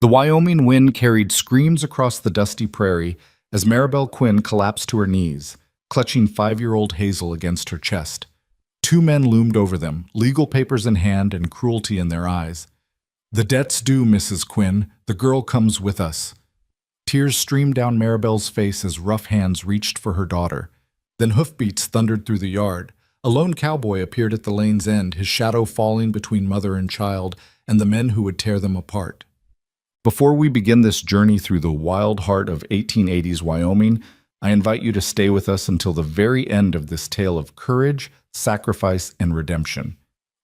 The Wyoming wind carried screams across the dusty prairie as Maribel Quinn collapsed to her knees, clutching 5-year-old Hazel against her chest. Two men loomed over them, legal papers in hand and cruelty in their eyes. "The debt's due, Mrs. Quinn. The girl comes with us." Tears streamed down Maribel's face as rough hands reached for her daughter. Then hoofbeats thundered through the yard. A lone cowboy appeared at the lane's end, his shadow falling between mother and child and the men who would tear them apart. Before we begin this journey through the wild heart of 1880s Wyoming, I invite you to stay with us until the very end of this tale of courage, sacrifice, and redemption.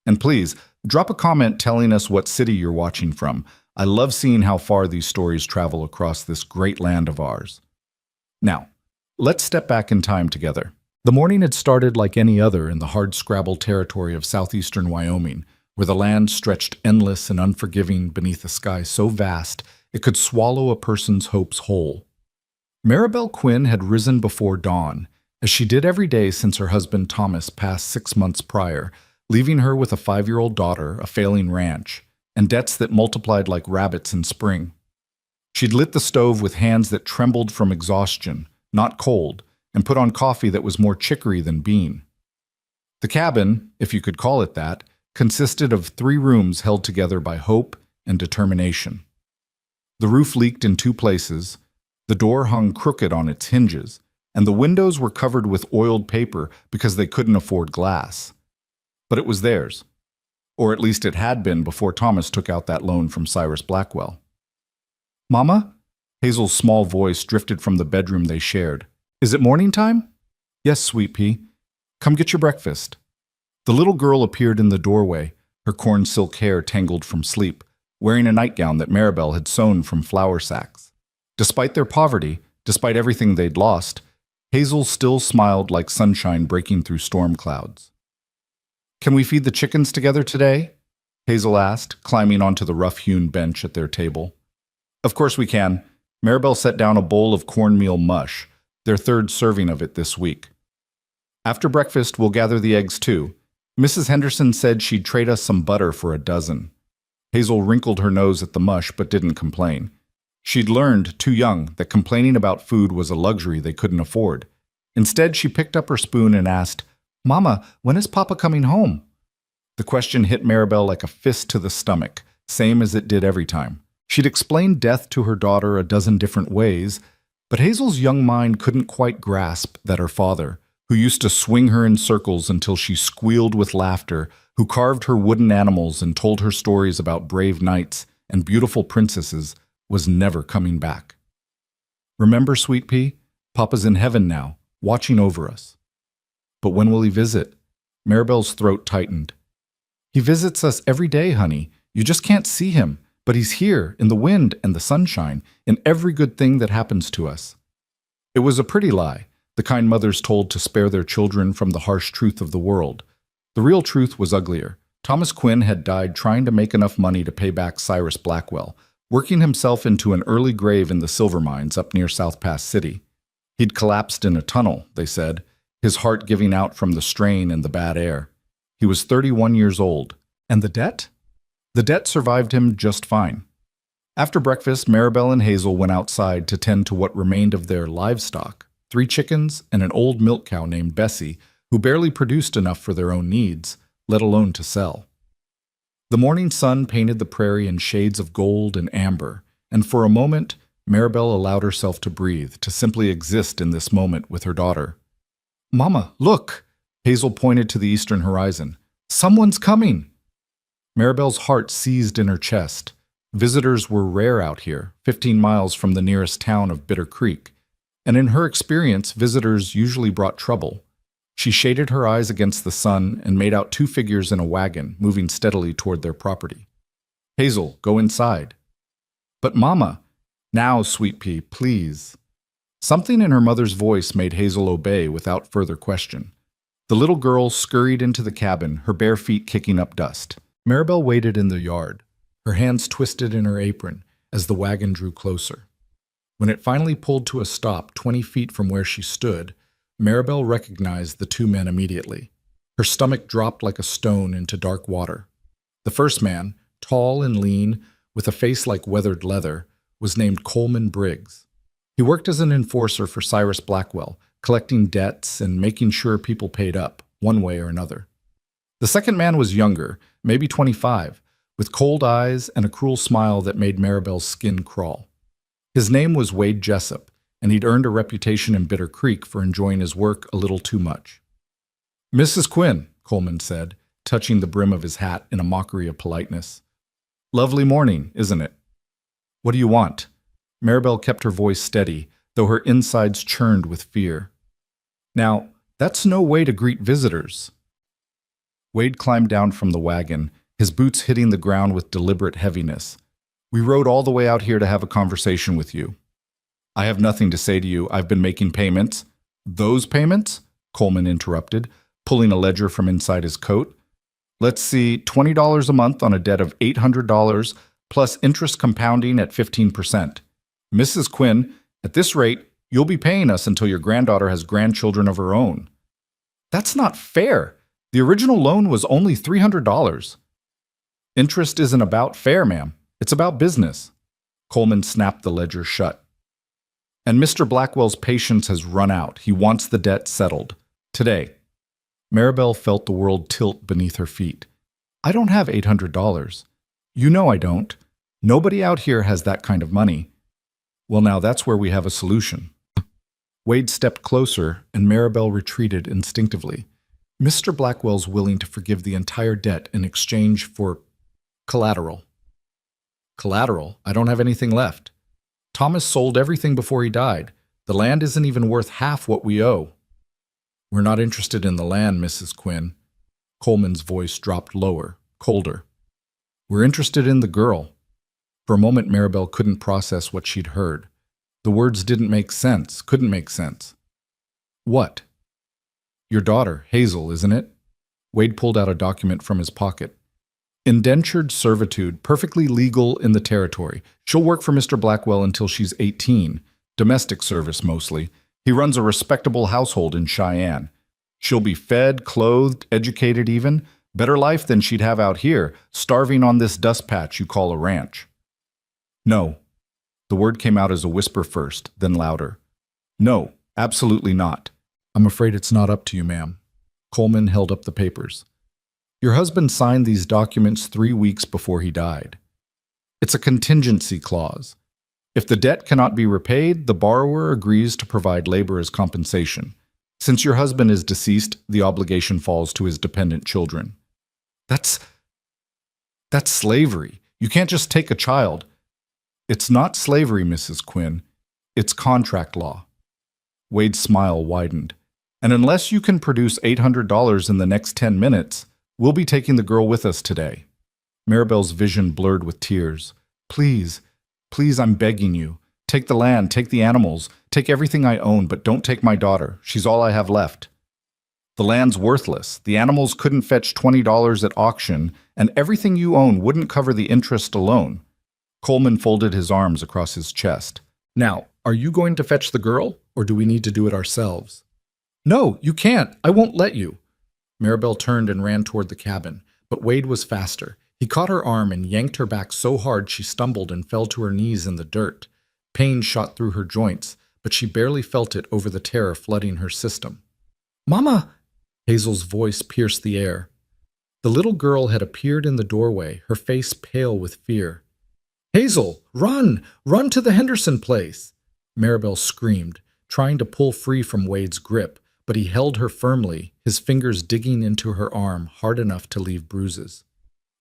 And please, drop a comment telling us what city you're watching from. I love seeing how far these stories travel across this great land of ours. Now, let's step back in time together. The morning had started like any other in the hard-scrabble territory of southeastern Wyoming, where the land stretched endless and unforgiving beneath a sky so vast it could swallow a person's hopes whole. Maribel Quinn had risen before dawn, as she did every day since her husband Thomas passed 6 months prior, leaving her with a 5-year-old daughter, a failing ranch, and debts that multiplied like rabbits in spring. She'd lit the stove with hands that trembled from exhaustion, not cold, and put on coffee that was more chicory than bean. The cabin, if you could call it that, consisted of 3 rooms held together by hope and determination. The roof leaked in 2 places, the door hung crooked on its hinges, and the windows were covered with oiled paper because they couldn't afford glass. But it was theirs. Or at least it had been before Thomas took out that loan from Cyrus Blackwell. "Mama?" Hazel's small voice drifted from the bedroom they shared. "Is it morning time?" "Yes, sweet pea. Come get your breakfast." The little girl appeared in the doorway, her corn silk hair tangled from sleep, wearing a nightgown that Maribel had sewn from flour sacks. Despite their poverty, despite everything they'd lost, Hazel still smiled like sunshine breaking through storm clouds. "Can we feed the chickens together today?" Hazel asked, climbing onto the rough-hewn bench at their table. "Of course we can." Maribel set down a bowl of cornmeal mush, their 3rd serving of it this week. "After breakfast, we'll gather the eggs too. Mrs. Henderson said she'd trade us some butter for a dozen." Hazel wrinkled her nose at the mush but didn't complain. She'd learned, too young, that complaining about food was a luxury they couldn't afford. Instead, she picked up her spoon and asked, "Mama, when is Papa coming home?" The question hit Maribel like a fist to the stomach, same as it did every time. She'd explained death to her daughter a dozen different ways, but Hazel's young mind couldn't quite grasp that her father, who used to swing her in circles until she squealed with laughter, who carved her wooden animals and told her stories about brave knights and beautiful princesses, was never coming back. "Remember, sweet pea, Papa's in heaven now, watching over us." "But when will he visit?" Maribel's throat tightened. "He visits us every day, honey. You just can't see him, but he's here, in the wind and the sunshine, in every good thing that happens to us." It was a pretty lie, the kind mothers told to spare their children from the harsh truth of the world. The real truth was uglier. Thomas Quinn had died trying to make enough money to pay back Cyrus Blackwell, working himself into an early grave in the silver mines up near South Pass City. He'd collapsed in a tunnel, they said, his heart giving out from the strain and the bad air. He was 31 years old. And the debt? The debt survived him just fine. After breakfast, Maribel and Hazel went outside to tend to what remained of their livestock, 3 chickens and an old milk cow named Bessie, who barely produced enough for their own needs, let alone to sell. The morning sun painted the prairie in shades of gold and amber, and for a moment, Maribel allowed herself to breathe, to simply exist in this moment with her daughter. "Mama, look!" Hazel pointed to the eastern horizon. "Someone's coming!" Maribel's heart seized in her chest. Visitors were rare out here, 15 miles from the nearest town of Bitter Creek, and in her experience, visitors usually brought trouble. She shaded her eyes against the sun and made out 2 figures in a wagon moving steadily toward their property. "Hazel, go inside." "But Mama—" "Now, sweet pea, please." Something in her mother's voice made Hazel obey without further question. The little girl scurried into the cabin, her bare feet kicking up dust. Maribel waited in the yard, her hands twisted in her apron as the wagon drew closer. When it finally pulled to a stop 20 feet from where she stood, Maribel recognized the 2 men immediately. Her stomach dropped like a stone into dark water. The first man, tall and lean, with a face like weathered leather, was named Coleman Briggs. He worked as an enforcer for Cyrus Blackwell, collecting debts and making sure people paid up, one way or another. The second man was younger, maybe 25, with cold eyes and a cruel smile that made Maribel's skin crawl. His name was Wade Jessup, and he'd earned a reputation in Bitter Creek for enjoying his work a little too much. "Mrs. Quinn," Coleman said, touching the brim of his hat in a mockery of politeness. "Lovely morning, isn't it? What do you want?" Maribel kept her voice steady, though her insides churned with fear. "Now, that's no way to greet visitors." Wade climbed down from the wagon, his boots hitting the ground with deliberate heaviness. "We rode all the way out here to have a conversation with you." "I have nothing to say to you. I've been making payments." "Those payments?" Coleman interrupted, pulling a ledger from inside his coat. "Let's see, $20 a month on a debt of $800, plus interest compounding at 15%. Mrs. Quinn, at this rate, you'll be paying us until your granddaughter has grandchildren of her own." "That's not fair. The original loan was only $300. "Interest isn't about fair, ma'am. It's about business." Coleman snapped the ledger shut. "And Mr. Blackwell's patience has run out. He wants the debt settled. Today." Maribel felt the world tilt beneath her feet. "I don't have $800. You know I don't. Nobody out here has that kind of money." "Well, now that's where we have a solution." Wade stepped closer, and Maribel retreated instinctively. "Mr. Blackwell's willing to forgive the entire debt in exchange for collateral." "Collateral? I don't have anything left. Thomas sold everything before he died. The land isn't even worth half what we owe." "We're not interested in the land, Mrs. Quinn." Coleman's voice dropped lower, colder. "We're interested in the girl." For a moment, Maribel couldn't process what she'd heard. The words didn't make sense, couldn't make sense. "What?" "Your daughter, Hazel, isn't it?" Wade pulled out a document from his pocket. "Indentured servitude, perfectly legal in the territory. She'll work for Mr. Blackwell until she's 18. Domestic service, mostly. He runs a respectable household in Cheyenne. She'll be fed, clothed, educated even. Better life than she'd have out here, starving on this dust patch you call a ranch." "No." The word came out as a whisper first, then louder. "No, absolutely not." "I'm afraid it's not up to you, ma'am." Coleman held up the papers. "Your husband signed these documents 3 weeks before he died. It's a contingency clause. If the debt cannot be repaid, the borrower agrees to provide labor as compensation. Since your husband is deceased, the obligation falls to his dependent children." That's slavery. You can't just take a child." "It's not slavery, Mrs. Quinn. It's contract law." Wade's smile widened. "And unless you can produce $800 in the next 10 minutes, we'll be taking the girl with us today." Maribel's vision blurred with tears. "Please, please, I'm begging you. Take the land, take the animals, take everything I own, but don't take my daughter. She's all I have left." "The land's worthless. The animals couldn't fetch $20 at auction, and everything you own wouldn't cover the interest alone." Coleman folded his arms across his chest. "Now, are you going to fetch the girl, or do we need to do it ourselves?" "No, you can't. I won't let you." Maribel turned and ran toward the cabin, but Wade was faster. He caught her arm and yanked her back so hard she stumbled and fell to her knees in the dirt. Pain shot through her joints, but she barely felt it over the terror flooding her system. "Mama!" Hazel's voice pierced the air. The little girl had appeared in the doorway, her face pale with fear. "Hazel, run! Run to the Henderson place!" Maribel screamed, trying to pull free from Wade's grip, but he held her firmly, his fingers digging into her arm hard enough to leave bruises.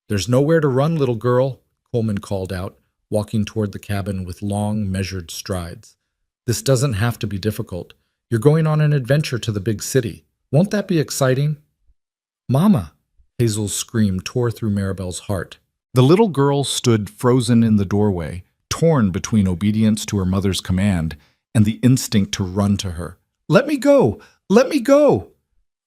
"There's nowhere to run, little girl," Coleman called out, walking toward the cabin with long, measured strides. "This doesn't have to be difficult. You're going on an adventure to the big city. Won't that be exciting?" "Mama!" Hazel's scream tore through Maribel's heart. The little girl stood frozen in the doorway, torn between obedience to her mother's command and the instinct to run to her. "Let me go! Let me go!"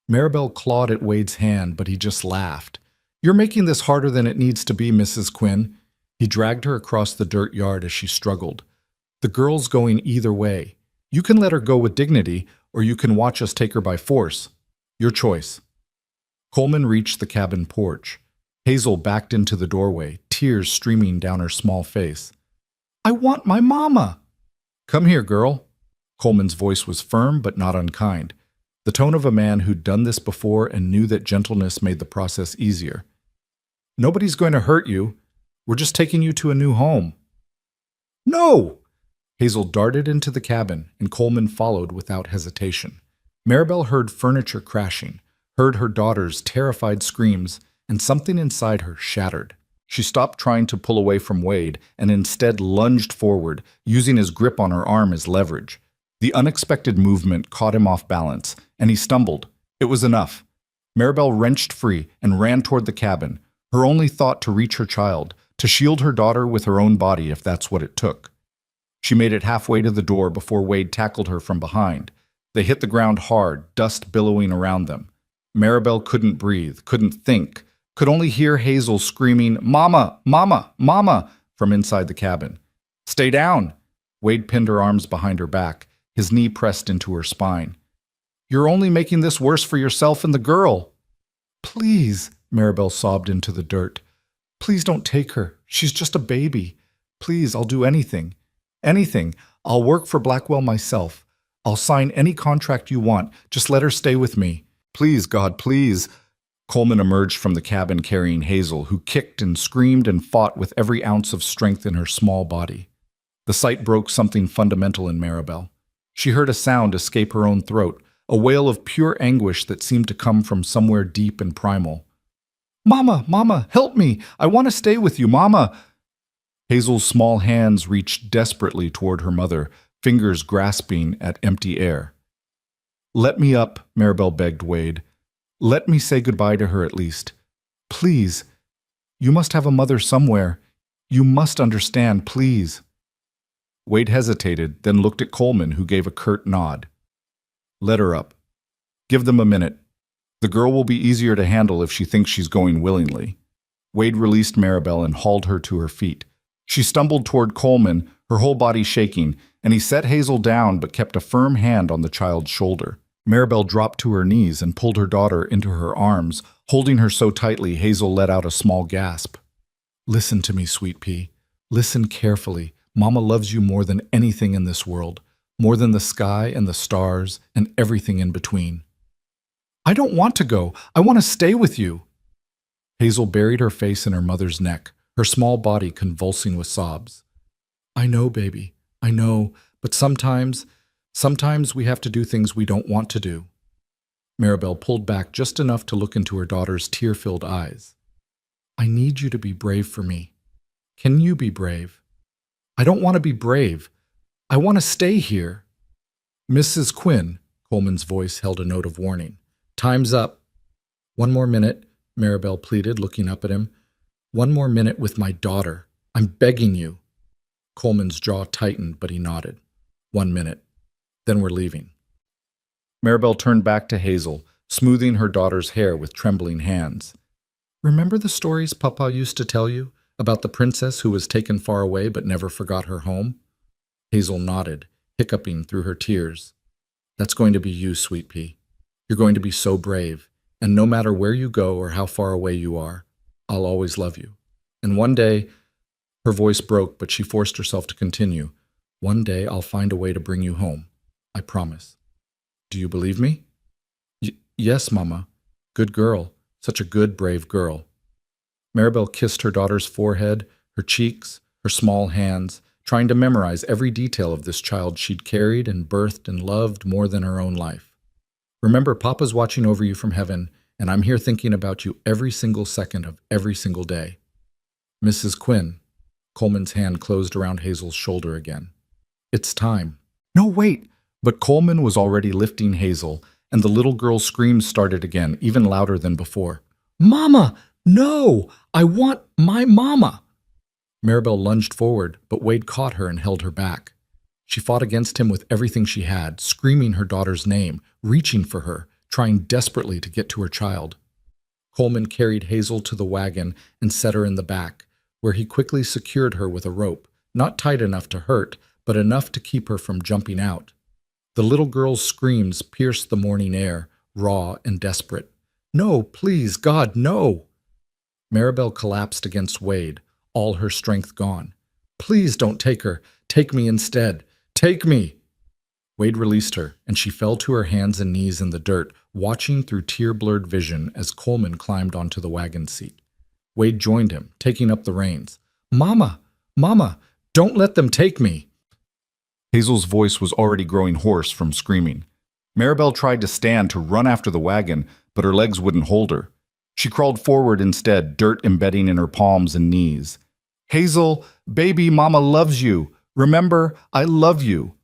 Maribel clawed at Wade's hand, but he just laughed. "You're making this harder than it needs to be, Mrs. Quinn." He dragged her across the dirt yard as she struggled. "The girl's going either way. You can let her go with dignity, or you can watch us take her by force. Your choice." Coleman reached the cabin porch. Hazel backed into the doorway, tears streaming down her small face. "I want my mama!" "Come here, girl." Coleman's voice was firm but not unkind, the tone of a man who'd done this before and knew that gentleness made the process easier. "Nobody's going to hurt you. We're just taking you to a new home." "No!" Hazel darted into the cabin, and Coleman followed without hesitation. Maribel heard furniture crashing, heard her daughter's terrified screams, and something inside her shattered. She stopped trying to pull away from Wade and instead lunged forward, using his grip on her arm as leverage. The unexpected movement caught him off balance, and he stumbled. It was enough. Maribel wrenched free and ran toward the cabin, her only thought to reach her child, to shield her daughter with her own body if that's what it took. She made it halfway to the door before Wade tackled her from behind. They hit the ground hard, dust billowing around them. Maribel couldn't breathe, couldn't think, could only hear Hazel screaming, "Mama! Mama! Mama!" from inside the cabin. "Stay down!" Wade pinned her arms behind her back, his knee pressed into her spine. "You're only making this worse for yourself and the girl." "Please," Maribel sobbed into the dirt. "Please don't take her. She's just a baby. Please, I'll do anything. Anything. I'll work for Blackwell myself. I'll sign any contract you want. Just let her stay with me. Please, God, please." Coleman emerged from the cabin carrying Hazel, who kicked and screamed and fought with every ounce of strength in her small body. The sight broke something fundamental in Maribel. She heard a sound escape her own throat, a wail of pure anguish that seemed to come from somewhere deep and primal. "Mama, Mama, help me! I want to stay with you, Mama!" Hazel's small hands reached desperately toward her mother, fingers grasping at empty air. "Let me up," Maribel begged Wade. "Let me say goodbye to her at least. Please. You must have a mother somewhere. You must understand, please." Wade hesitated, then looked at Coleman, who gave a curt nod. "Let her up. Give them a minute. The girl will be easier to handle if she thinks she's going willingly." Wade released Maribel and hauled her to her feet. She stumbled toward Coleman, her whole body shaking, and he set Hazel down but kept a firm hand on the child's shoulder. Maribel dropped to her knees and pulled her daughter into her arms. Holding her so tightly, Hazel let out a small gasp. "Listen to me, Sweet Pea. Listen carefully. Mama loves you more than anything in this world, more than the sky and the stars and everything in between." "I don't want to go. I want to stay with you." Hazel buried her face in her mother's neck, her small body convulsing with sobs. "I know, baby. I know, but sometimes we have to do things we don't want to do." Maribel pulled back just enough to look into her daughter's tear-filled eyes. "I need you to be brave for me. Can you be brave?" "I don't want to be brave. I want to stay here." "Mrs. Quinn," Coleman's voice held a note of warning. "Time's up." "One more minute," Maribel pleaded, looking up at him. "One more minute with my daughter. I'm begging you." Coleman's jaw tightened, but he nodded. "1 minute. Then we're leaving." Maribel turned back to Hazel, smoothing her daughter's hair with trembling hands. "Remember the stories Papa used to tell you about the princess who was taken far away but never forgot her home?" Hazel nodded, hiccuping through her tears. "That's going to be you, Sweet Pea. You're going to be so brave, and no matter where you go or how far away you are, I'll always love you. And one day," her voice broke, but she forced herself to continue, "one day I'll find a way to bring you home. I promise. Do you believe me?" Yes, Mama. Good girl. Such a good, brave girl." Maribel kissed her daughter's forehead, her cheeks, her small hands, trying to memorize every detail of this child she'd carried and birthed and loved more than her own life. "Remember, Papa's watching over you from heaven, and I'm here thinking about you every single second of every single day." "Mrs. Quinn." Coleman's hand closed around Hazel's shoulder again. "It's time." "No, wait!" But Coleman was already lifting Hazel, and the little girl's screams started again, even louder than before. "Mama! No! I want my mama!" Maribel lunged forward, but Wade caught her and held her back. She fought against him with everything she had, screaming her daughter's name, reaching for her, trying desperately to get to her child. Coleman carried Hazel to the wagon and set her in the back, where he quickly secured her with a rope, not tight enough to hurt, but enough to keep her from jumping out. The little girl's screams pierced the morning air, raw and desperate. "No, please, God, no!" Maribel collapsed against Wade, all her strength gone. "Please don't take her. Take me instead. Take me!" Wade released her, and she fell to her hands and knees in the dirt, watching through tear-blurred vision as Coleman climbed onto the wagon seat. Wade joined him, taking up the reins. "Mama! Mama! Don't let them take me!" Hazel's voice was already growing hoarse from screaming. Maribel tried to stand to run after the wagon, but her legs wouldn't hold her. She crawled forward instead, dirt embedding in her palms and knees. "Hazel, baby, Mama loves you. Remember, I love you."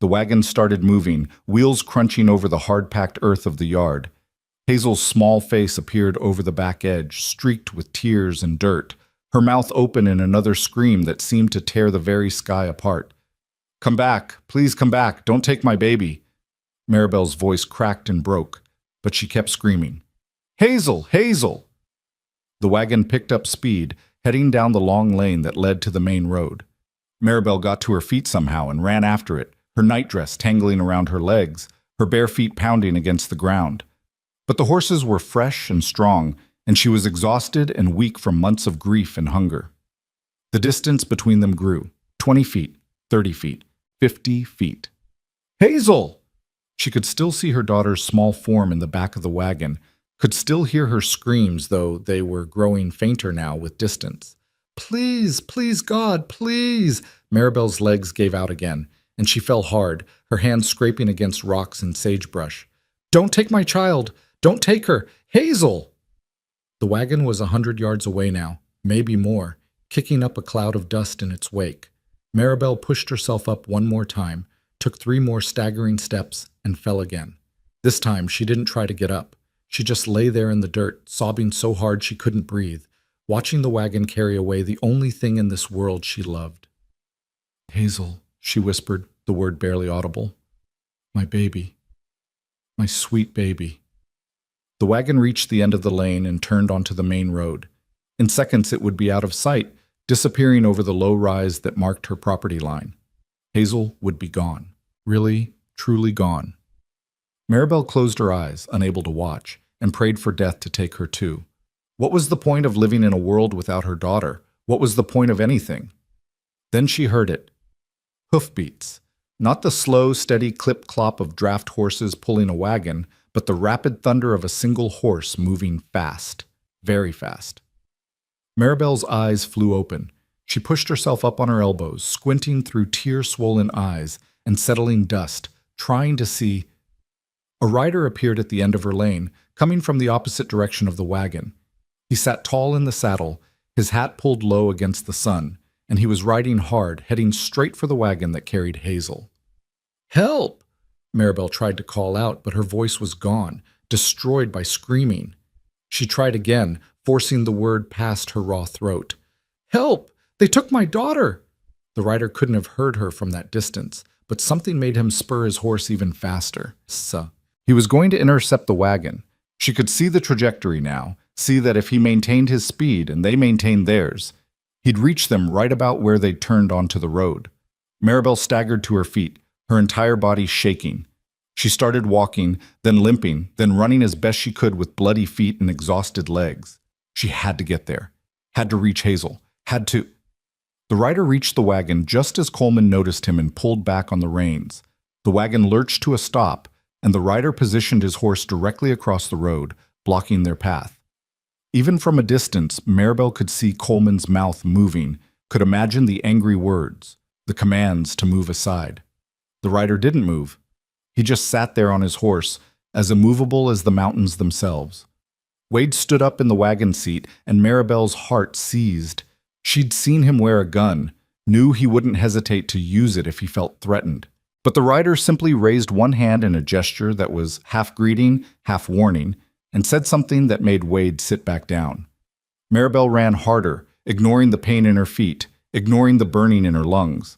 The wagon started moving, wheels crunching over the hard-packed earth of the yard. Hazel's small face appeared over the back edge, streaked with tears and dirt, her mouth open in another scream that seemed to tear the very sky apart. "Come back, please come back, don't take my baby." Maribel's voice cracked and broke, but she kept screaming. "Hazel! Hazel!" The wagon picked up speed, heading down the long lane that led to the main road. Maribel got to her feet somehow and ran after it, her nightdress tangling around her legs, her bare feet pounding against the ground. But the horses were fresh and strong, and she was exhausted and weak from months of grief and hunger. The distance between them grew, 20 feet, 30 feet, 50 feet. "Hazel!" She could still see her daughter's small form in the back of the wagon, could still hear her screams, though they were growing fainter now with distance. "Please, please, God, please!" Maribel's legs gave out again, and she fell hard, her hands scraping against rocks and sagebrush. "Don't take my child! Don't take her! Hazel!" The wagon was 100 yards away now, maybe more, kicking up a cloud of dust in its wake. Maribel pushed herself up one more time, took 3 more staggering steps, and fell again. This time she didn't try to get up. She just lay there in the dirt, sobbing so hard she couldn't breathe, watching the wagon carry away the only thing in this world she loved. "Hazel," she whispered, the word barely audible. "My baby. My sweet baby." The wagon reached the end of the lane and turned onto the main road. In seconds it would be out of sight, disappearing over the low rise that marked her property line. Hazel would be gone. Really, truly gone. Maribel closed her eyes, unable to watch, and prayed for death to take her too. What was the point of living in a world without her daughter? What was the point of anything? Then she heard it. Hoofbeats. Not the slow, steady clip-clop of draft horses pulling a wagon, but the rapid thunder of a single horse moving fast, very fast. Maribel's eyes flew open. She pushed herself up on her elbows, squinting through tear-swollen eyes and settling dust, trying to see. A rider appeared at the end of her lane, coming from the opposite direction of the wagon. He sat tall in the saddle, his hat pulled low against the sun, and he was riding hard, heading straight for the wagon that carried Hazel. "Help!" Maribel tried to call out, but her voice was gone, destroyed by screaming. She tried again, forcing the word past her raw throat. "Help! They took my daughter!" The rider couldn't have heard her from that distance, but something made him spur his horse even faster. He was going to intercept the wagon. She could see the trajectory now, see that if he maintained his speed and they maintained theirs, he'd reach them right about where they'd turned onto the road. Maribel staggered to her feet, her entire body shaking. She started walking, then limping, then running as best she could with bloody feet and exhausted legs. She had to get there, had to reach Hazel, had to. The rider reached the wagon just as Coleman noticed him and pulled back on the reins. The wagon lurched to a stop, and the rider positioned his horse directly across the road, blocking their path. Even from a distance, Maribel could see Coleman's mouth moving, could imagine the angry words, the commands to move aside. The rider didn't move. He just sat there on his horse, as immovable as the mountains themselves. Wade stood up in the wagon seat, and Maribel's heart seized. She'd seen him wear a gun, knew he wouldn't hesitate to use it if he felt threatened. But the rider simply raised one hand in a gesture that was half greeting, half warning, and said something that made Wade sit back down. Maribel ran harder, ignoring the pain in her feet, ignoring the burning in her lungs.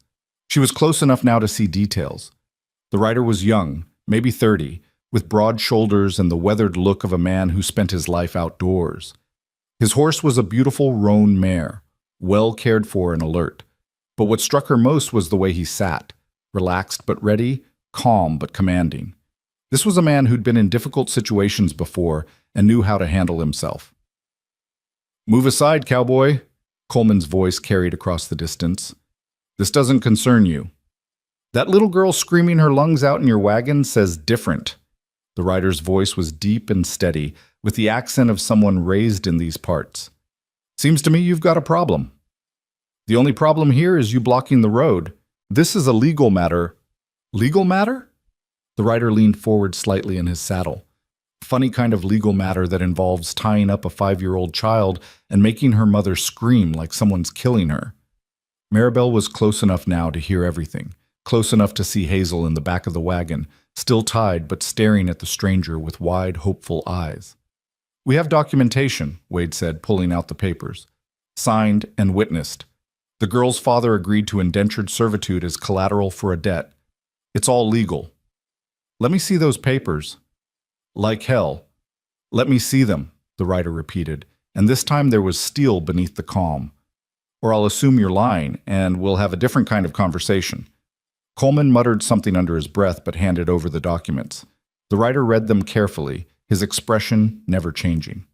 She was close enough now to see details. The rider was young, maybe 30, with broad shoulders and the weathered look of a man who spent his life outdoors. His horse was a beautiful roan mare, well cared for and alert. But what struck her most was the way he sat, relaxed but ready, calm but commanding. This was a man who'd been in difficult situations before and knew how to handle himself. "Move aside, cowboy," Coleman's voice carried across the distance. This doesn't concern you. That little girl screaming her lungs out in your wagon says different. The rider's voice was deep and steady, with the accent of someone raised in these parts. Seems to me you've got a problem. The only problem here is you blocking the road. This is a legal matter. Legal matter? The rider leaned forward slightly in his saddle. Funny kind of legal matter that involves tying up a 5-year-old child and making her mother scream like someone's killing her. Maribel was close enough now to hear everything, close enough to see Hazel in the back of the wagon, still tied but staring at the stranger with wide, hopeful eyes. We have documentation, Wade said, pulling out the papers. Signed and witnessed. The girl's father agreed to indentured servitude as collateral for a debt. It's all legal. Let me see those papers. Like hell. Let me see them, the rider repeated, and this time there was steel beneath the calm. Or I'll assume you're lying, and we'll have a different kind of conversation. Coleman muttered something under his breath but handed over the documents. The rider read them carefully, his expression never changing.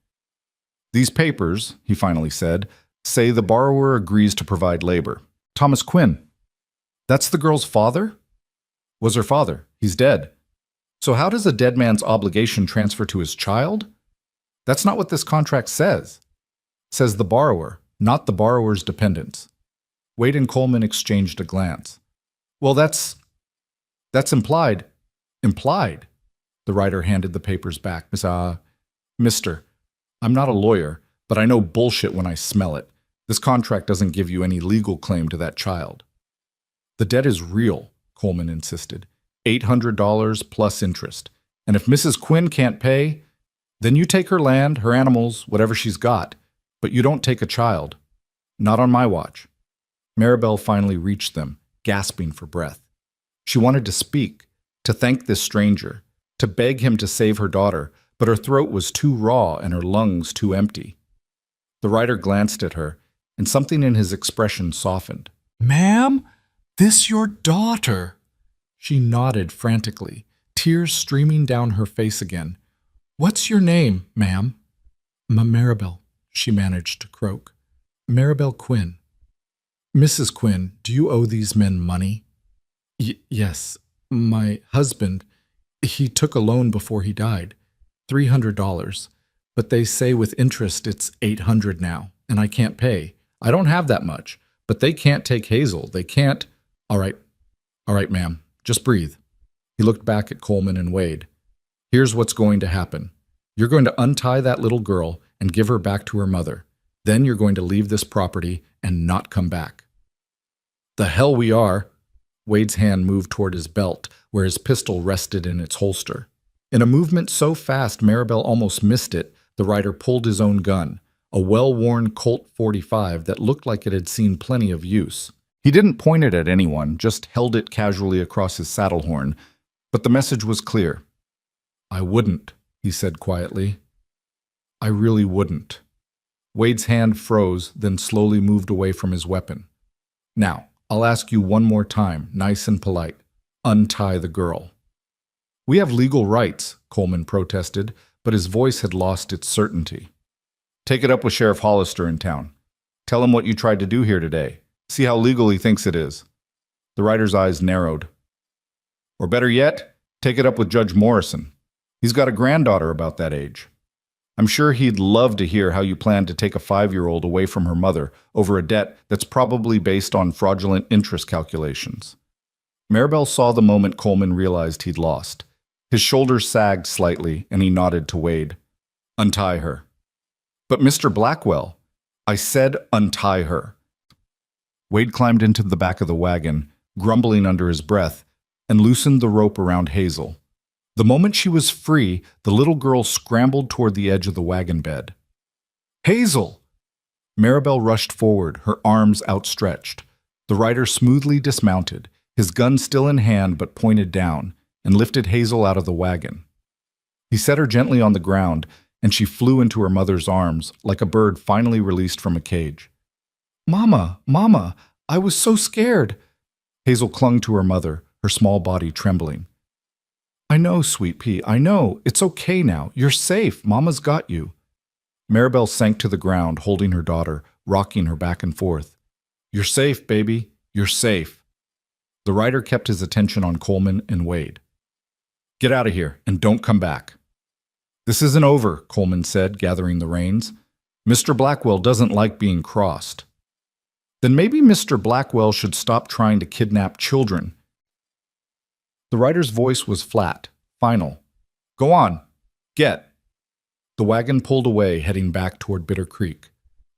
These papers, he finally said, say the borrower agrees to provide labor. Thomas Quinn. That's the girl's father? Was her father. He's dead. So how does a dead man's obligation transfer to his child? That's not what this contract says. It says the borrower, not the borrower's dependents. Wade and Coleman exchanged a glance. Well, that's implied. Implied. The rider handed the papers back. Mister, I'm not a lawyer, but I know bullshit when I smell it. This contract doesn't give you any legal claim to that child. The debt is real, Coleman insisted. $800 plus interest. And if Mrs. Quinn can't pay, then you take her land, her animals, whatever she's got. But you don't take a child. Not on my watch. Maribel finally reached them, gasping for breath. She wanted to speak, to thank this stranger, to beg him to save her daughter, but her throat was too raw and her lungs too empty. The rider glanced at her, and something in his expression softened. Ma'am, this your daughter? She nodded frantically, tears streaming down her face again. What's your name, ma'am? Maribel, she managed to croak. Maribel Quinn. Mrs. Quinn, do you owe these men money? Yes. My husband, he took a loan before he died. $300. But they say with interest it's $800 now, and I can't pay. I don't have that much, but they can't take Hazel. They can't. All right, ma'am. Just breathe. He looked back at Coleman and Wade. Here's what's going to happen. You're going to untie that little girl and give her back to her mother. Then you're going to leave this property and not come back. The hell we are. Wade's hand moved toward his belt, where his pistol rested in its holster. In a movement so fast Maribel almost missed it, the rider pulled his own gun, a well-worn Colt .45 that looked like it had seen plenty of use. He didn't point it at anyone, just held it casually across his saddle horn, but the message was clear. I wouldn't, he said quietly. I really wouldn't. Wade's hand froze, then slowly moved away from his weapon. Now, I'll ask you one more time, nice and polite. Untie the girl. We have legal rights, Coleman protested, but his voice had lost its certainty. Take it up with Sheriff Hollister in town. Tell him what you tried to do here today. See how legal he thinks it is. The rider's eyes narrowed. Or better yet, take it up with Judge Morrison. He's got a granddaughter about that age. I'm sure he'd love to hear how you plan to take a 5-year-old away from her mother over a debt that's probably based on fraudulent interest calculations. Maribel saw the moment Coleman realized he'd lost. His shoulders sagged slightly, and he nodded to Wade. Untie her. But Mr. Blackwell, I said untie her. Wade climbed into the back of the wagon, grumbling under his breath, and loosened the rope around Hazel. The moment she was free, the little girl scrambled toward the edge of the wagon bed. Hazel! Maribel rushed forward, her arms outstretched. The rider smoothly dismounted, his gun still in hand but pointed down, and lifted Hazel out of the wagon. He set her gently on the ground, and she flew into her mother's arms like a bird finally released from a cage. Mama, Mama, I was so scared. Hazel clung to her mother, her small body trembling. I know, Sweet Pea, I know. It's okay now. You're safe. Mama's got you. Maribel sank to the ground, holding her daughter, rocking her back and forth. "You're safe, baby. You're safe." The rider kept his attention on Coleman and Wade. "Get out of here and don't come back." "This isn't over," Coleman said, gathering the reins. "Mr. Blackwell doesn't like being crossed." "Then maybe Mr. Blackwell should stop trying to kidnap children." The rider's voice was flat, final. "Go on. Get." The wagon pulled away, heading back toward Bitter Creek.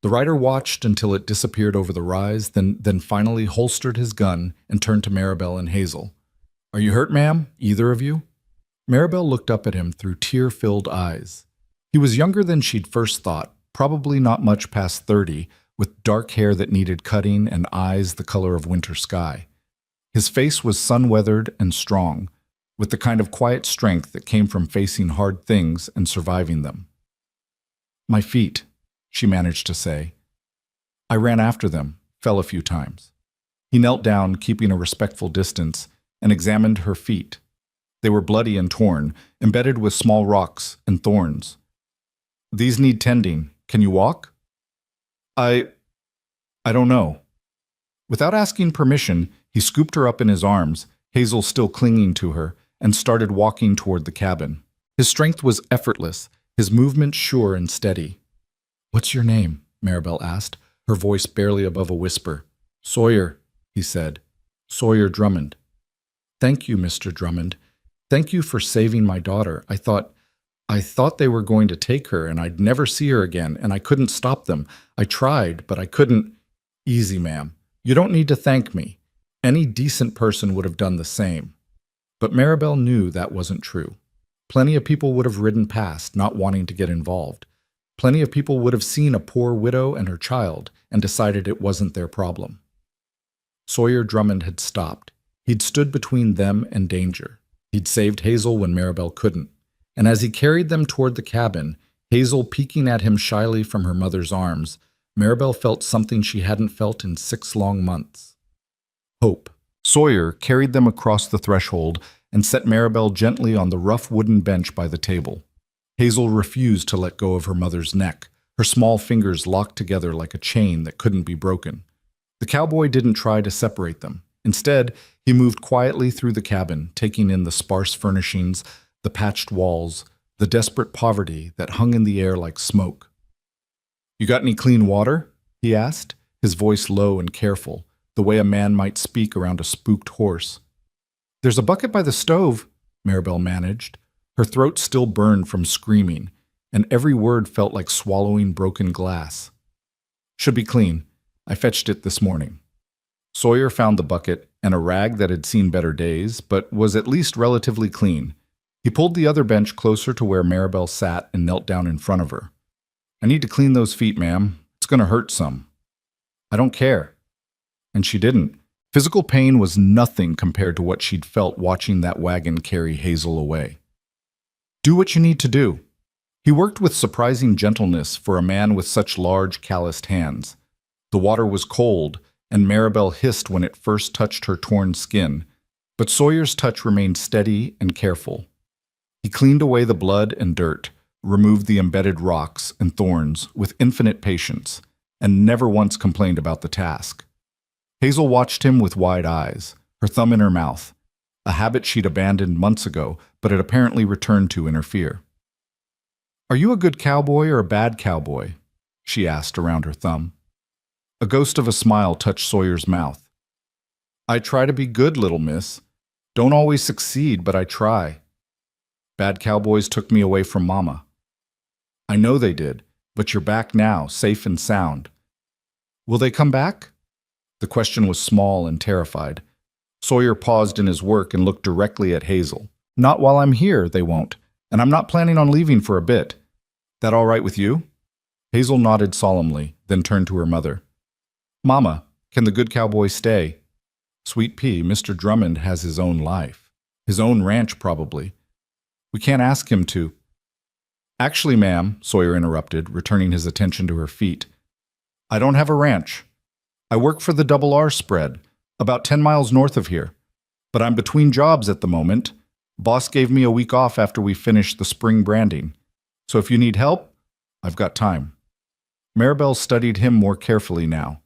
The rider watched until it disappeared over the rise, then finally holstered his gun and turned to Maribel and Hazel. "Are you hurt, ma'am? Either of you?" Maribel looked up at him through tear-filled eyes. He was younger than she'd first thought, probably not much past 30, with dark hair that needed cutting and eyes the color of winter sky. His face was sun-weathered and strong, with the kind of quiet strength that came from facing hard things and surviving them. "My feet," she managed to say. "I ran after them, fell a few times." He knelt down, keeping a respectful distance, and examined her feet. They were bloody and torn, embedded with small rocks and thorns. "These need tending. Can you walk?" I don't know." Without asking permission, he scooped her up in his arms, Hazel still clinging to her, and started walking toward the cabin. His strength was effortless, his movement sure and steady. "What's your name?" Maribel asked, her voice barely above a whisper. "Sawyer," he said. "Sawyer Drummond." "Thank you, Mr. Drummond. Thank you for saving my daughter. I thought they were going to take her and I'd never see her again, and I couldn't stop them. I tried, but I couldn't." "Easy, ma'am. You don't need to thank me. Any decent person would have done the same." But Maribel knew that wasn't true. Plenty of people would have ridden past, not wanting to get involved. Plenty of people would have seen a poor widow and her child and decided it wasn't their problem. Sawyer Drummond had stopped. He'd stood between them and danger. He'd saved Hazel when Maribel couldn't. And as he carried them toward the cabin, Hazel peeking at him shyly from her mother's arms, Maribel felt something she hadn't felt in 6 long months. Hope. Sawyer carried them across the threshold and set Maribel gently on the rough wooden bench by the table. Hazel refused to let go of her mother's neck, her small fingers locked together like a chain that couldn't be broken. The cowboy didn't try to separate them. Instead, he moved quietly through the cabin, taking in the sparse furnishings, the patched walls, the desperate poverty that hung in the air like smoke. "You got any clean water?" he asked, his voice low and careful, the way a man might speak around a spooked horse. "There's a bucket by the stove," Maribel managed. Her throat still burned from screaming, and every word felt like swallowing broken glass. "Should be clean. I fetched it this morning." Sawyer found the bucket and a rag that had seen better days, but was at least relatively clean. He pulled the other bench closer to where Maribel sat and knelt down in front of her. "I need to clean those feet, ma'am. It's going to hurt some." "I don't care." And she didn't. Physical pain was nothing compared to what she'd felt watching that wagon carry Hazel away. "Do what you need to do." He worked with surprising gentleness for a man with such large, calloused hands. The water was cold, and Maribel hissed when it first touched her torn skin, but Sawyer's touch remained steady and careful. He cleaned away the blood and dirt, removed the embedded rocks and thorns with infinite patience, and never once complained about the task. Hazel watched him with wide eyes, her thumb in her mouth, a habit she'd abandoned months ago, but had apparently returned to in her fear. "Are you a good cowboy or a bad cowboy?" she asked around her thumb. A ghost of a smile touched Sawyer's mouth. "I try to be good, little miss. Don't always succeed, but I try. Bad cowboys took me away from Mama." "I know they did, but you're back now, safe and sound." "Will they come back?" The question was small and terrified. Sawyer paused in his work and looked directly at Hazel. "Not while I'm here, they won't, and I'm not planning on leaving for a bit. That all right with you?" Hazel nodded solemnly, then turned to her mother. "Mama, can the good cowboy stay?" "Sweet pea, Mr. Drummond has his own life. His own ranch, probably. We can't ask him to." "Actually, ma'am," Sawyer interrupted, returning his attention to her feet, "I don't have a ranch. I work for the Double R spread, about 10 miles north of here. But I'm between jobs at the moment. Boss gave me a week off after we finished the spring branding. So if you need help, I've got time." Maribel studied him more carefully now.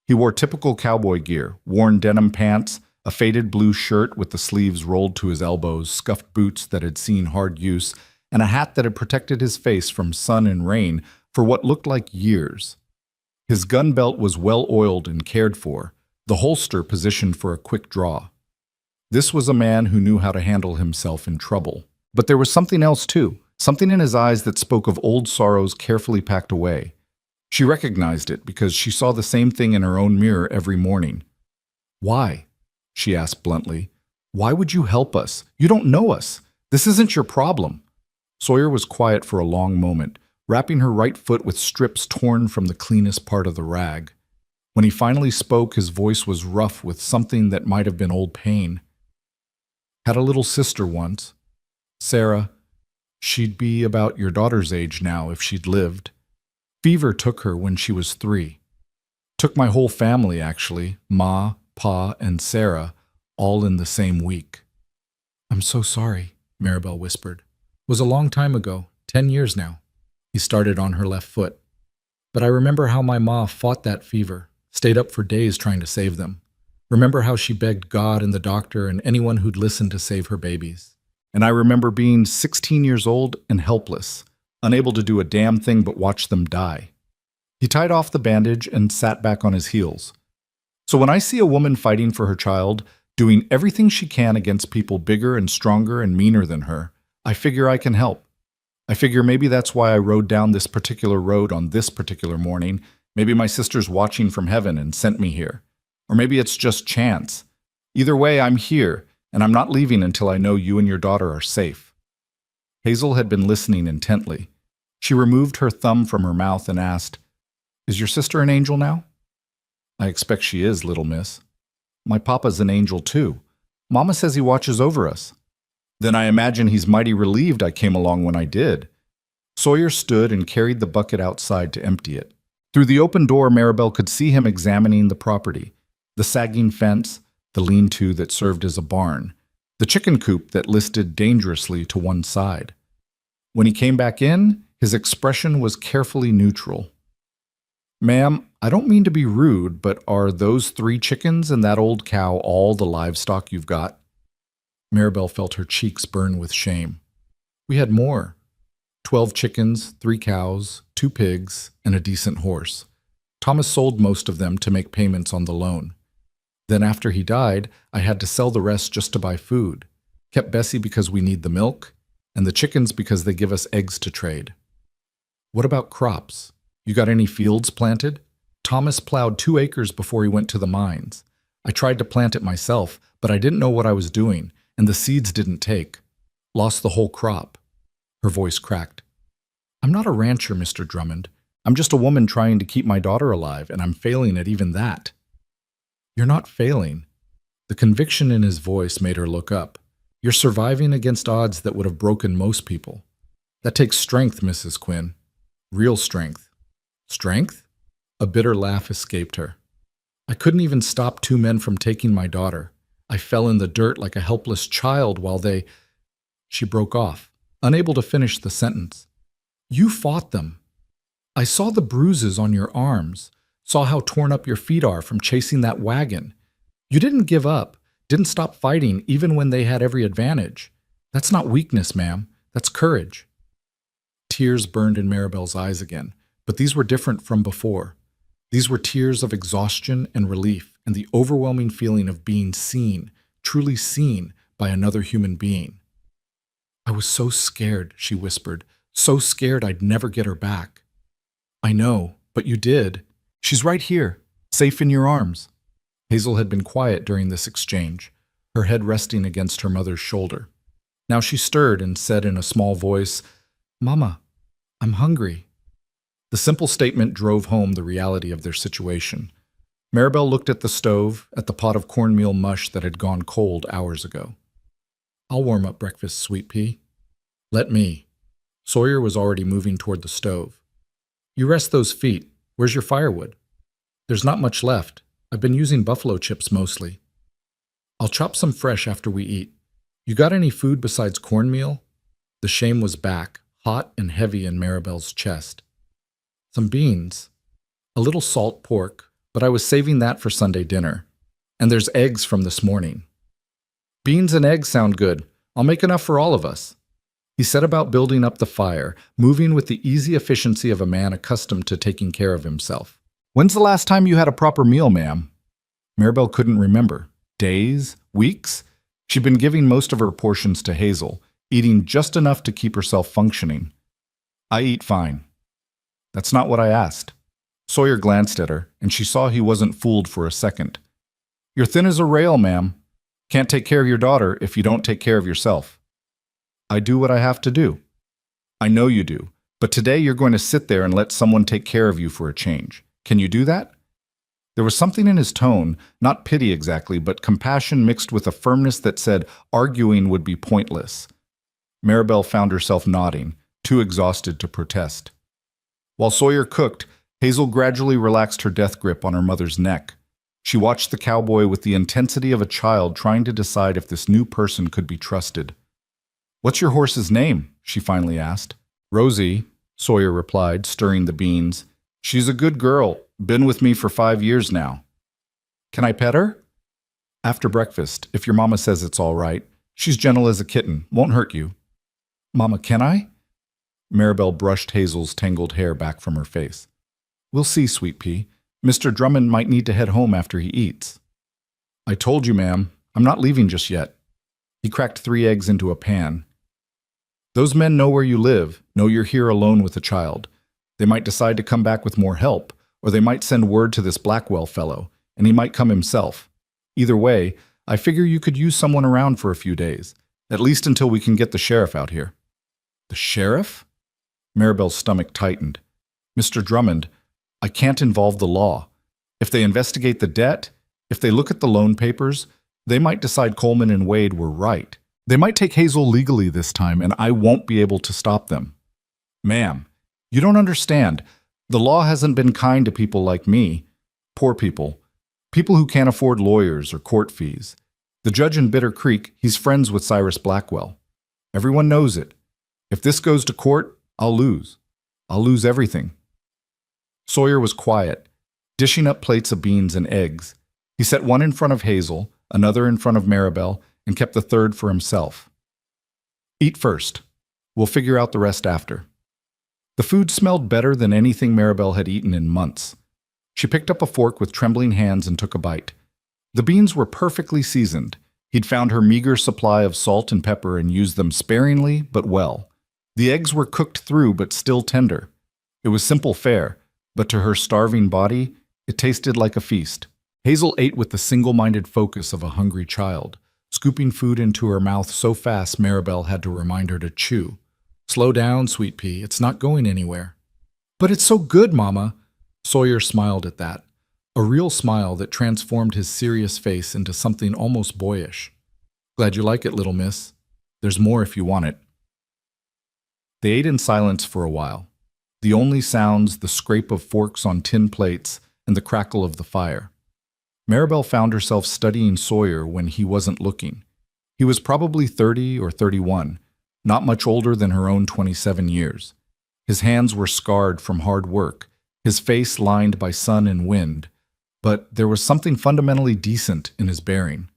He wore typical cowboy gear, worn denim pants, a faded blue shirt with the sleeves rolled to his elbows, scuffed boots that had seen hard use, and a hat that had protected his face from sun and rain for what looked like years. His gun belt was well oiled and cared for, the holster positioned for a quick draw. This was a man who knew how to handle himself in trouble. But there was something else too, something in his eyes that spoke of old sorrows carefully packed away. She recognized it because she saw the same thing in her own mirror every morning. "Why?" she asked bluntly. "Why would you help us? You don't know us. This isn't your problem." Sawyer was quiet for a long moment, wrapping her right foot with strips torn from the cleanest part of the rag. When he finally spoke, his voice was rough with something that might have been old pain. "Had a little sister once. Sarah. She'd be about your daughter's age now if she'd lived. Fever took her when she was 3. Took my whole family, actually, Ma, Pa, and Sarah, all in the same week." "I'm so sorry," Maribel whispered. "Was a long time ago, 10 years now." He started on her left foot. "But I remember how my ma fought that fever, stayed up for days trying to save them. Remember how she begged God and the doctor and anyone who'd listen to save her babies. And I remember being 16 years old and helpless, unable to do a damn thing but watch them die." He tied off the bandage and sat back on his heels. "So when I see a woman fighting for her child, doing everything she can against people bigger and stronger and meaner than her, I figure I can help. I figure maybe that's why I rode down this particular road on this particular morning. Maybe my sister's watching from heaven and sent me here. Or maybe it's just chance. Either way, I'm here, and I'm not leaving until I know you and your daughter are safe." Hazel had been listening intently. She removed her thumb from her mouth and asked, "Is your sister an angel now?" "I expect she is, little miss. My papa's an angel too. Mama says he watches over us." "Then I imagine he's mighty relieved I came along when I did." Sawyer stood and carried the bucket outside to empty it. Through the open door, Maribel could see him examining the property, the sagging fence, the lean-to that served as a barn, the chicken coop that listed dangerously to one side. When he came back in, his expression was carefully neutral. "Ma'am, I don't mean to be rude, but are those 3 chickens and that old cow all the livestock you've got?" Maribel felt her cheeks burn with shame. "We had more. 12 chickens, 3 cows, 2 pigs, and a decent horse. Thomas sold most of them to make payments on the loan. Then after he died, I had to sell the rest just to buy food. Kept Bessie because we need the milk, and the chickens because they give us eggs to trade." "What about crops? You got any fields planted?" "Thomas plowed 2 acres before he went to the mines. I tried to plant it myself, but I didn't know what I was doing, and the seeds didn't take. Lost the whole crop." Her voice cracked. "I'm not a rancher, Mr. Drummond. I'm just a woman trying to keep my daughter alive, and I'm failing at even that." "You're not failing." The conviction in his voice made her look up. "You're surviving against odds that would have broken most people. That takes strength, Mrs. Quinn. Real strength." "Strength?" A bitter laugh escaped her. "I couldn't even stop 2 men from taking my daughter. I fell in the dirt like a helpless child while they—" She broke off, unable to finish the sentence. "You fought them. I saw the bruises on your arms, saw how torn up your feet are from chasing that wagon. You didn't give up, didn't stop fighting even when they had every advantage. That's not weakness, ma'am. That's courage." Tears burned in Maribel's eyes again, but these were different from before. These were tears of exhaustion and relief and the overwhelming feeling of being seen, truly seen, by another human being. "I was so scared," she whispered, "so scared I'd never get her back." "I know, but you did. She's right here, safe in your arms." Hazel had been quiet during this exchange, her head resting against her mother's shoulder. Now she stirred and said in a small voice, "Mama, I'm hungry." The simple statement drove home the reality of their situation. Maribel looked at the stove, at the pot of cornmeal mush that had gone cold hours ago. "I'll warm up breakfast, sweet pea." "Let me." Sawyer was already moving toward the stove. "You rest those feet. Where's your firewood?" "There's not much left. I've been using buffalo chips mostly." "I'll chop some fresh after we eat. You got any food besides cornmeal?" The shame was back, hot and heavy in Maribel's chest. "Some beans. A little salt pork, but I was saving that for Sunday dinner. And there's eggs from this morning. Beans and eggs sound good. I'll make enough for all of us. He set about building up the fire, moving with the easy efficiency of a man accustomed to taking care of himself. When's the last time you had a proper meal, ma'am? Maribel couldn't remember. Days? Weeks? She'd been giving most of her portions to Hazel, eating just enough to keep herself functioning. I eat fine. That's not what I asked. Sawyer glanced at her, and she saw he wasn't fooled for a second. You're thin as a rail, ma'am. Can't take care of your daughter if you don't take care of yourself. I do what I have to do. I know you do, but today you're going to sit there and let someone take care of you for a change. Can you do that? There was something in his tone, not pity exactly, but compassion mixed with a firmness that said arguing would be pointless. Maribel found herself nodding, too exhausted to protest. While Sawyer cooked, Hazel gradually relaxed her death grip on her mother's neck. She watched the cowboy with the intensity of a child trying to decide if this new person could be trusted. What's your horse's name? She finally asked. Rosie, Sawyer replied, stirring the beans. She's a good girl, been with me for 5 years now. Can I pet her? After breakfast, if your mama says it's all right. She's gentle as a kitten, won't hurt you. Mama, can I? Maribel brushed Hazel's tangled hair back from her face. We'll see, Sweet Pea. Mr. Drummond might need to head home after he eats. I told you, ma'am, I'm not leaving just yet. He cracked 3 eggs into a pan. Those men know where you live, know you're here alone with a child. They might decide to come back with more help, or they might send word to this Blackwell fellow, and he might come himself. Either way, I figure you could use someone around for a few days, at least until we can get the sheriff out here. The sheriff? Maribel's stomach tightened. Mr. Drummond, I can't involve the law. If they investigate the debt, if they look at the loan papers, they might decide Coleman and Wade were right. They might take Hazel legally this time, and I won't be able to stop them. Ma'am, you don't understand. The law hasn't been kind to people like me. Poor people. People who can't afford lawyers or court fees. The judge in Bitter Creek, he's friends with Cyrus Blackwell. Everyone knows it. If this goes to court, I'll lose. I'll lose everything. Sawyer was quiet, dishing up plates of beans and eggs. He set one in front of Hazel, another in front of Maribel, and kept the third for himself. Eat first. We'll figure out the rest after. The food smelled better than anything Maribel had eaten in months. She picked up a fork with trembling hands and took a bite. The beans were perfectly seasoned. He'd found her meager supply of salt and pepper and used them sparingly but well. The eggs were cooked through but still tender. It was simple fare, but to her starving body, it tasted like a feast. Hazel ate with the single-minded focus of a hungry child, scooping food into her mouth so fast Maribel had to remind her to chew. Slow down, Sweet Pea, it's not going anywhere. But it's so good, Mama. Sawyer smiled at that, a real smile that transformed his serious face into something almost boyish. Glad you like it, little miss. There's more if you want it. They ate in silence for a while. The only sounds, the scrape of forks on tin plates and the crackle of the fire. Maribel found herself studying Sawyer when he wasn't looking. He was probably 30 or 31, not much older than her own 27 years. His hands were scarred from hard work, his face lined by sun and wind, but there was something fundamentally decent in his bearing.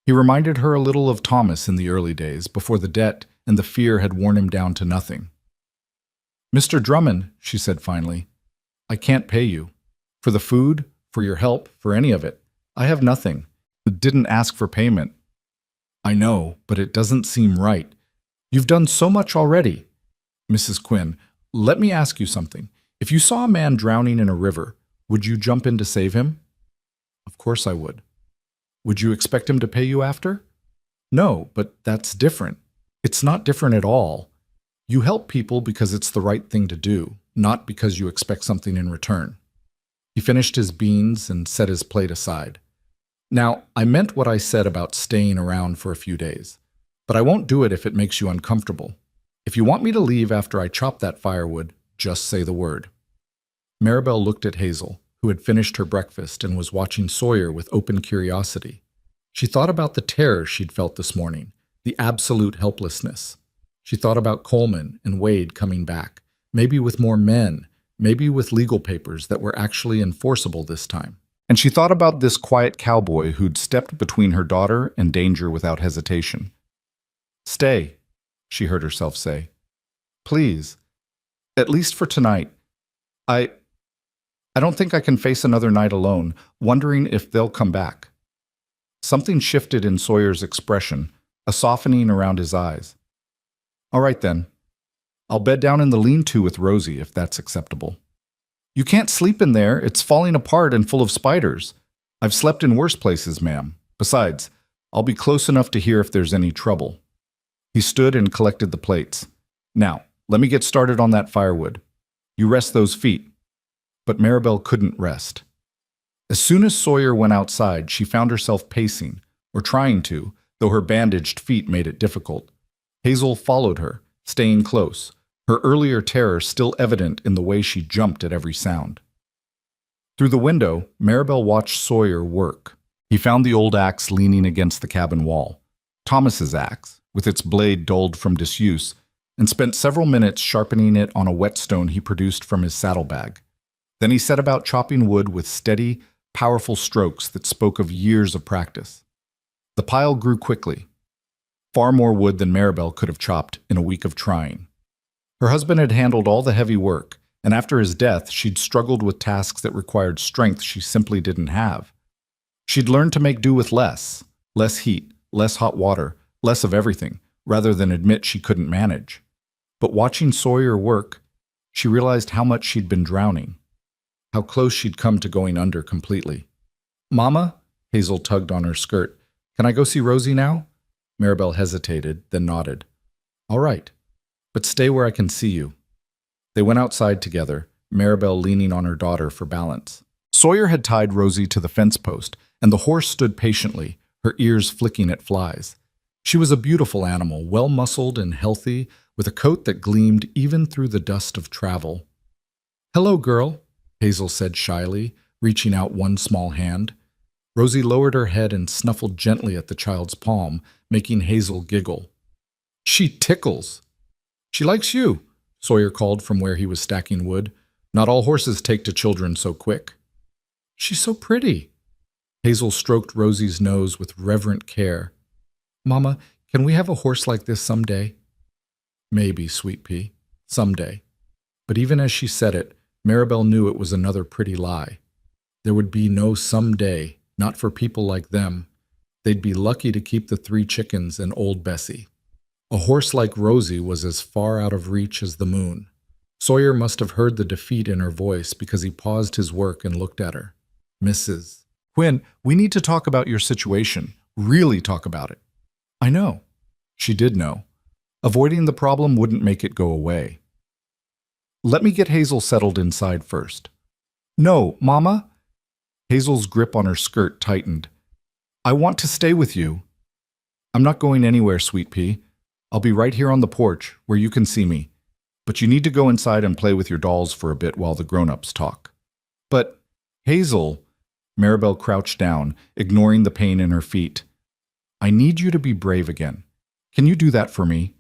He reminded her a little of Thomas in the early days, before the debt and the fear had worn him down to nothing. Mr. Drummond, she said finally, I can't pay you. For the food, for your help, for any of it. I have nothing. Didn't ask for payment. I know, but it doesn't seem right. You've done so much already. Mrs. Quinn, let me ask you something. If you saw a man drowning in a river, would you jump in to save him? Of course I would. Would you expect him to pay you after? No, but that's different. It's not different at all. You help people because it's the right thing to do, not because you expect something in return. He finished his beans and set his plate aside. Now, I meant what I said about staying around for a few days, but I won't do it if it makes you uncomfortable. If you want me to leave after I chop that firewood, just say the word. Maribel looked at Hazel, who had finished her breakfast and was watching Sawyer with open curiosity. She thought about the terror she'd felt this morning, the absolute helplessness. She thought about Coleman and Wade coming back, maybe with more men, maybe with legal papers that were actually enforceable this time. And she thought about this quiet cowboy who'd stepped between her daughter and danger without hesitation. "Stay," she heard herself say. "Please. At least for tonight. I don't think I can face another night alone, wondering if they'll come back." Something shifted in Sawyer's expression, a softening around his eyes. "All right then. I'll bed down in the lean-to with Rosie, if that's acceptable." "You can't sleep in there. It's falling apart and full of spiders. I've slept in worse places, ma'am. Besides, I'll be close enough to hear if there's any trouble." He stood and collected the plates. "Now, let me get started on that firewood. You rest those feet." But Maribel couldn't rest. As soon as Sawyer went outside, she found herself pacing, or trying to, though her bandaged feet made it difficult. Hazel followed her, staying close, her earlier terror still evident in the way she jumped at every sound. Through the window, Maribel watched Sawyer work. He found the old axe leaning against the cabin wall, Thomas's axe, with its blade dulled from disuse, and spent several minutes sharpening it on a whetstone he produced from his saddlebag. Then he set about chopping wood with steady, powerful strokes that spoke of years of practice. The pile grew quickly, far more wood than Maribel could have chopped in a week of trying. Her husband had handled all the heavy work, and after his death, she'd struggled with tasks that required strength she simply didn't have. She'd learned to make do with less heat, less hot water, less of everything, rather than admit she couldn't manage. But watching Sawyer work, she realized how much she'd been drowning, how close she'd come to going under completely. "Mama?" Hazel tugged on her skirt. "Can I go see Rosie now?" Maribel hesitated, then nodded. "All right, but stay where I can see you." They went outside together, Maribel leaning on her daughter for balance. Sawyer had tied Rosie to the fence post, and the horse stood patiently, her ears flicking at flies. She was a beautiful animal, well-muscled and healthy, with a coat that gleamed even through the dust of travel. "Hello, girl," Hazel said shyly, reaching out one small hand. Rosie lowered her head and snuffled gently at the child's palm, making Hazel giggle. "She tickles." "She likes you," Sawyer called from where he was stacking wood. "Not all horses take to children so quick." "She's so pretty." Hazel stroked Rosie's nose with reverent care. "Mama, can we have a horse like this someday?" "Maybe, sweet pea, someday." But even as she said it, Maribel knew it was another pretty lie. There would be no someday, not for people like them. They'd be lucky to keep the 3 chickens and old Bessie. A horse like Rosie was as far out of reach as the moon. Sawyer must have heard the defeat in her voice because he paused his work and looked at her. "Mrs. Quinn, we need to talk about your situation. Really talk about it." "I know." She did know. Avoiding the problem wouldn't make it go away. "Let me get Hazel settled inside first." "No, Mama." Hazel's grip on her skirt tightened. "I want to stay with you." "I'm not going anywhere, sweet pea. I'll be right here on the porch, where you can see me. But you need to go inside and play with your dolls for a bit while the grown-ups talk." "But, Hazel," Maribel crouched down, ignoring the pain in her feet. "I need you to be brave again. Can you do that for me?"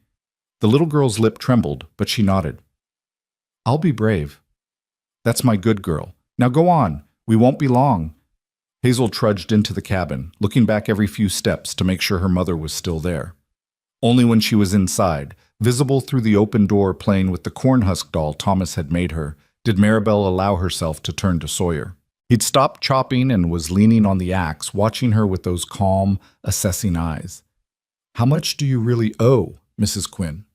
The little girl's lip trembled, but she nodded. "I'll be brave." "That's my good girl. Now go on. We won't be long." Hazel trudged into the cabin, looking back every few steps to make sure her mother was still there. Only when she was inside, visible through the open door playing with the cornhusk doll Thomas had made her, did Maribel allow herself to turn to Sawyer. He'd stopped chopping and was leaning on the axe, watching her with those calm, assessing eyes. "How much do you really owe, Mrs. Quinn?"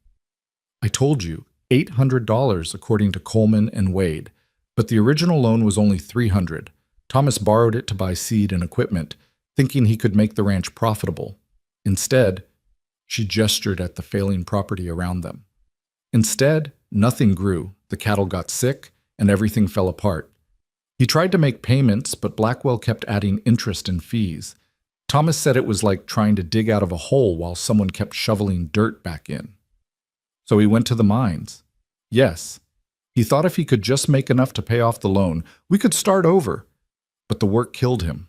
"I told you, $800 according to Coleman and Wade, but the original loan was only $300. Thomas borrowed it to buy seed and equipment, thinking he could make the ranch profitable. Instead," she gestured at the failing property around them. "Instead, nothing grew, the cattle got sick, and everything fell apart. He tried to make payments, but Blackwell kept adding interest and fees. Thomas said it was like trying to dig out of a hole while someone kept shoveling dirt back in. So he went to the mines. Yes, he thought if he could just make enough to pay off the loan, we could start over. But the work killed him."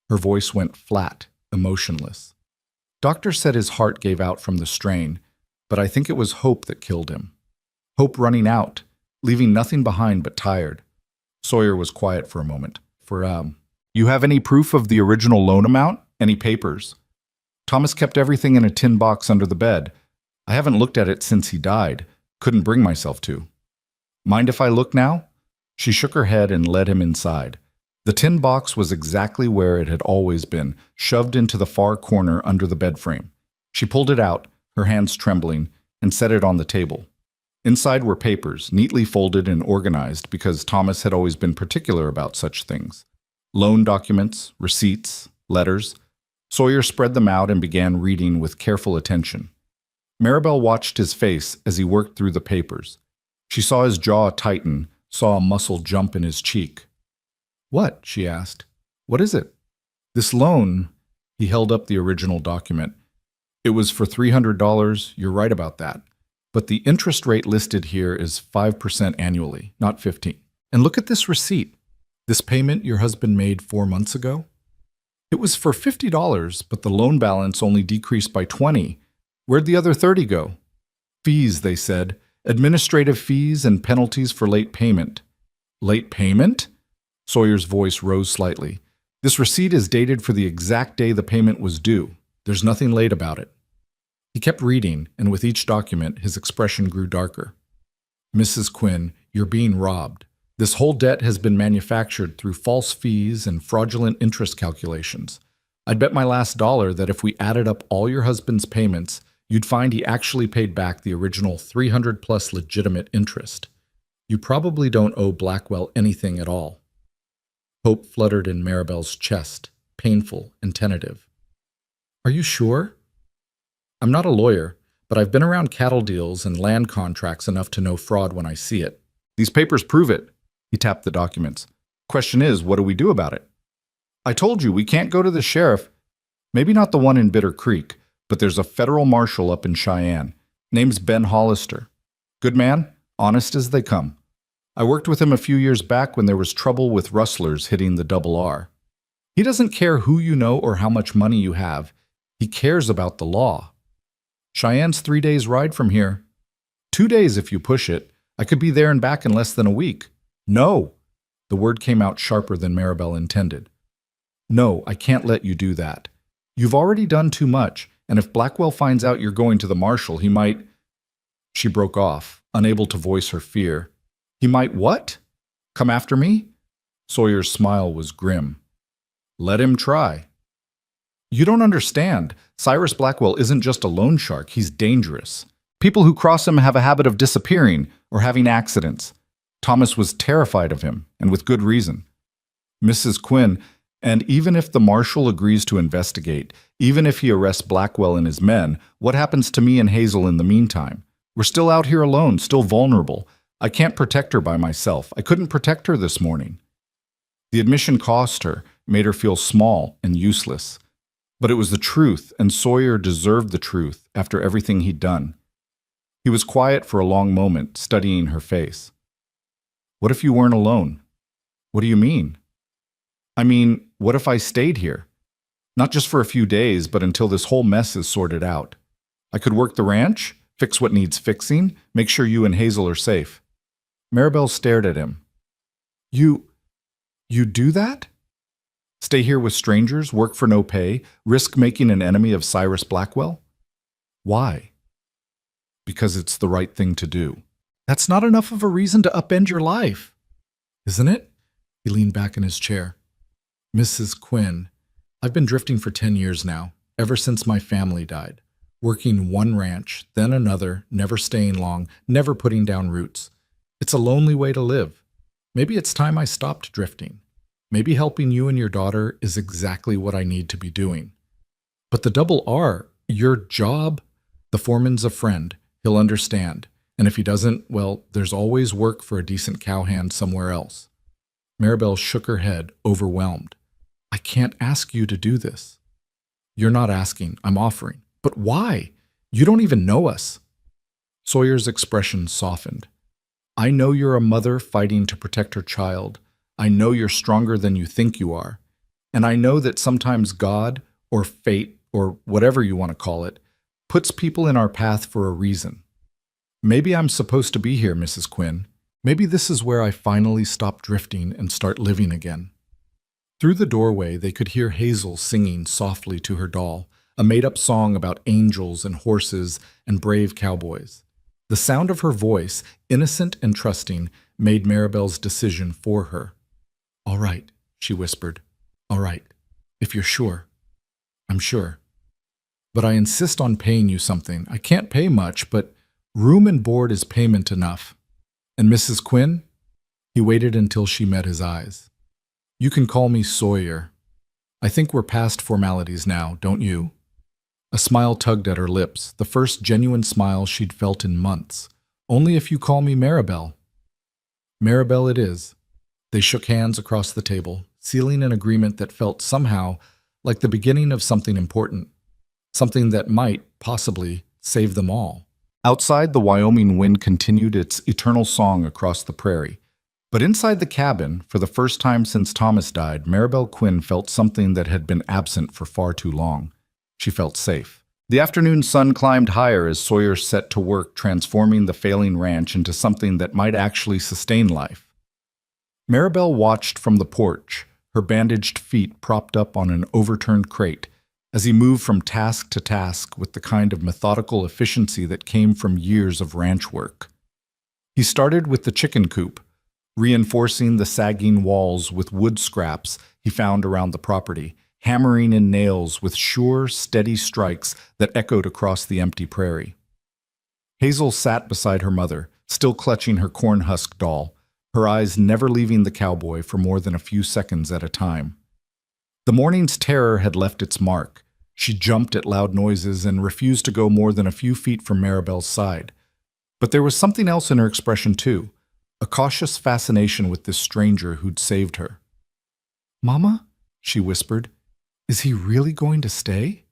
Her voice went flat, emotionless. "Doctor said his heart gave out from the strain, but I think it was hope that killed him. Hope running out, leaving nothing behind but tired. Sawyer was quiet for a moment. You have any proof of the original loan amount? Any papers? Thomas kept everything in a tin box under the bed. I haven't looked at it since he died. Couldn't bring myself to. Mind if I look now? She shook her head and led him inside. The tin box was exactly where it had always been, shoved into the far corner under the bed frame. She pulled it out, her hands trembling, and set it on the table. Inside were papers, neatly folded and organized because Thomas had always been particular about such things. Loan documents, receipts, letters. Sawyer spread them out and began reading with careful attention. Maribel watched his face as he worked through the papers. She saw his jaw tighten, saw a muscle jump in his cheek. "What?" she asked. "What is it?" "This loan," he held up the original document. "It was for $300, you're right about that. But the interest rate listed here is 5% annually, not 15. And look at this receipt. This payment your husband made 4 months ago? It was for $50, but the loan balance only decreased by 20. Where'd the other 30 go? Fees, they said. Administrative fees and penalties for late payment." "Late payment?" Sawyer's voice rose slightly. "This receipt is dated for the exact day the payment was due. There's nothing late about it." He kept reading, and with each document, his expression grew darker. "Mrs. Quinn, you're being robbed. This whole debt has been manufactured through false fees and fraudulent interest calculations. I'd bet my last dollar that if we added up all your husband's payments, you'd find he actually paid back the original 300+ legitimate interest. You probably don't owe Blackwell anything at all." Hope fluttered in Maribel's chest, painful and tentative. "Are you sure?" "I'm not a lawyer, but I've been around cattle deals and land contracts enough to know fraud when I see it. These papers prove it." He tapped the documents. "Question is, what do we do about it?" "I told you, we can't go to the sheriff. Maybe not the one in Bitter Creek, but there's a federal marshal up in Cheyenne. Name's Ben Hollister. Good man, honest as they come. I worked with him a few years back when there was trouble with rustlers hitting the double R. He doesn't care who you know or how much money you have. He cares about the law. Cheyenne's 3 days' ride from here. 2 days if you push it. I could be there and back in less than a week." "No!" The word came out sharper than Maribel intended. "No, I can't let you do that. You've already done too much, and if Blackwell finds out you're going to the marshal, he might—" She broke off, unable to voice her fear. "He might what? Come after me?" Sawyer's smile was grim. "Let him try." "You don't understand. Cyrus Blackwell isn't just a loan shark, he's dangerous. People who cross him have a habit of disappearing or having accidents. Thomas was terrified of him, and with good reason. Mrs. Quinn, and even if the marshal agrees to investigate, even if he arrests Blackwell and his men, what happens to me and Hazel in the meantime? We're still out here alone, still vulnerable. I can't protect her by myself. I couldn't protect her this morning." The admission cost her, made her feel small and useless. But it was the truth, and Sawyer deserved the truth after everything he'd done. He was quiet for a long moment, studying her face. "What if you weren't alone?" "What do you mean?" "I mean, what if I stayed here? Not just for a few days, but until this whole mess is sorted out. I could work the ranch, fix what needs fixing, make sure you and Hazel are safe." Maribel stared at him. You do that? Stay here with strangers, work for no pay, risk making an enemy of Cyrus Blackwell? Why?" "Because it's the right thing to do." "That's not enough of a reason to upend your life." "Isn't it?" He leaned back in his chair. "Mrs. Quinn, I've been drifting for 10 years now, ever since my family died. Working one ranch, then another, never staying long, never putting down roots. It's a lonely way to live. Maybe it's time I stopped drifting. Maybe helping you and your daughter is exactly what I need to be doing. But the double R, your job, the foreman's a friend. He'll understand. And if he doesn't, well, there's always work for a decent cowhand somewhere else." Maribel shook her head, overwhelmed. "I can't ask you to do this." "You're not asking, I'm offering. But why? You don't even know us." Sawyer's expression softened. "I know you're a mother fighting to protect her child. I know you're stronger than you think you are. And I know that sometimes God, or fate, or whatever you want to call it, puts people in our path for a reason. Maybe I'm supposed to be here, Mrs. Quinn. Maybe this is where I finally stop drifting and start living again. Through the doorway, they could hear Hazel singing softly to her doll, a made-up song about angels and horses and brave cowboys. The sound of her voice, innocent and trusting, made Maribel's decision for her. "All right," she whispered. "All right, if you're sure." "I'm sure. But I insist on paying you something. I can't pay much, but room and board is payment enough. And Mrs. Quinn?" He waited until she met his eyes. "You can call me Sawyer. I think we're past formalities now, don't you?" A smile tugged at her lips, the first genuine smile she'd felt in months. "Only if you call me Maribel." "Maribel it is." They shook hands across the table, sealing an agreement that felt somehow like the beginning of something important, something that might, possibly, save them all. Outside, the Wyoming wind continued its eternal song across the prairie. But inside the cabin, for the first time since Thomas died, Maribel Quinn felt something that had been absent for far too long. She felt safe. The afternoon sun climbed higher as Sawyer set to work transforming the failing ranch into something that might actually sustain life. Maribel watched from the porch, her bandaged feet propped up on an overturned crate, as he moved from task to task with the kind of methodical efficiency that came from years of ranch work. He started with the chicken coop, reinforcing the sagging walls with wood scraps he found around the property, hammering in nails with sure, steady strikes that echoed across the empty prairie. Hazel sat beside her mother, still clutching her corn-husk doll, her eyes never leaving the cowboy for more than a few seconds at a time. The morning's terror had left its mark. She jumped at loud noises and refused to go more than a few feet from Maribel's side. But there was something else in her expression too, a cautious fascination with this stranger who'd saved her. "Mama," she whispered, "is he really going to stay?"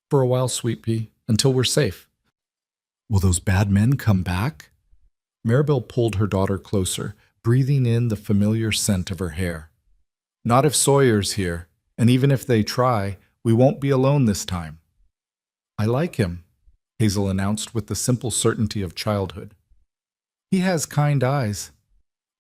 "For a while, sweet pea, until we're safe." "Will those bad men come back?" Maribel pulled her daughter closer, breathing in the familiar scent of her hair. "Not if Sawyer's here, and even if they try, we won't be alone this time." "I like him," Hazel announced with the simple certainty of childhood. "He has kind eyes."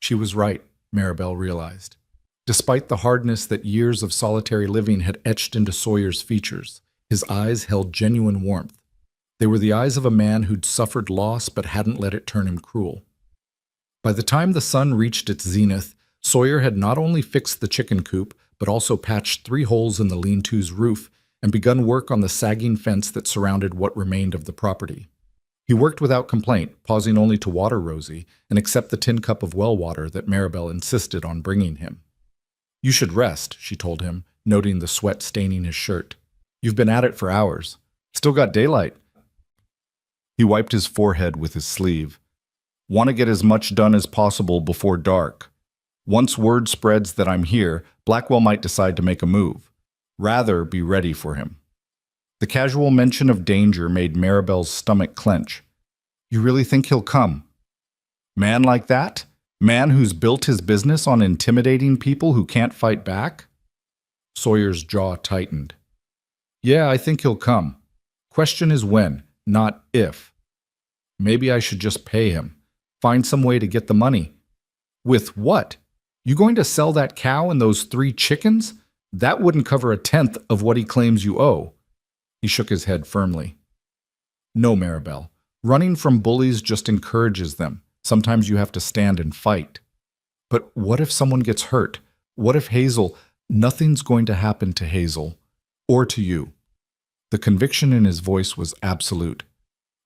She was right, Maribel realized. Despite the hardness that years of solitary living had etched into Sawyer's features, his eyes held genuine warmth. They were the eyes of a man who'd suffered loss but hadn't let it turn him cruel. By the time the sun reached its zenith, Sawyer had not only fixed the chicken coop, but also patched 3 holes in the lean-to's roof and begun work on the sagging fence that surrounded what remained of the property. He worked without complaint, pausing only to water Rosie and accept the tin cup of well water that Maribel insisted on bringing him. "You should rest," she told him, noting the sweat staining his shirt. "You've been at it for hours. Still got daylight." He wiped his forehead with his sleeve. "Want to get as much done as possible before dark. Once word spreads that I'm here, Blackwell might decide to make a move. Rather be ready for him." The casual mention of danger made Maribel's stomach clench. "You really think he'll come? Man like that? Man who's built his business on intimidating people who can't fight back?" Sawyer's jaw tightened. "Yeah, I think he'll come. Question is when, not if. Maybe I should just pay him. Find some way to get the money." "With what? You going to sell that cow and those 3 chickens? That wouldn't cover 1/10 of what he claims you owe." He shook his head firmly. "No, Maribel. Running from bullies just encourages them. Sometimes you have to stand and fight." "But what if someone gets hurt? What if Hazel—" "Nothing's going to happen to Hazel. Or to you." The conviction in his voice was absolute.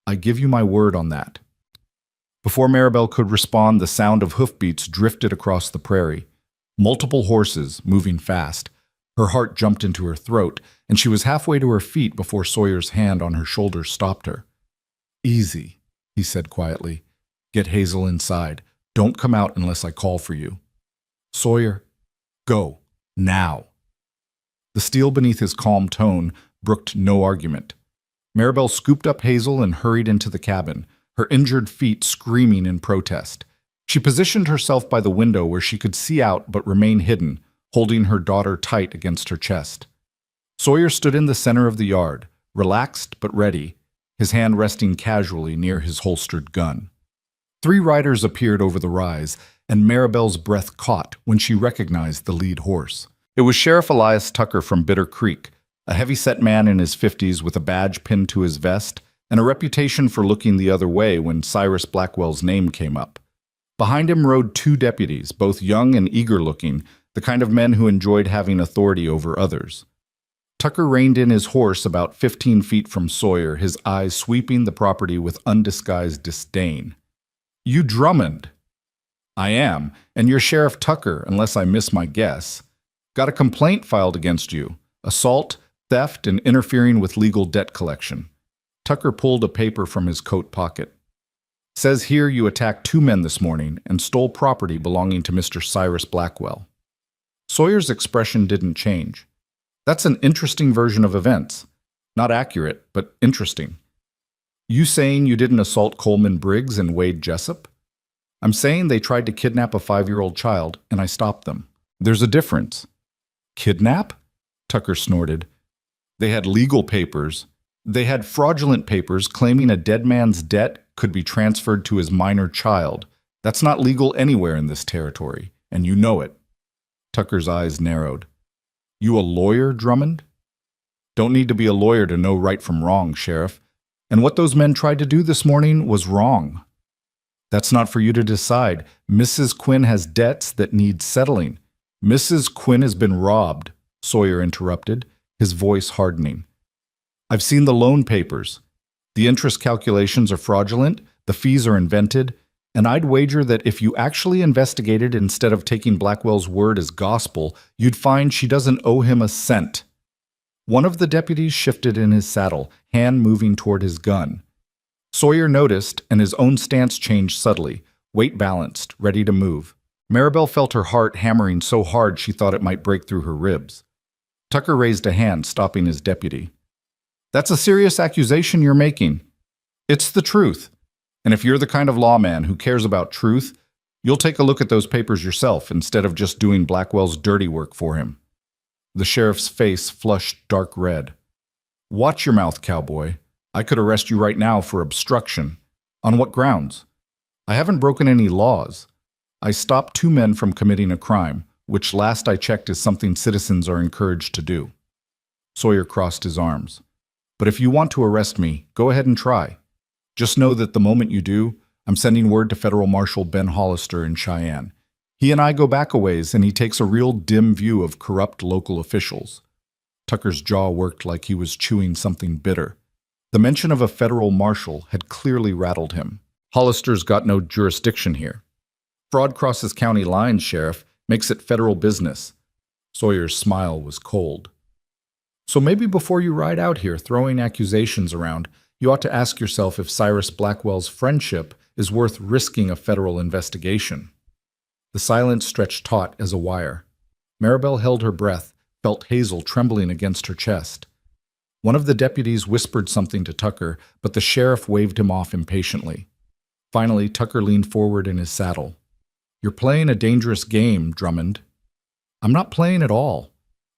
"I give you my word on that." Before Maribel could respond, the sound of hoofbeats drifted across the prairie. Multiple horses, moving fast. Her heart jumped into her throat, and she was halfway to her feet before Sawyer's hand on her shoulder stopped her. "Easy," he said quietly. "Get Hazel inside. Don't come out unless I call for you." "Sawyer, go. Now." The steel beneath his calm tone brooked no argument. Maribel scooped up Hazel and hurried into the cabin, her injured feet screaming in protest. She positioned herself by the window where she could see out but remain hidden, holding her daughter tight against her chest. Sawyer stood in the center of the yard, relaxed but ready, his hand resting casually near his holstered gun. Three riders appeared over the rise, and Maribel's breath caught when she recognized the lead horse. It was Sheriff Elias Tucker from Bitter Creek, a heavy-set man in his 50s with a badge pinned to his vest and a reputation for looking the other way when Cyrus Blackwell's name came up. Behind him rode two deputies, both young and eager-looking, the kind of men who enjoyed having authority over others. Tucker reined in his horse about 15 feet from Sawyer, his eyes sweeping the property with undisguised disdain. "You Drummond." "I am, and you're Sheriff Tucker, unless I miss my guess. Got a complaint filed against you. Assault, theft, and interfering with legal debt collection." Tucker pulled a paper from his coat pocket. "Says here you attacked two men this morning and stole property belonging to Mr. Cyrus Blackwell." Sawyer's expression didn't change. "That's an interesting version of events. Not accurate, but interesting. You saying you didn't assault Coleman Briggs and Wade Jessup?" "I'm saying they tried to kidnap a 5-year-old child, and I stopped them. There's a difference." "Kidnap?" Tucker snorted. "They had legal papers. They had fraudulent papers claiming a dead man's debt could be transferred to his minor child. That's not legal anywhere in this territory, and you know it." Tucker's eyes narrowed. "You a lawyer, Drummond?" "Don't need to be a lawyer to know right from wrong, Sheriff. And what those men tried to do this morning was wrong." "That's not for you to decide. Mrs. Quinn has debts that need settling." "Mrs. Quinn has been robbed," Sawyer interrupted, his voice hardening. "I've seen the loan papers. The interest calculations are fraudulent, the fees are invented, and I'd wager that if you actually investigated instead of taking Blackwell's word as gospel, you'd find she doesn't owe him a cent." One of the deputies shifted in his saddle, hand moving toward his gun. Sawyer noticed, and his own stance changed subtly, weight balanced, ready to move. Maribel felt her heart hammering so hard she thought it might break through her ribs. Tucker raised a hand, stopping his deputy. "That's a serious accusation you're making." "It's the truth. And if you're the kind of lawman who cares about truth, you'll take a look at those papers yourself instead of just doing Blackwell's dirty work for him." The sheriff's face flushed dark red. "Watch your mouth, Cowboy. I could arrest you right now for obstruction." "On what grounds?" "I haven't broken any laws. I stopped two men from committing a crime, which last I checked is something citizens are encouraged to do." Sawyer crossed his arms. "But if you want to arrest me, go ahead and try. Just know that the moment you do, I'm sending word to Federal Marshal Ben Hollister in Cheyenne. He and I go back a ways, and he takes a real dim view of corrupt local officials." Tucker's jaw worked like he was chewing something bitter. The mention of a federal marshal had clearly rattled him. "Hollister's got no jurisdiction here." "Fraud crosses county lines, Sheriff. Makes it federal business." Sawyer's smile was cold. "So maybe before you ride out here throwing accusations around, you ought to ask yourself if Cyrus Blackwell's friendship is worth risking a federal investigation." The silence stretched taut as a wire. Maribel held her breath, felt Hazel trembling against her chest. One of the deputies whispered something to Tucker, but the sheriff waved him off impatiently. Finally, Tucker leaned forward in his saddle. "You're playing a dangerous game, Drummond." "I'm not playing at all.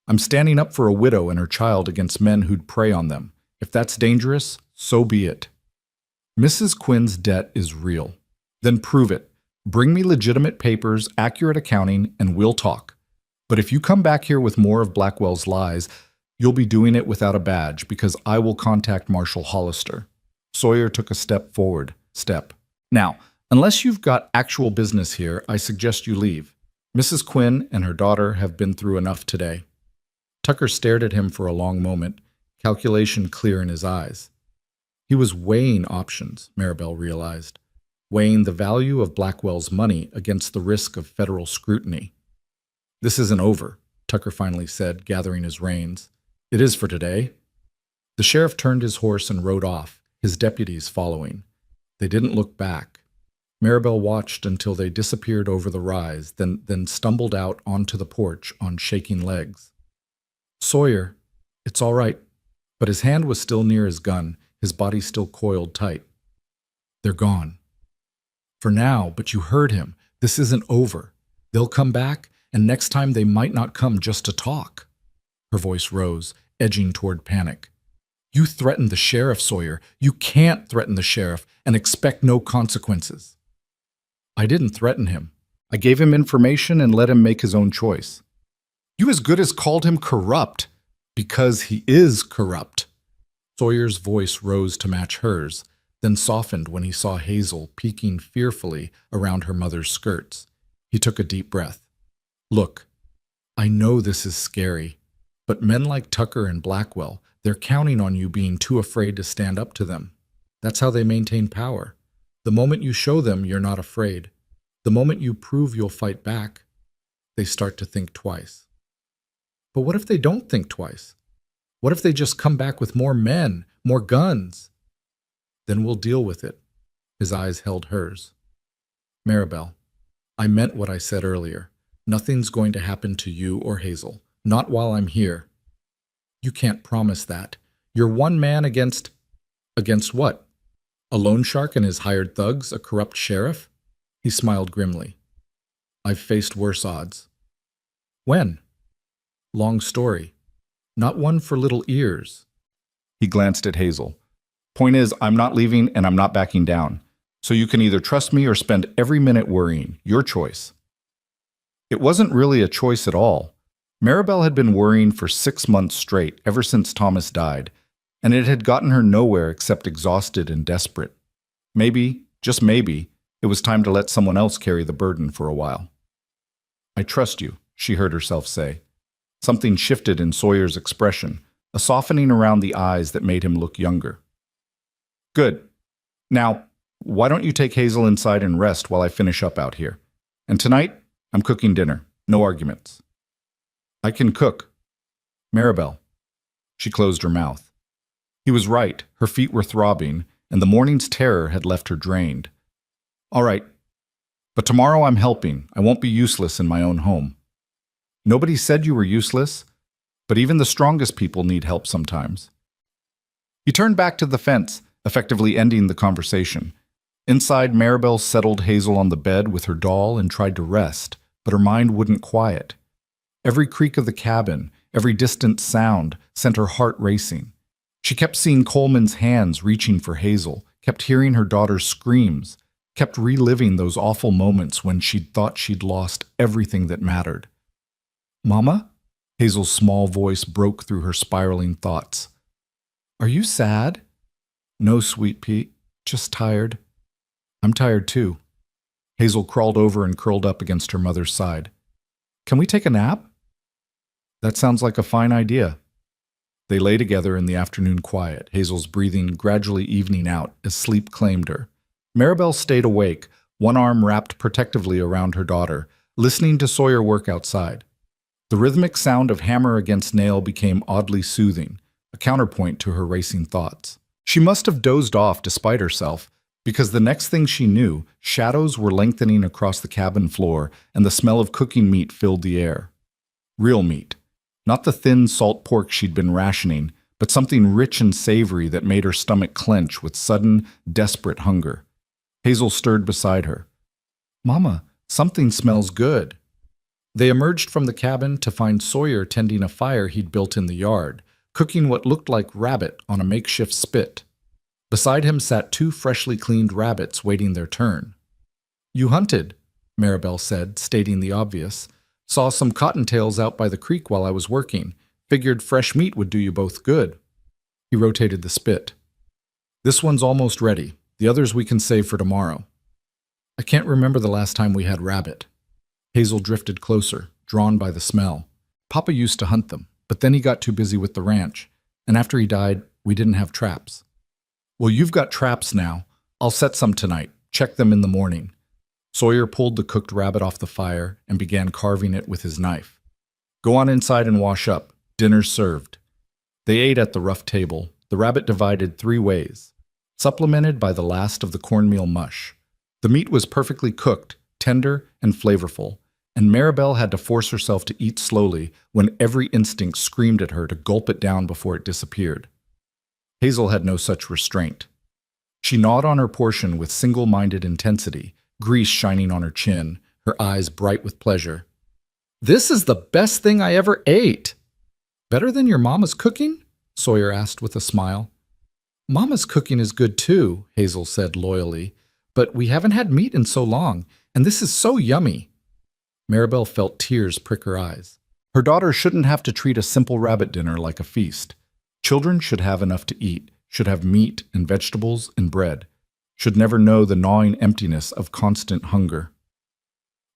I'm standing up for a widow and her child against men who'd prey on them. If that's dangerous, so be it." "Mrs. Quinn's debt is real. Then prove it. Bring me legitimate papers, accurate accounting, and we'll talk. But if you come back here with more of Blackwell's lies, you'll be doing it without a badge because I will contact Marshal Hollister." Sawyer took a step forward. "Now, unless you've got actual business here, I suggest you leave. Mrs. Quinn and her daughter have been through enough today." Tucker stared at him for a long moment, calculation clear in his eyes. He was weighing options, Maribel realized, weighing the value of Blackwell's money against the risk of federal scrutiny. "This isn't over," Tucker finally said, gathering his reins. "It is for today." The sheriff turned his horse and rode off, his deputies following. They didn't look back. Maribel watched until they disappeared over the rise, then stumbled out onto the porch on shaking legs. "Sawyer, it's all right." But his hand was still near his gun, his body still coiled tight. "They're gone. For now, but you heard him. This isn't over. They'll come back, and next time they might not come just to talk." Her voice rose, edging toward panic. "You threatened the sheriff, Sawyer. You can't threaten the sheriff and expect no consequences." I didn't threaten him. I gave him information and let him make his own choice. You as good as called him corrupt, because he is corrupt. Sawyer's voice rose to match hers, then softened when he saw Hazel peeking fearfully around her mother's skirts. He took a deep breath. Look, I know this is scary, but men like Tucker and Blackwell, they're counting on you being too afraid to stand up to them. That's how they maintain power. The moment you show them you're not afraid, the moment you prove you'll fight back, they start to think twice. But what if they don't think twice? What if they just come back with more men, more guns? Then we'll deal with it. His eyes held hers. Maribel, I meant what I said earlier. Nothing's going to happen to you or Hazel. Not while I'm here. You can't promise that. You're one man against... Against what? A loan shark and his hired thugs? A corrupt sheriff? He smiled grimly. I've faced worse odds. When? Long story. Not one for little ears. He glanced at Hazel. Point is, I'm not leaving and I'm not backing down. So you can either trust me or spend every minute worrying. Your choice. It wasn't really a choice at all. Maribel had been worrying for 6 months straight, ever since Thomas died, and it had gotten her nowhere except exhausted and desperate. Maybe, just maybe, it was time to let someone else carry the burden for a while. I trust you, she heard herself say. Something shifted in Sawyer's expression, a softening around the eyes that made him look younger. Good. Now, why don't you take Hazel inside and rest while I finish up out here? And tonight, I'm cooking dinner. No arguments. I can cook. Maribel. She closed her mouth. He was right. Her feet were throbbing, and the morning's terror had left her drained. All right. But tomorrow I'm helping. I won't be useless in my own home. Nobody said you were useless, but even the strongest people need help sometimes. He turned back to the fence, effectively ending the conversation. Inside, Maribel settled Hazel on the bed with her doll and tried to rest, but her mind wouldn't quiet. Every creak of the cabin, every distant sound sent her heart racing. She kept seeing Coleman's hands reaching for Hazel, kept hearing her daughter's screams, kept reliving those awful moments when she'd thought she'd lost everything that mattered. Mama? Hazel's small voice broke through her spiraling thoughts. Are you sad? No, sweet Pete. Just tired. I'm tired too. Hazel crawled over and curled up against her mother's side. Can we take a nap? That sounds like a fine idea. They lay together in the afternoon quiet, Hazel's breathing gradually evening out as sleep claimed her. Maribel stayed awake, one arm wrapped protectively around her daughter, listening to Sawyer work outside. The rhythmic sound of hammer against nail became oddly soothing, a counterpoint to her racing thoughts. She must have dozed off despite herself, because the next thing she knew, shadows were lengthening across the cabin floor and the smell of cooking meat filled the air. Real meat. Not the thin salt pork she'd been rationing, but something rich and savory that made her stomach clench with sudden, desperate hunger. Hazel stirred beside her. Mama, something smells good. They emerged from the cabin to find Sawyer tending a fire he'd built in the yard, cooking what looked like rabbit on a makeshift spit. Beside him sat 2 freshly cleaned rabbits waiting their turn. You hunted, Maribel said, stating the obvious. Saw some cottontails out by the creek while I was working. Figured fresh meat would do you both good. He rotated the spit. This one's almost ready. The others we can save for tomorrow. I can't remember the last time we had rabbit. Hazel drifted closer, drawn by the smell. Papa used to hunt them, but then he got too busy with the ranch, and after he died, we didn't have traps. Well, you've got traps now. I'll set some tonight. Check them in the morning. Sawyer pulled the cooked rabbit off the fire and began carving it with his knife. Go on inside and wash up. Dinner's served. They ate at the rough table, the rabbit divided 3 ways, supplemented by the last of the cornmeal mush. The meat was perfectly cooked, tender and flavorful, and Maribel had to force herself to eat slowly when every instinct screamed at her to gulp it down before it disappeared. Hazel had no such restraint. She gnawed on her portion with single-minded intensity, grease shining on her chin, her eyes bright with pleasure. This is the best thing I ever ate! Better than your mama's cooking? Sawyer asked with a smile. Mama's cooking is good too, Hazel said loyally, but we haven't had meat in so long, And this is so yummy. Maribel felt tears prick her eyes. Her daughter shouldn't have to treat a simple rabbit dinner like a feast. Children should have enough to eat, should have meat and vegetables and bread, should never know the gnawing emptiness of constant hunger.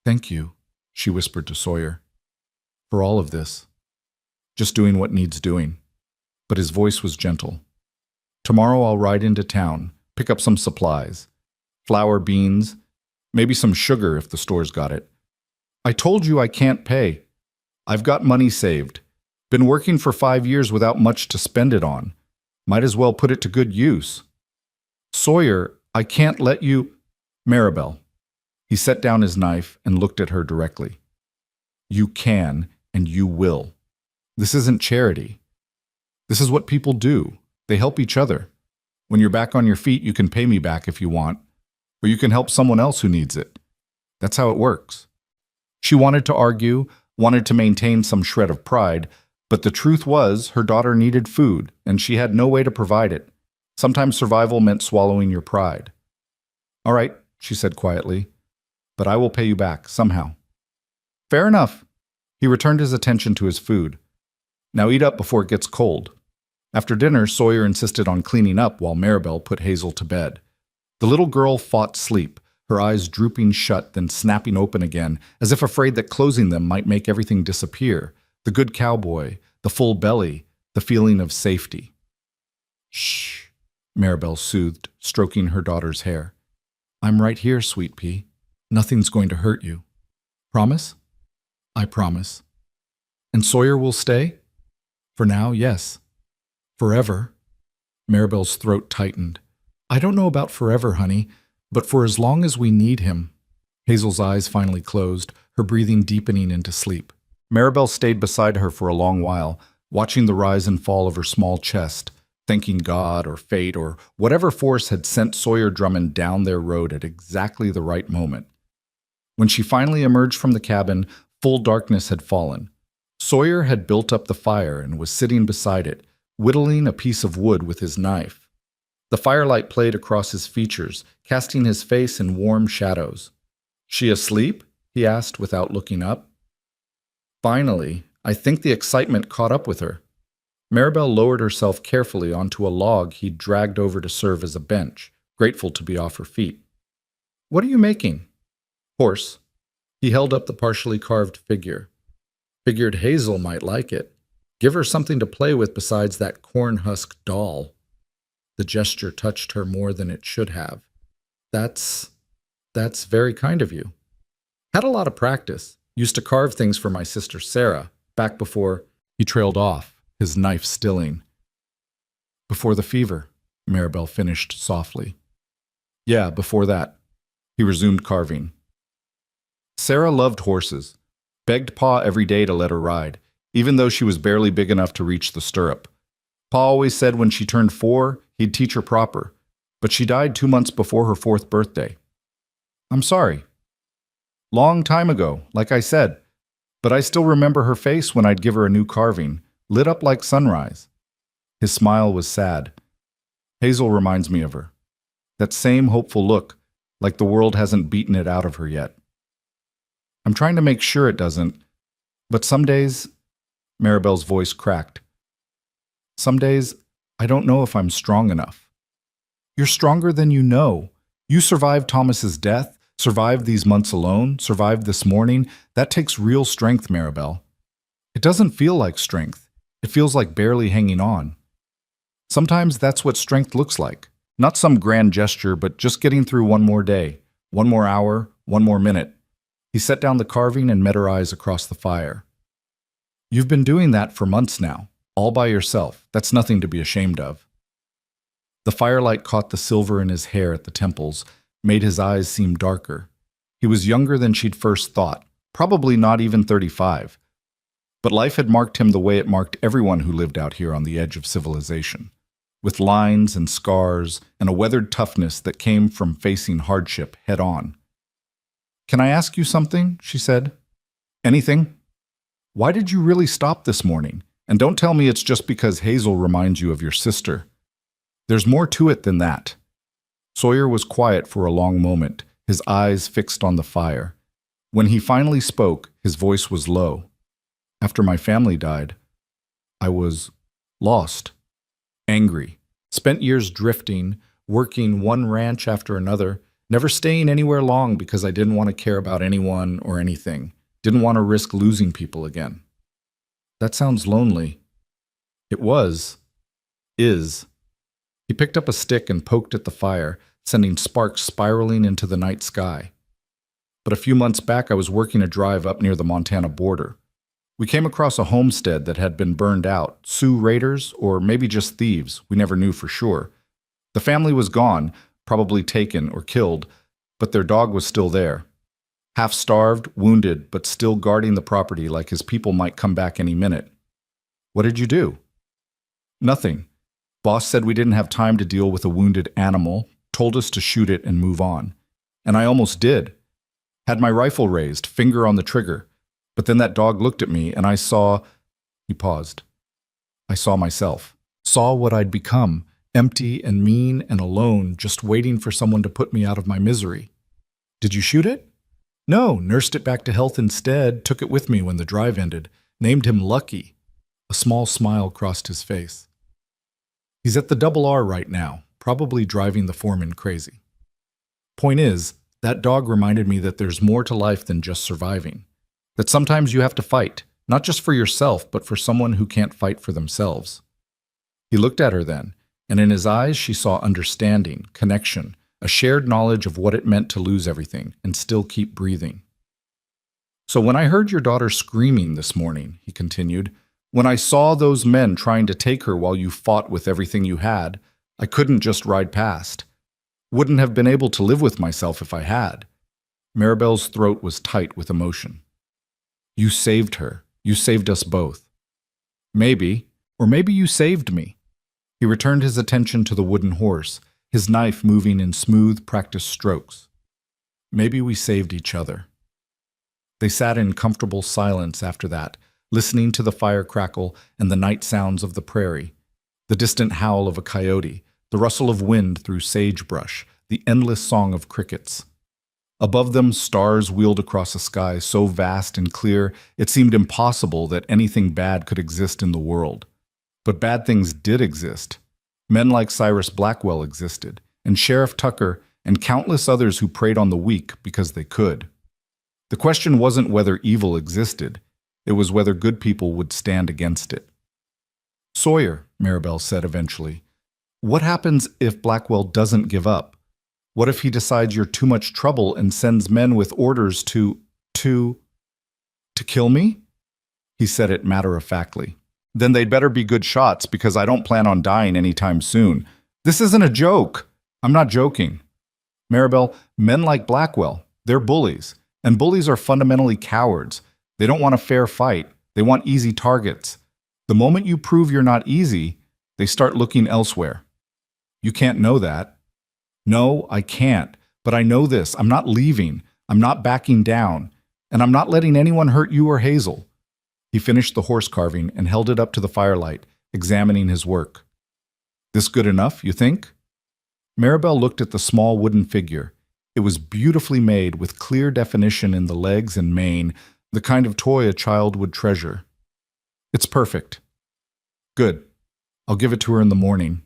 Thank you, she whispered to Sawyer, for all of this. Just doing what needs doing. But his voice was gentle. Tomorrow I'll ride into town, pick up some supplies. Flour, beans, maybe some sugar if the store's got it. I told you I can't pay. I've got money saved. Been working for 5 years without much to spend it on. Might as well put it to good use. Sawyer, I can't let you... Maribel. He set down his knife and looked at her directly. You can, and you will. This isn't charity. This is what people do. They help each other. When you're back on your feet, you can pay me back if you want, or you can help someone else who needs it. That's how it works. She wanted to argue, wanted to maintain some shred of pride, but the truth was her daughter needed food, and she had no way to provide it. Sometimes survival meant swallowing your pride. All right, she said quietly, but I will pay you back, somehow. Fair enough. He returned his attention to his food. Now eat up before it gets cold. After dinner, Sawyer insisted on cleaning up while Maribel put Hazel to bed. The little girl fought sleep, her eyes drooping shut, then snapping open again, as if afraid that closing them might make everything disappear. The good cowboy, the full belly, the feeling of safety. Shh, Maribel soothed, stroking her daughter's hair. I'm right here, sweet pea. Nothing's going to hurt you. Promise? I promise. And Sawyer will stay? For now, yes. Forever? Maribel's throat tightened. I don't know about forever, honey, but for as long as we need him. Hazel's eyes finally closed, her breathing deepening into sleep. Maribel stayed beside her for a long while, watching the rise and fall of her small chest, thanking God or fate or whatever force had sent Sawyer Drummond down their road at exactly the right moment. When she finally emerged from the cabin, full darkness had fallen. Sawyer had built up the fire and was sitting beside it, whittling a piece of wood with his knife. The firelight played across his features, casting his face in warm shadows. She asleep? He asked without looking up. Finally, I think the excitement caught up with her. Maribel lowered herself carefully onto a log he'd dragged over to serve as a bench, grateful to be off her feet. What are you making? Horse. He held up the partially carved figure. Figured Hazel might like it. Give her something to play with besides that corn-husk doll. The gesture touched her more than it should have. That's very kind of you. Had a lot of practice. Used to carve things for my sister Sarah, back before... He trailed off, his knife stilling. Before the fever, Maribel finished softly. Yeah, before that. He resumed carving. Sarah loved horses. Begged Pa every day to let her ride, even though she was barely big enough to reach the stirrup. Pa always said when she turned 4, he'd teach her proper, but she died 2 months before her 4th birthday. I'm sorry. Long time ago, like I said, but I still remember her face when I'd give her a new carving, lit up like sunrise. His smile was sad. Hazel reminds me of her. That same hopeful look, like the world hasn't beaten it out of her yet. I'm trying to make sure it doesn't, but some days... Maribel's voice cracked. Some days, I don't know if I'm strong enough. You're stronger than you know. You survived Thomas's death, survived these months alone, survived this morning. That takes real strength, Maribel. It doesn't feel like strength. It feels like barely hanging on. Sometimes that's what strength looks like. Not some grand gesture, but just getting through one more day, one more hour, one more minute. He set down the carving and met her eyes across the fire. You've been doing that for months now, all by yourself. That's nothing to be ashamed of. The firelight caught the silver in his hair at the temples, made his eyes seem darker. He was younger than she'd first thought, probably not even 35. But life had marked him the way it marked everyone who lived out here on the edge of civilization, with lines and scars and a weathered toughness that came from facing hardship head on. Can I ask you something? She said. Anything? Why did you really stop this morning? And don't tell me it's just because Hazel reminds you of your sister. There's more to it than that. Sawyer was quiet for a long moment, his eyes fixed on the fire. When he finally spoke, his voice was low. After my family died, I was lost, angry, spent years drifting, working one ranch after another, never staying anywhere long because I didn't want to care about anyone or anything, didn't want to risk losing people again. That sounds lonely. It was. Is. He picked up a stick and poked at the fire, sending sparks spiraling into the night sky. But a few months back, I was working a drive up near the Montana border. We came across a homestead that had been burned out, Sioux raiders, or maybe just thieves, we never knew for sure. The family was gone, probably taken or killed, but their dog was still there. Half-starved, wounded, but still guarding the property like his people might come back any minute. What did you do? Nothing. Boss said we didn't have time to deal with a wounded animal, told us to shoot it and move on. And I almost did. Had my rifle raised, finger on the trigger. But then that dog looked at me and I saw... He paused. I saw myself. Saw what I'd become, empty and mean and alone, just waiting for someone to put me out of my misery. Did you shoot it? No, nursed it back to health instead, took it with me when the drive ended, named him Lucky. A small smile crossed his face. He's at the Double R right now, probably driving the foreman crazy. Point is, that dog reminded me that there's more to life than just surviving. That sometimes you have to fight, not just for yourself, but for someone who can't fight for themselves. He looked at her then, and in his eyes she saw understanding, connection, a shared knowledge of what it meant to lose everything and still keep breathing. So when I heard your daughter screaming this morning, he continued, when I saw those men trying to take her while you fought with everything you had, I couldn't just ride past. Wouldn't have been able to live with myself if I had. Maribel's throat was tight with emotion. You saved her. You saved us both. Maybe, or maybe you saved me. He returned his attention to the wooden horse, his knife moving in smooth, practiced strokes. Maybe we saved each other. They sat in comfortable silence after that, listening to the fire crackle and the night sounds of the prairie, the distant howl of a coyote, the rustle of wind through sagebrush, the endless song of crickets. Above them, stars wheeled across a sky so vast and clear it seemed impossible that anything bad could exist in the world. But bad things did exist. Men like Cyrus Blackwell existed, and Sheriff Tucker, and countless others who preyed on the weak because they could. The question wasn't whether evil existed, it was whether good people would stand against it. Sawyer, Maribel said eventually, what happens if Blackwell doesn't give up? What if he decides you're too much trouble and sends men with orders to kill me? He said it matter-of-factly. Then they'd better be good shots because I don't plan on dying anytime soon. This isn't a joke. I'm not joking. Maribel, men like Blackwell, they're bullies. And bullies are fundamentally cowards. They don't want a fair fight. They want easy targets. The moment you prove you're not easy, they start looking elsewhere. You can't know that. No, I can't. But I know this. I'm not leaving. I'm not backing down. And I'm not letting anyone hurt you or Hazel. He finished the horse carving and held it up to the firelight, examining his work. This good enough, you think? Maribel looked at the small wooden figure. It was beautifully made with clear definition in the legs and mane, the kind of toy a child would treasure. It's perfect. Good. I'll give it to her in the morning.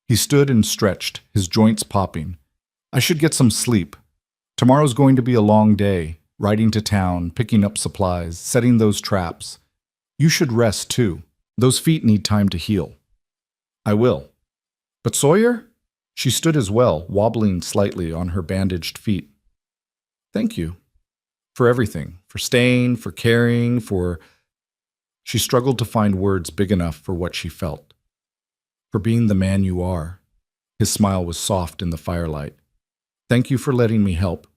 He stood and stretched, his joints popping. I should get some sleep. Tomorrow's going to be a long day, riding to town, picking up supplies, setting those traps. You should rest, too. Those feet need time to heal. I will. But Sawyer? She stood as well, wobbling slightly on her bandaged feet. Thank you. For everything. For staying, for caring, for... She struggled to find words big enough for what she felt. For being the man you are. His smile was soft in the firelight. Thank you for letting me help.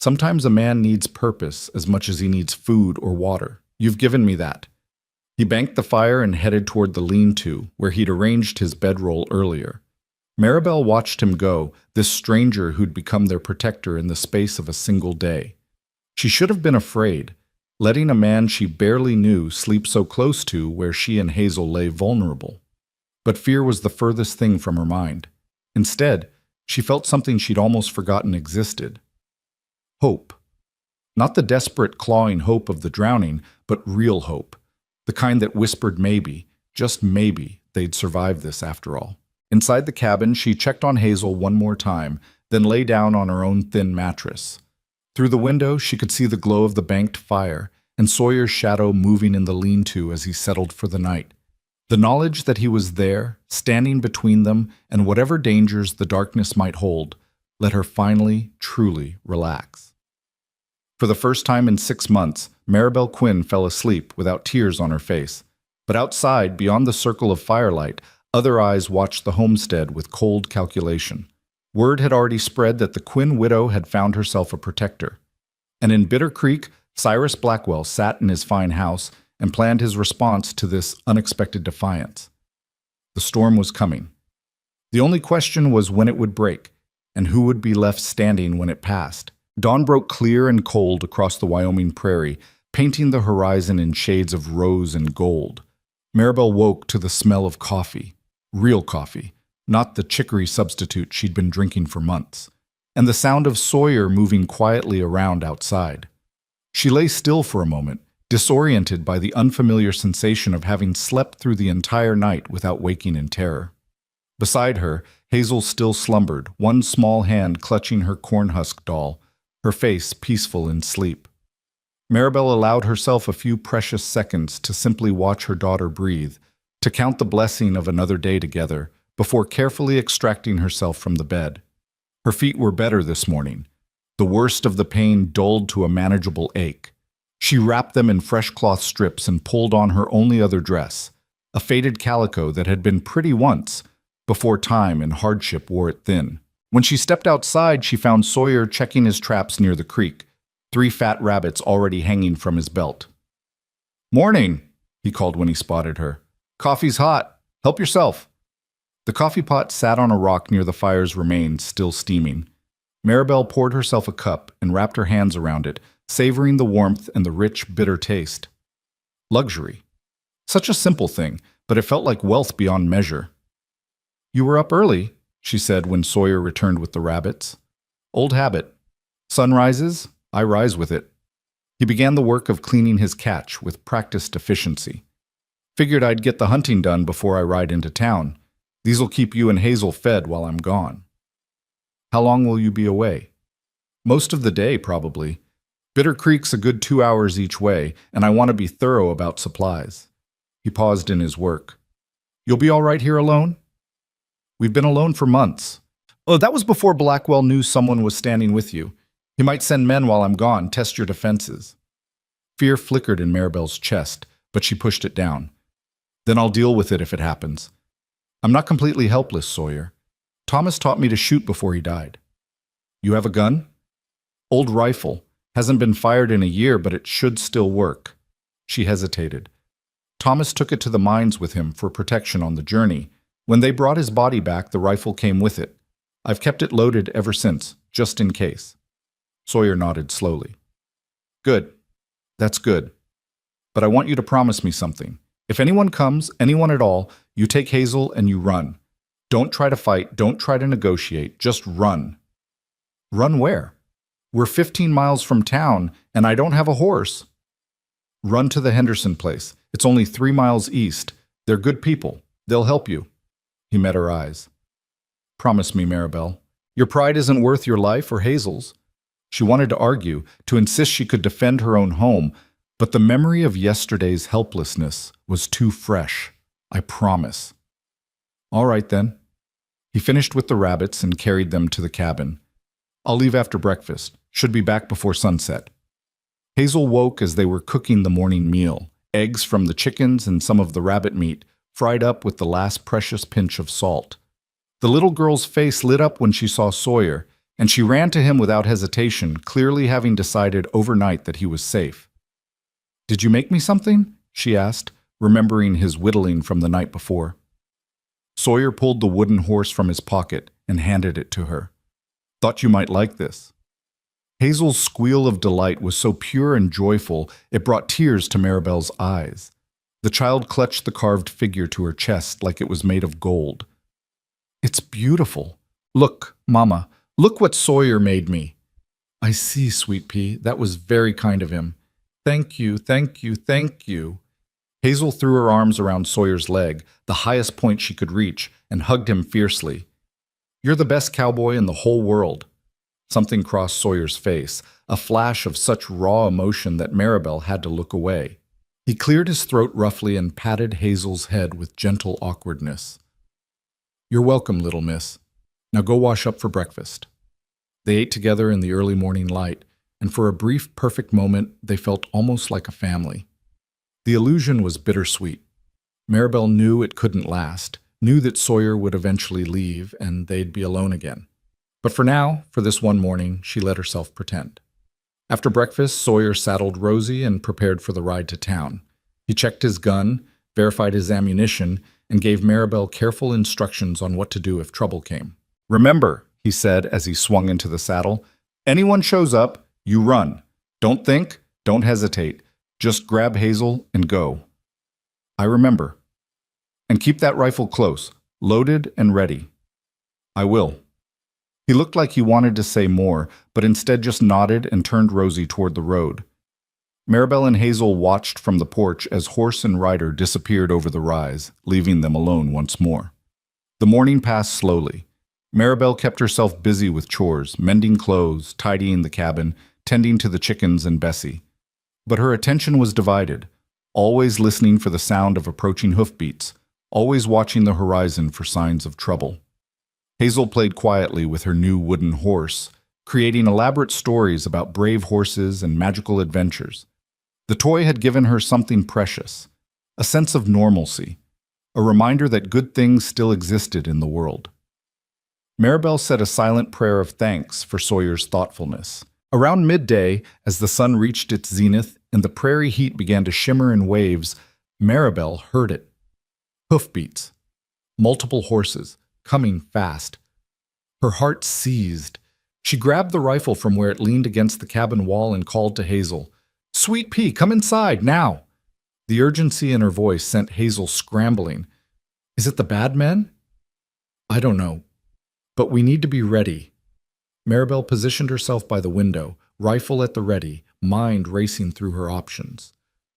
Sometimes a man needs purpose as much as he needs food or water. You've given me that. He banked the fire and headed toward the lean-to, where he'd arranged his bedroll earlier. Maribel watched him go, this stranger who'd become their protector in the space of a single day. She should have been afraid, letting a man she barely knew sleep so close to where she and Hazel lay vulnerable. But fear was the furthest thing from her mind. Instead, she felt something she'd almost forgotten existed, Hope. Not the desperate, clawing hope of the drowning, but real hope. The kind that whispered maybe, just maybe, they'd survive this after all. Inside the cabin, she checked on Hazel one more time, then lay down on her own thin mattress. Through the window, she could see the glow of the banked fire and Sawyer's shadow moving in the lean-to as he settled for the night. The knowledge that he was there, standing between them, and whatever dangers the darkness might hold, let her finally, truly relax. For the first time in 6 months, Maribel Quinn fell asleep without tears on her face. But outside, beyond the circle of firelight, other eyes watched the homestead with cold calculation. Word had already spread that the Quinn widow had found herself a protector. And in Bitter Creek, Cyrus Blackwell sat in his fine house and planned his response to this unexpected defiance. The storm was coming. The only question was when it would break, and who would be left standing when it passed. Dawn broke clear and cold across the Wyoming prairie, painting the horizon in shades of rose and gold. Maribel woke to the smell of coffee, real coffee, not the chicory substitute she'd been drinking for months, and the sound of Sawyer moving quietly around outside. She lay still for a moment, disoriented by the unfamiliar sensation of having slept through the entire night without waking in terror. Beside her, Hazel still slumbered, one small hand clutching her cornhusk doll, her face peaceful in sleep. Maribel allowed herself a few precious seconds to simply watch her daughter breathe, to count the blessing of another day together, before carefully extracting herself from the bed. Her feet were better this morning, the worst of the pain dulled to a manageable ache. She wrapped them in fresh cloth strips and pulled on her only other dress, a faded calico that had been pretty once, before time and hardship wore it thin. When she stepped outside, she found Sawyer checking his traps near the creek, 3 fat rabbits already hanging from his belt. "Morning," he called when he spotted her. "Coffee's hot. Help yourself." The coffee pot sat on a rock near the fire's remains, still steaming. Maribel poured herself a cup and wrapped her hands around it, savoring the warmth and the rich, bitter taste. Luxury. Such a simple thing, but it felt like wealth beyond measure. "You were up early," she said when Sawyer returned with the rabbits. "Old habit. Sun rises, I rise with it." He began the work of cleaning his catch with practiced efficiency. "Figured I'd get the hunting done before I ride into town. These'll keep you and Hazel fed while I'm gone." "How long will you be away?" "Most of the day, probably. Bitter Creek's a good 2 hours each way, and I want to be thorough about supplies." He paused in his work. "You'll be all right here alone?" "We've been alone for months." "Oh, that was before Blackwell knew someone was standing with you. He might send men while I'm gone, test your defenses." Fear flickered in Maribel's chest, but she pushed it down. "Then I'll deal with it if it happens. I'm not completely helpless, Sawyer. Thomas taught me to shoot before he died." "You have a gun?" "Old rifle. Hasn't been fired in a year, but it should still work." She hesitated. "Thomas took it to the mines with him for protection on the journey. When they brought his body back, the rifle came with it. I've kept it loaded ever since, just in case." Sawyer nodded slowly. "Good. That's good. But I want you to promise me something. If anyone comes, anyone at all, you take Hazel and you run. Don't try to fight, don't try to negotiate, just run." "Run where?" "We're 15 miles from town, and I don't have a horse." "Run to the Henderson place. It's only 3 miles east. They're good people. They'll help you." He met her eyes. "Promise me, Maribel. Your pride isn't worth your life or Hazel's." She wanted to argue, to insist she could defend her own home, but the memory of yesterday's helplessness was too fresh. "I promise." "All right, then." He finished with the rabbits and carried them to the cabin. "I'll leave after breakfast. Should be back before sunset." Hazel woke as they were cooking the morning meal, eggs from the chickens and some of the rabbit meat, fried up with the last precious pinch of salt. The little girl's face lit up when she saw Sawyer, and she ran to him without hesitation, clearly having decided overnight that he was safe. "Did you make me something?" she asked, remembering his whittling from the night before. Sawyer pulled the wooden horse from his pocket and handed it to her. "Thought you might like this." Hazel's squeal of delight was so pure and joyful it brought tears to Maribel's eyes. The child clutched the carved figure to her chest like it was made of gold. "It's beautiful. Look, Mama, look what Sawyer made me." I see, Sweet Pea. That was very kind of him. Thank you, thank you, thank you. Hazel threw her arms around Sawyer's leg, the highest point she could reach, and hugged him fiercely. You're the best cowboy in the whole world. Something crossed Sawyer's face, a flash of such raw emotion that Maribel had to look away. He cleared his throat roughly and patted Hazel's head with gentle awkwardness. You're welcome, little miss. Now go wash up for breakfast. They ate together in the early morning light, and for a brief, perfect moment, they felt almost like a family. The illusion was bittersweet. Maribel knew it couldn't last, knew that Sawyer would eventually leave and they'd be alone again. But for now, for this one morning, she let herself pretend. After breakfast, Sawyer saddled Rosie and prepared for the ride to town. He checked his gun, verified his ammunition, and gave Maribel careful instructions on what to do if trouble came. Remember, he said as he swung into the saddle, anyone shows up, you run. Don't think, don't hesitate. Just grab Hazel and go. I remember. And keep that rifle close, loaded and ready. I will. He looked like he wanted to say more, but instead just nodded and turned Rosie toward the road. Maribel and Hazel watched from the porch as horse and rider disappeared over the rise, leaving them alone once more. The morning passed slowly. Maribel kept herself busy with chores, mending clothes, tidying the cabin, tending to the chickens and Bessie. But her attention was divided, always listening for the sound of approaching hoofbeats, always watching the horizon for signs of trouble. Hazel played quietly with her new wooden horse, creating elaborate stories about brave horses and magical adventures. The toy had given her something precious, a sense of normalcy, a reminder that good things still existed in the world. Maribel said a silent prayer of thanks for Sawyer's thoughtfulness. Around midday, as the sun reached its zenith and the prairie heat began to shimmer in waves, Maribel heard it. Hoofbeats. Multiple horses, coming fast. Her heart seized. She grabbed the rifle from where it leaned against the cabin wall and called to Hazel. Sweet Pea, come inside, now! The urgency in her voice sent Hazel scrambling. Is it the bad men? I don't know. But we need to be ready. Maribel positioned herself by the window, rifle at the ready, mind racing through her options.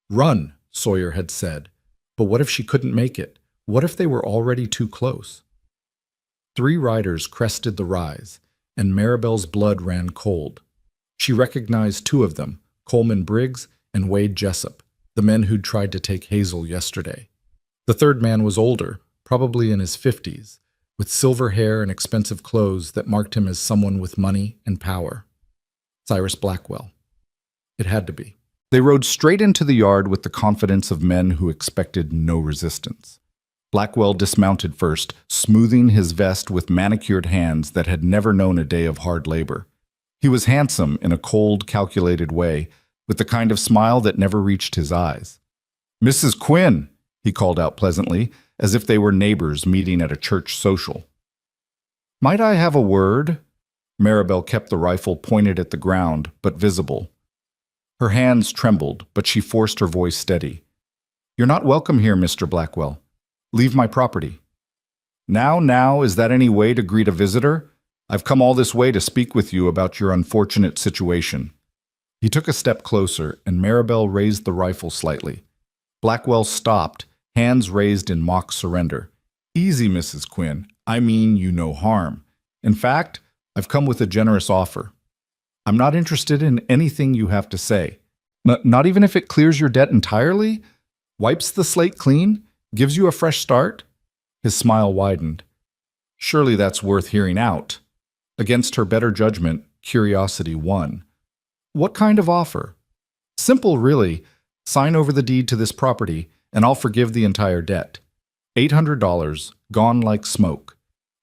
Run, Sawyer had said. But what if she couldn't make it? What if they were already too close? 3 riders crested the rise, and Maribel's blood ran cold. She recognized 2 of them, Coleman Briggs and Wade Jessup, the men who'd tried to take Hazel yesterday. The third man was older, probably in his 50s, with silver hair and expensive clothes that marked him as someone with money and power. Cyrus Blackwell. It had to be. They rode straight into the yard with the confidence of men who expected no resistance. Blackwell dismounted first, smoothing his vest with manicured hands that had never known a day of hard labor. He was handsome in a cold, calculated way, with the kind of smile that never reached his eyes. Mrs. Quinn, he called out pleasantly, as if they were neighbors meeting at a church social. Might I have a word? Maribel kept the rifle pointed at the ground, but visible. Her hands trembled, but she forced her voice steady. You're not welcome here, Mr. Blackwell. Leave my property. Now, is that any way to greet a visitor? I've come all this way to speak with you about your unfortunate situation. He took a step closer, and Maribel raised the rifle slightly. Blackwell stopped, hands raised in mock surrender. Easy, Mrs. Quinn. I mean you no harm. In fact, I've come with a generous offer. I'm not interested in anything you have to say. Not even if it clears your debt entirely? Wipes the slate clean? Gives you a fresh start? His smile widened. Surely that's worth hearing out. Against her better judgment, curiosity won. What kind of offer? Simple, really. Sign over the deed to this property, and I'll forgive the entire debt. $800, gone like smoke.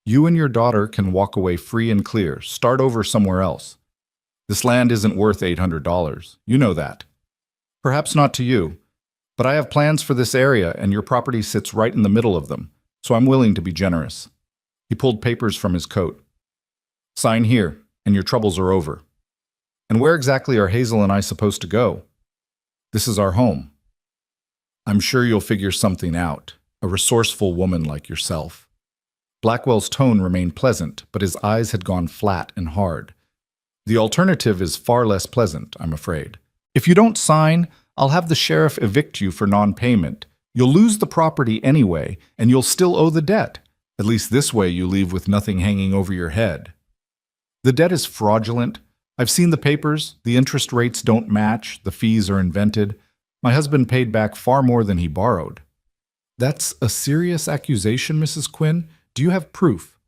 You and your daughter can walk away free and clear, start over somewhere else. This land isn't worth $800. You know that. Perhaps not to you, but I have plans for this area, and your property sits right in the middle of them, so I'm willing to be generous. He pulled papers from his coat. Sign here, and your troubles are over. And where exactly are Hazel and I supposed to go? This is our home. I'm sure you'll figure something out, a resourceful woman like yourself. Blackwell's tone remained pleasant, but his eyes had gone flat and hard. The alternative is far less pleasant, I'm afraid. If you don't sign, I'll have the sheriff evict you for non-payment. You'll lose the property anyway, and you'll still owe the debt. At least this way you leave with nothing hanging over your head. The debt is fraudulent. I've seen the papers. The interest rates don't match. The fees are invented. My husband paid back far more than he borrowed. That's a serious accusation, Mrs. Quinn. Do you have proof?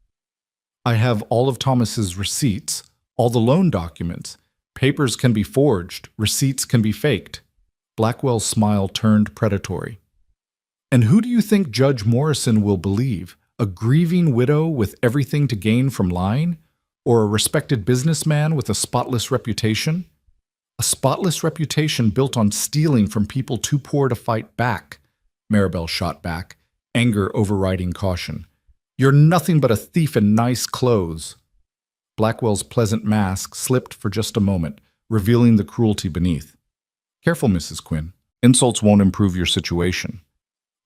I have all of Thomas's receipts, all the loan documents. Papers can be forged. Receipts can be faked. Blackwell's smile turned predatory. And who do you think Judge Morrison will believe? A grieving widow with everything to gain from lying? Or a respected businessman with a spotless reputation? A spotless reputation built on stealing from people too poor to fight back, Maribel shot back, anger overriding caution. You're nothing but a thief in nice clothes. Blackwell's pleasant mask slipped for just a moment, revealing the cruelty beneath. Careful, Mrs. Quinn. Insults won't improve your situation.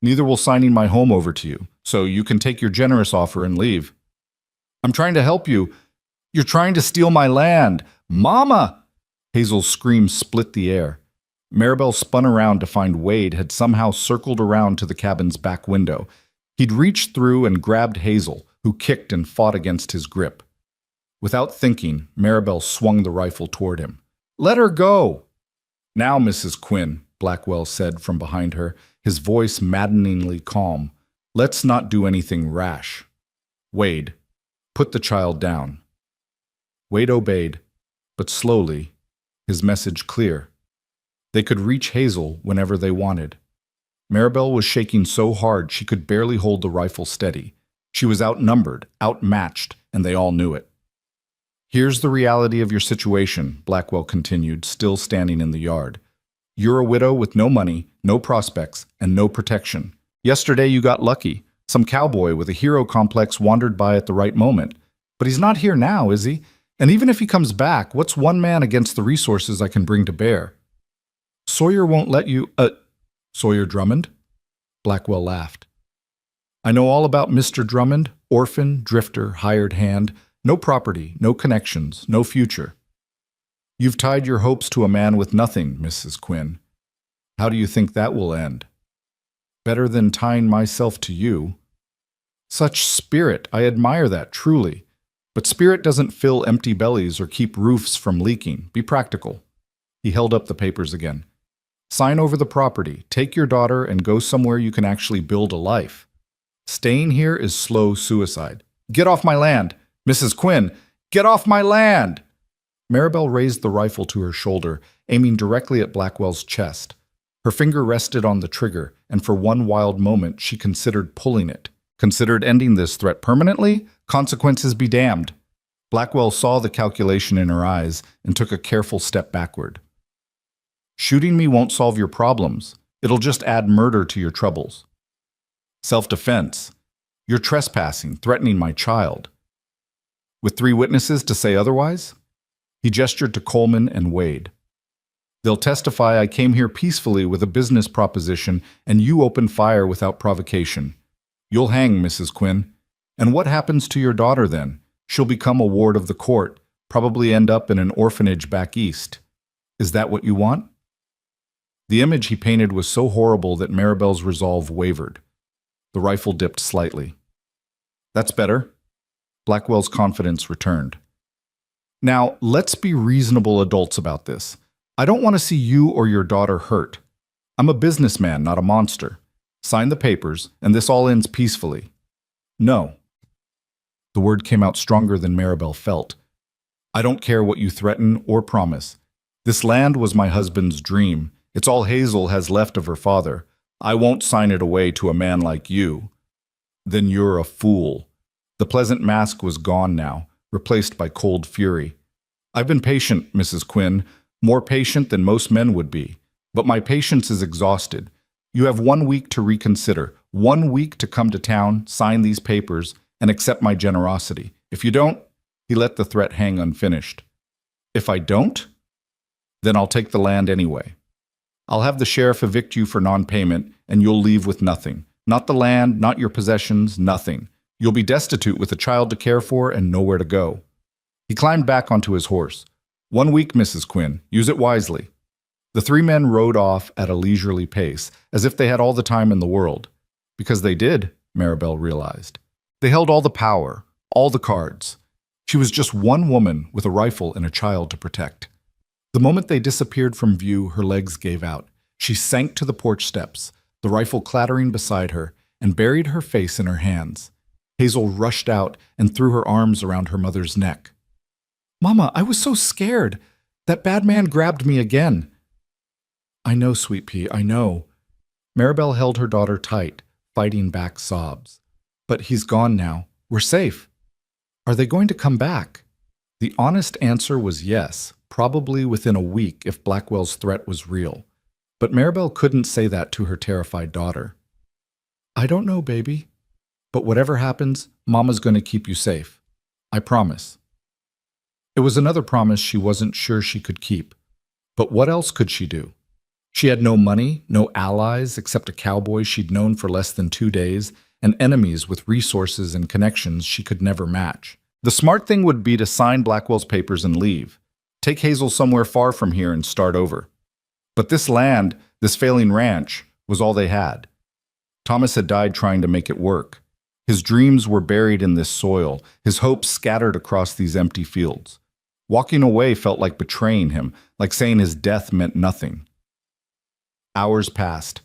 Neither will signing my home over to you, so you can take your generous offer and leave. I'm trying to help you. You're trying to steal my land. Mama! Hazel's scream split the air. Maribel spun around to find Wade had somehow circled around to the cabin's back window. He'd reached through and grabbed Hazel, who kicked and fought against his grip. Without thinking, Maribel swung the rifle toward him. Let her go! Now, Mrs. Quinn, Blackwell said from behind her, his voice maddeningly calm. Let's not do anything rash. Wade, put the child down. Wade obeyed, but slowly, his message clear. They could reach Hazel whenever they wanted. Maribel was shaking so hard she could barely hold the rifle steady. She was outnumbered, outmatched, and they all knew it. Here's the reality of your situation, Blackwell continued, still standing in the yard. You're a widow with no money, no prospects, and no protection. Yesterday you got lucky. Some cowboy with a hero complex wandered by at the right moment. But he's not here now, is he? And even if he comes back, what's one man against the resources I can bring to bear? Sawyer won't let you, Sawyer Drummond? Blackwell laughed. I know all about Mr. Drummond, orphan, drifter, hired hand, no property, no connections, no future. You've tied your hopes to a man with nothing, Mrs. Quinn. How do you think that will end? Better than tying myself to you. Such spirit, I admire that, truly. But spirit doesn't fill empty bellies or keep roofs from leaking. Be practical. He held up the papers again. Sign over the property, take your daughter, and go somewhere you can actually build a life. Staying here is slow suicide. Get off my land! Mrs. Quinn, get off my land! Maribel raised the rifle to her shoulder, aiming directly at Blackwell's chest. Her finger rested on the trigger, and for one wild moment she considered pulling it. Considered ending this threat permanently? Consequences be damned. Blackwell saw the calculation in her eyes and took a careful step backward. Shooting me won't solve your problems. It'll just add murder to your troubles. Self-defense. You're trespassing, threatening my child. With 3 witnesses to say otherwise? He gestured to Coleman and Wade. They'll testify I came here peacefully with a business proposition and you opened fire without provocation. You'll hang, Mrs. Quinn. And what happens to your daughter then? She'll become a ward of the court, probably end up in an orphanage back east. Is that what you want? The image he painted was so horrible that Maribel's resolve wavered. The rifle dipped slightly. That's better. Blackwell's confidence returned. Now, let's be reasonable adults about this. I don't want to see you or your daughter hurt. I'm a businessman, not a monster. Sign the papers, and this all ends peacefully. No. The word came out stronger than Maribel felt. I don't care what you threaten or promise. This land was my husband's dream. It's all Hazel has left of her father. I won't sign it away to a man like you. Then you're a fool. The pleasant mask was gone now, replaced by cold fury. I've been patient, Mrs. Quinn, more patient than most men would be. But my patience is exhausted. You have 1 week to reconsider, 1 week to come to town, sign these papers, and accept my generosity. If you don't, he let the threat hang unfinished. If I don't, then I'll take the land anyway. I'll have the sheriff evict you for non-payment, and you'll leave with nothing. Not the land, not your possessions, nothing. You'll be destitute with a child to care for and nowhere to go. He climbed back onto his horse. 1 week, Mrs. Quinn. Use it wisely. The three men rode off at a leisurely pace, as if they had all the time in the world. Because they did, Maribel realized. They held all the power, all the cards. She was just one woman with a rifle and a child to protect. The moment they disappeared from view, her legs gave out. She sank to the porch steps, the rifle clattering beside her, and buried her face in her hands. Hazel rushed out and threw her arms around her mother's neck. "Mama, I was so scared. That bad man grabbed me again." "I know, Sweet Pea, I know." Maribel held her daughter tight, fighting back sobs. "But he's gone now. We're safe." "Are they going to come back?" The honest answer was yes, probably within a week if Blackwell's threat was real. But Maribel couldn't say that to her terrified daughter. "I don't know, baby. But whatever happens, Mama's going to keep you safe. I promise." It was another promise she wasn't sure she could keep. But what else could she do? She had no money, no allies except a cowboy she'd known for less than 2 days, and enemies with resources and connections she could never match. The smart thing would be to sign Blackwell's papers and leave. Take Hazel somewhere far from here and start over. But this land, this failing ranch, was all they had. Thomas had died trying to make it work. His dreams were buried in this soil, his hopes scattered across these empty fields. Walking away felt like betraying him, like saying his death meant nothing. Hours passed.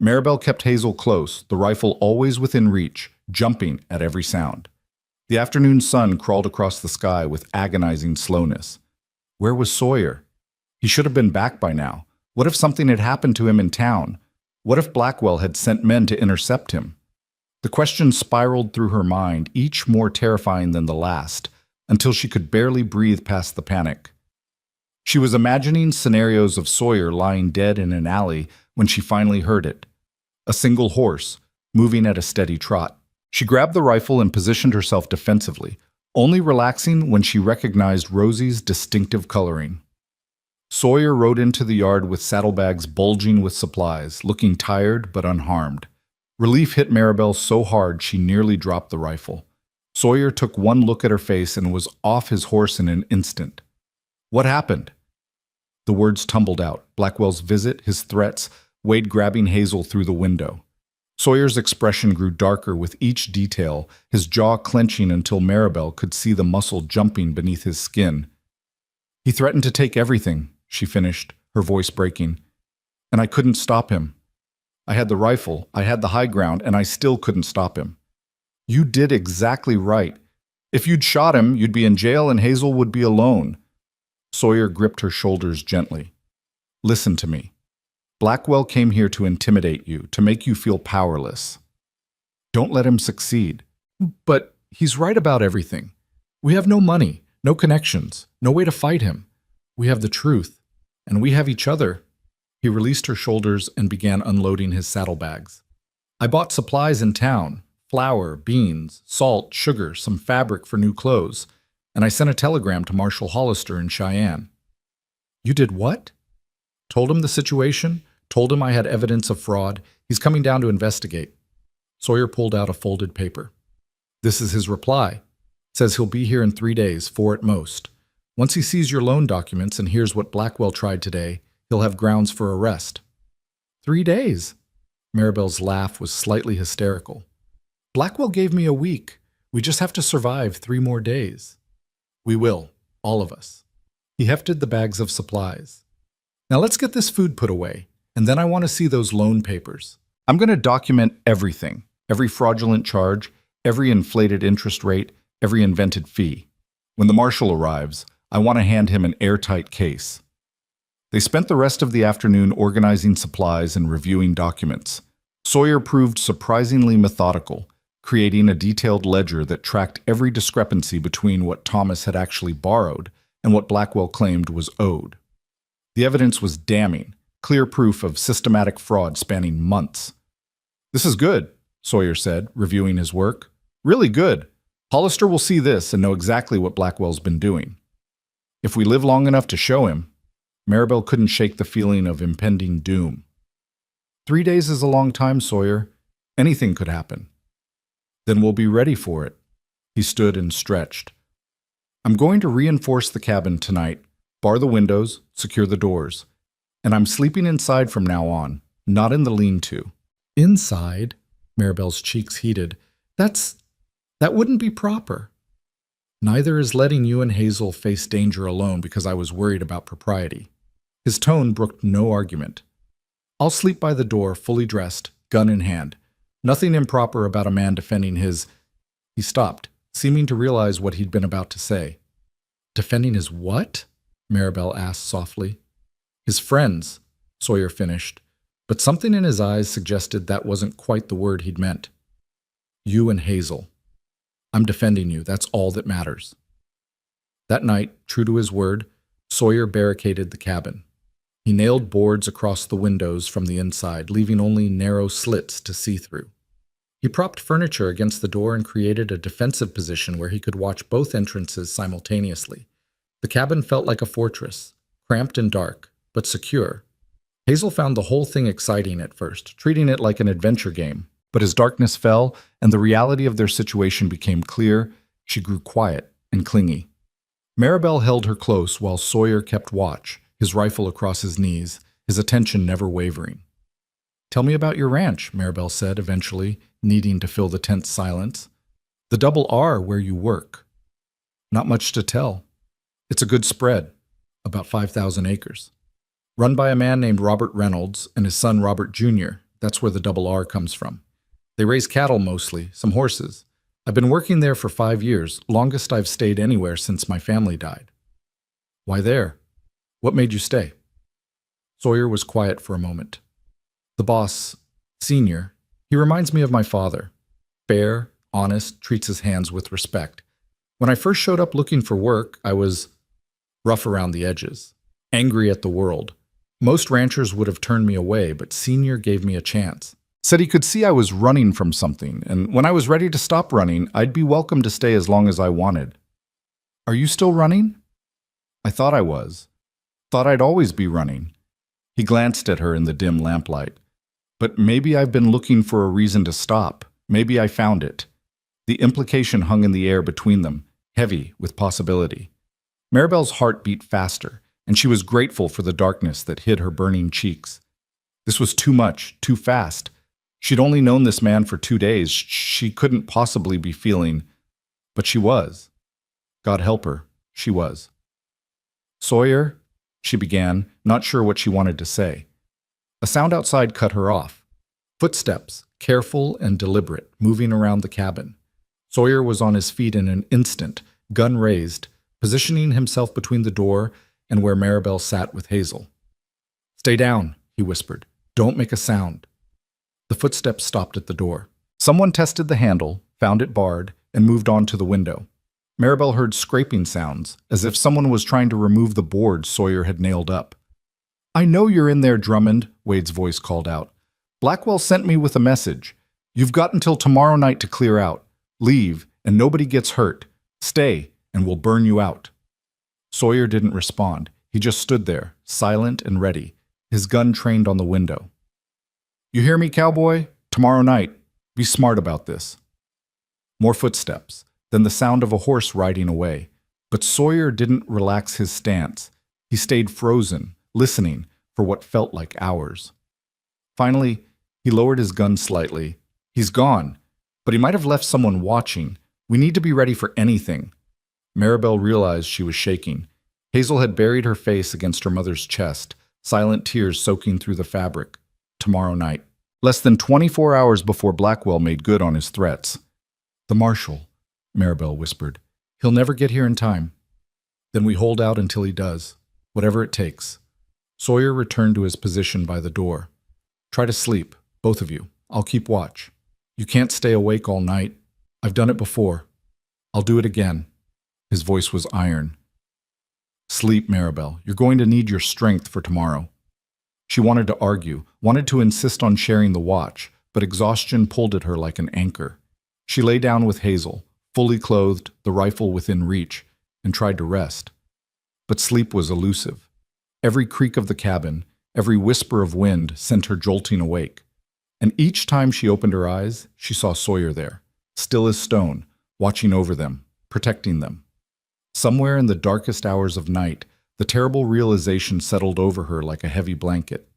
Maribel kept Hazel close, the rifle always within reach, jumping at every sound. The afternoon sun crawled across the sky with agonizing slowness. Where was Sawyer? He should have been back by now. What if something had happened to him in town? What if Blackwell had sent men to intercept him? The questions spiraled through her mind, each more terrifying than the last, until she could barely breathe past the panic. She was imagining scenarios of Sawyer lying dead in an alley when she finally heard it. A single horse, moving at a steady trot. She grabbed the rifle and positioned herself defensively, only relaxing when she recognized Rosie's distinctive coloring. Sawyer rode into the yard with saddlebags bulging with supplies, looking tired but unharmed. Relief hit Maribel so hard she nearly dropped the rifle. Sawyer took one look at her face and was off his horse in an instant. "What happened?" The words tumbled out. Blackwell's visit, his threats, Wade grabbing Hazel through the window. Sawyer's expression grew darker with each detail, his jaw clenching until Maribel could see the muscle jumping beneath his skin. "He threatened to take everything," she finished, her voice breaking. "And I couldn't stop him. I had the rifle, I had the high ground, and I still couldn't stop him." "You did exactly right. If you'd shot him, you'd be in jail and Hazel would be alone." Sawyer gripped her shoulders gently. "Listen to me. Blackwell came here to intimidate you, to make you feel powerless. Don't let him succeed." "But he's right about everything. We have no money, no connections, no way to fight him. We have the truth, and we have each other." He released her shoulders and began unloading his saddlebags. "I bought supplies in town. Flour, beans, salt, sugar, some fabric for new clothes, and I sent a telegram to Marshal Hollister in Cheyenne." "You did what?" "Told him the situation, told him I had evidence of fraud. He's coming down to investigate." Sawyer pulled out a folded paper. "This is his reply. Says he'll be here in 3 days, 4 at most. Once he sees your loan documents and hears what Blackwell tried today, he'll have grounds for arrest." 3 days? Maribel's laugh was slightly hysterical. "Blackwell gave me a week. We just have to survive 3 more days." "We will, all of us." He hefted the bags of supplies. "Now let's get this food put away, and then I want to see those loan papers. I'm going to document everything, every fraudulent charge, every inflated interest rate, every invented fee. When the marshal arrives, I want to hand him an airtight case." They spent the rest of the afternoon organizing supplies and reviewing documents. Sawyer proved surprisingly methodical, creating a detailed ledger that tracked every discrepancy between what Thomas had actually borrowed and what Blackwell claimed was owed. The evidence was damning, clear proof of systematic fraud spanning months. "This is good," Sawyer said, reviewing his work. "Really good. Hollister will see this and know exactly what Blackwell's been doing. If we live long enough to show him." Maribel couldn't shake the feeling of impending doom. 3 days is a long time, Sawyer. Anything could happen." "Then we'll be ready for it." He stood and stretched. "I'm going to reinforce the cabin tonight. Bar the windows, secure the doors. And I'm sleeping inside from now on, not in the lean-to." "Inside?" Maribel's cheeks heated. That wouldn't be proper." "Neither is letting you and Hazel face danger alone because I was worried about propriety." His tone brooked no argument. "I'll sleep by the door, fully dressed, gun in hand. Nothing improper about a man defending his—" He stopped, seeming to realize what he'd been about to say. "Defending his what?" Maribel asked softly. "His friends," Sawyer finished, but something in his eyes suggested that wasn't quite the word he'd meant. "You and Hazel. I'm defending you, that's all that matters." That night, true to his word, Sawyer barricaded the cabin. He nailed boards across the windows from the inside, leaving only narrow slits to see through. He propped furniture against the door and created a defensive position where he could watch both entrances simultaneously. The cabin felt like a fortress, cramped and dark, but secure. Hazel found the whole thing exciting at first, treating it like an adventure game. But as darkness fell and the reality of their situation became clear, she grew quiet and clingy. Maribel held her close while Sawyer kept watch, his rifle across his knees, his attention never wavering. "Tell me about your ranch," Maribel said eventually, needing to fill the tense silence. "The double R where you work." "Not much to tell. It's a good spread, about 5,000 acres. Run by a man named Robert Reynolds and his son Robert Jr. That's where the double R comes from. They raise cattle mostly, some horses. I've been working there for 5 years, longest I've stayed anywhere since my family died." "Why there? What made you stay?" Sawyer was quiet for a moment. "The boss, Senior, he reminds me of my father. Fair, honest, treats his hands with respect. When I first showed up looking for work, I was rough around the edges, angry at the world. Most ranchers would have turned me away, but Senior gave me a chance. Said he could see I was running from something, and when I was ready to stop running, I'd be welcome to stay as long as I wanted." "Are you still running?" "I thought I was. Thought I'd always be running." He glanced at her in the dim lamplight. "But maybe I've been looking for a reason to stop. Maybe I found it." The implication hung in the air between them, heavy with possibility. Maribel's heart beat faster, and she was grateful for the darkness that hid her burning cheeks. This was too much, too fast. She'd only known this man for 2 days. She couldn't possibly be feeling, but she was. God help her, she was. "Sawyer," she began, not sure what she wanted to say. A sound outside cut her off. Footsteps, careful and deliberate, moving around the cabin. Sawyer was on his feet in an instant, gun raised, positioning himself between the door and where Maribel sat with Hazel. "Stay down," he whispered. "Don't make a sound." The footsteps stopped at the door. Someone tested the handle, found it barred, and moved on to the window. Maribel heard scraping sounds, as if someone was trying to remove the board Sawyer had nailed up. "I know you're in there, Drummond," Wade's voice called out. "Blackwell sent me with a message. You've got until tomorrow night to clear out. Leave, and nobody gets hurt. Stay, and we'll burn you out." Sawyer didn't respond. He just stood there, silent and ready, his gun trained on the window. "You hear me, Cowboy? Tomorrow night. Be smart about this." More footsteps, then the sound of a horse riding away. But Sawyer didn't relax his stance. He stayed frozen, listening for what felt like hours. Finally, he lowered his gun slightly. "He's gone, but he might have left someone watching. We need to be ready for anything." Maribel realized she was shaking. Hazel had buried her face against her mother's chest, silent tears soaking through the fabric. Tomorrow night. Less than 24 hours before Blackwell made good on his threats. "The marshal," Maribel whispered. "He'll never get here in time." "Then we hold out until he does. Whatever it takes." Sawyer returned to his position by the door. "Try to sleep, both of you. I'll keep watch. You can't stay awake all night. I've done it before. I'll do it again." His voice was iron. "Sleep, Maribel. You're going to need your strength for tomorrow." She wanted to argue, wanted to insist on sharing the watch, but exhaustion pulled at her like an anchor. She lay down with Hazel, fully clothed, the rifle within reach, and tried to rest. But sleep was elusive. Every creak of the cabin, every whisper of wind sent her jolting awake. And each time she opened her eyes, she saw Sawyer there, still as stone, watching over them, protecting them. Somewhere in the darkest hours of night, the terrible realization settled over her like a heavy blanket.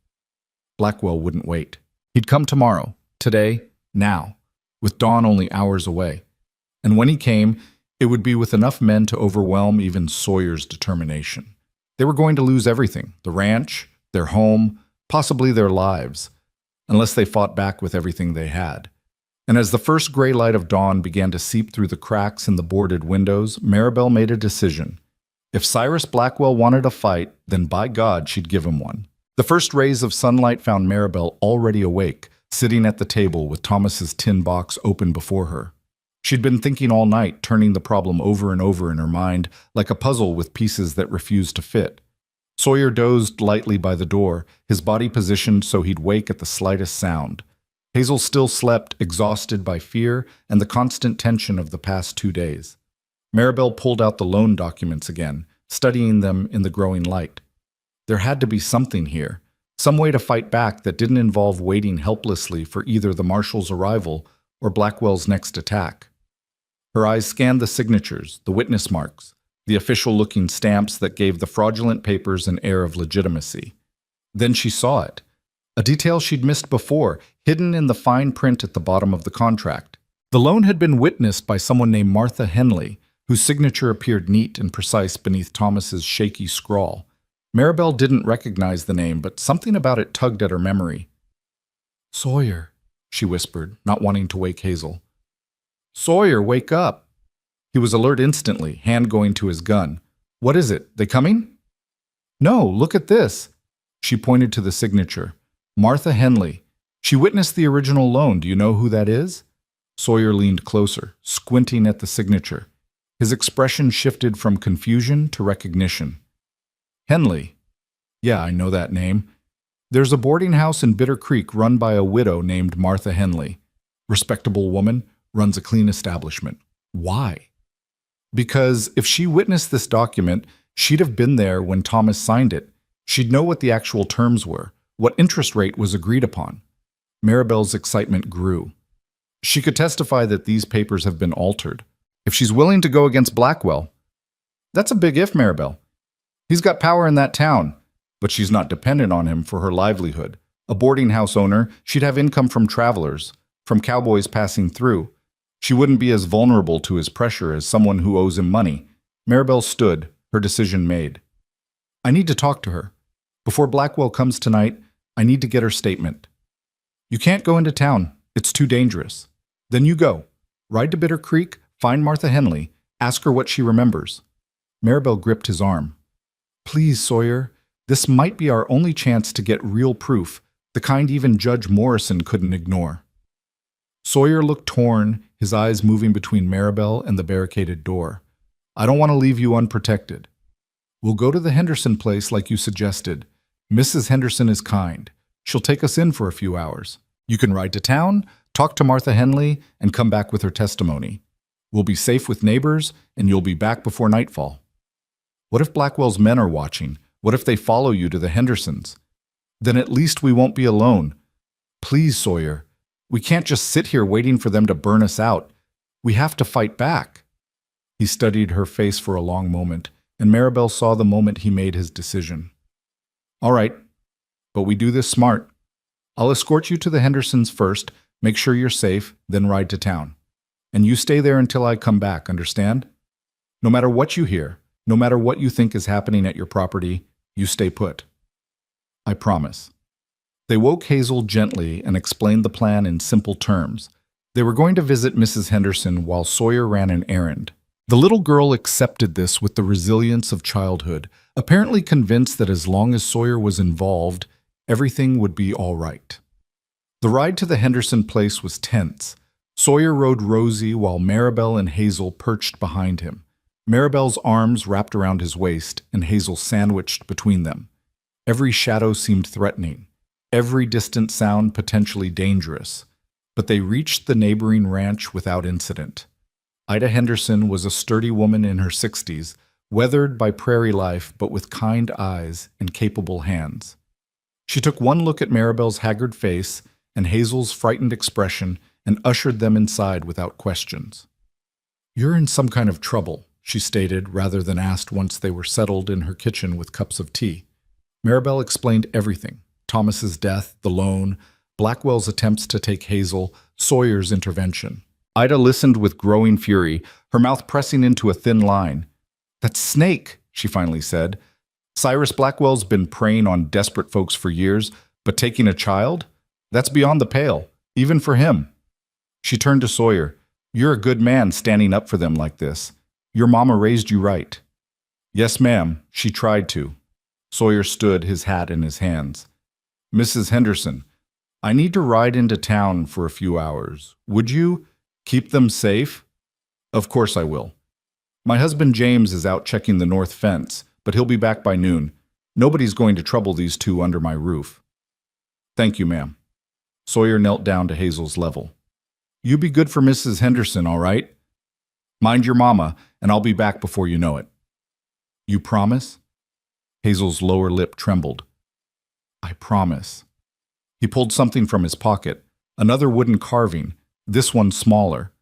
Blackwell wouldn't wait. He'd come tomorrow, today, now, with dawn only hours away. And when he came, it would be with enough men to overwhelm even Sawyer's determination. They were going to lose everything, the ranch, their home, possibly their lives, unless they fought back with everything they had. And as the first gray light of dawn began to seep through the cracks in the boarded windows, Maribel made a decision. If Cyrus Blackwell wanted a fight, then by God she'd give him one. The first rays of sunlight found Maribel already awake, sitting at the table with Thomas's tin box open before her. She'd been thinking all night, turning the problem over and over in her mind, like a puzzle with pieces that refused to fit. Sawyer dozed lightly by the door, his body positioned so he'd wake at the slightest sound. Hazel still slept, exhausted by fear and the constant tension of the past 2 days. Maribel pulled out the loan documents again, studying them in the growing light. There had to be something here, some way to fight back that didn't involve waiting helplessly for either the marshal's arrival or Blackwell's next attack. Her eyes scanned the signatures, the witness marks, the official-looking stamps that gave the fraudulent papers an air of legitimacy. Then she saw it. A detail she'd missed before, hidden in the fine print at the bottom of the contract. The loan had been witnessed by someone named Martha Henley, whose signature appeared neat and precise beneath Thomas's shaky scrawl. Maribel didn't recognize the name, but something about it tugged at her memory. "Sawyer," she whispered, not wanting to wake Hazel. "Sawyer, wake up!" He was alert instantly, hand going to his gun. "What is it? They coming?" "No, look at this." She pointed to the signature. "Martha Henley. She witnessed the original loan. Do you know who that is?" Sawyer leaned closer, squinting at the signature. His expression shifted from confusion to recognition. "Henley. Yeah, I know that name. There's a boarding house in Bitter Creek run by a widow named Martha Henley. Respectable woman, runs a clean establishment. Why? Because if she witnessed this document, she'd have been there when Thomas signed it. She'd know what the actual terms were, what interest rate was agreed upon." Maribel's excitement grew. She could testify that these papers have been altered. If she's willing to go against Blackwell, that's a big if, Maribel. He's got power in that town, but she's not dependent on him for her livelihood. A boarding house owner, she'd have income from travelers, from cowboys passing through. She wouldn't be as vulnerable to his pressure as someone who owes him money. Maribel stood, her decision made. "I need to talk to her. Before Blackwell comes tonight, I need to get her statement." "You can't go into town. It's too dangerous." "Then you go. Ride to Bitter Creek, find Martha Henley, ask her what she remembers." Maribel gripped his arm. "Please, Sawyer, this might be our only chance to get real proof, the kind even Judge Morrison couldn't ignore." Sawyer looked torn, his eyes moving between Maribel and the barricaded door. "I don't want to leave you unprotected. We'll go to the Henderson place like you suggested. Mrs. Henderson is kind. She'll take us in for a few hours. You can ride to town, talk to Martha Henley, and come back with her testimony. We'll be safe with neighbors, and you'll be back before nightfall." "What if Blackwell's men are watching? What if they follow you to the Hendersons? Then at least we won't be alone. Please, Sawyer. We can't just sit here waiting for them to burn us out. We have to fight back." He studied her face for a long moment, and Maribel saw the moment he made his decision. "All right, but we do this smart. I'll escort you to the Hendersons first, make sure you're safe, then ride to town. And you stay there until I come back, understand? No matter what you hear, no matter what you think is happening at your property, you stay put." "I promise." They woke Hazel gently and explained the plan in simple terms. They were going to visit Mrs. Henderson while Sawyer ran an errand. The little girl accepted this with the resilience of childhood, apparently convinced that as long as Sawyer was involved, everything would be all right. The ride to the Henderson place was tense. Sawyer rode Rosie while Maribel and Hazel perched behind him. Maribel's arms wrapped around his waist and Hazel sandwiched between them. Every shadow seemed threatening, every distant sound potentially dangerous, but they reached the neighboring ranch without incident. Ida Henderson was a sturdy woman in her 60s, weathered by prairie life but with kind eyes and capable hands. She took one look at Maribel's haggard face and Hazel's frightened expression and ushered them inside without questions. "You're in some kind of trouble," she stated, rather than asked once they were settled in her kitchen with cups of tea. Maribel explained everything: Thomas's death, the loan, Blackwell's attempts to take Hazel, Sawyer's intervention. Ida listened with growing fury, her mouth pressing into a thin line. "That snake," she finally said. "Cyrus Blackwell's been preying on desperate folks for years, but taking a child? That's beyond the pale, even for him." She turned to Sawyer. "You're a good man standing up for them like this. Your mama raised you right." "Yes, ma'am, she tried to." Sawyer stood, his hat in his hands. "Mrs. Henderson, I need to ride into town for a few hours. Would you keep them safe?" "Of course I will. My husband James is out checking the north fence, but he'll be back by noon. Nobody's going to trouble these two under my roof." "Thank you, ma'am." Sawyer knelt down to Hazel's level. "You be good for Mrs. Henderson, all right? Mind your mama, and I'll be back before you know it." "You promise?" Hazel's lower lip trembled. "I promise." He pulled something from his pocket, another wooden carving, this one smaller,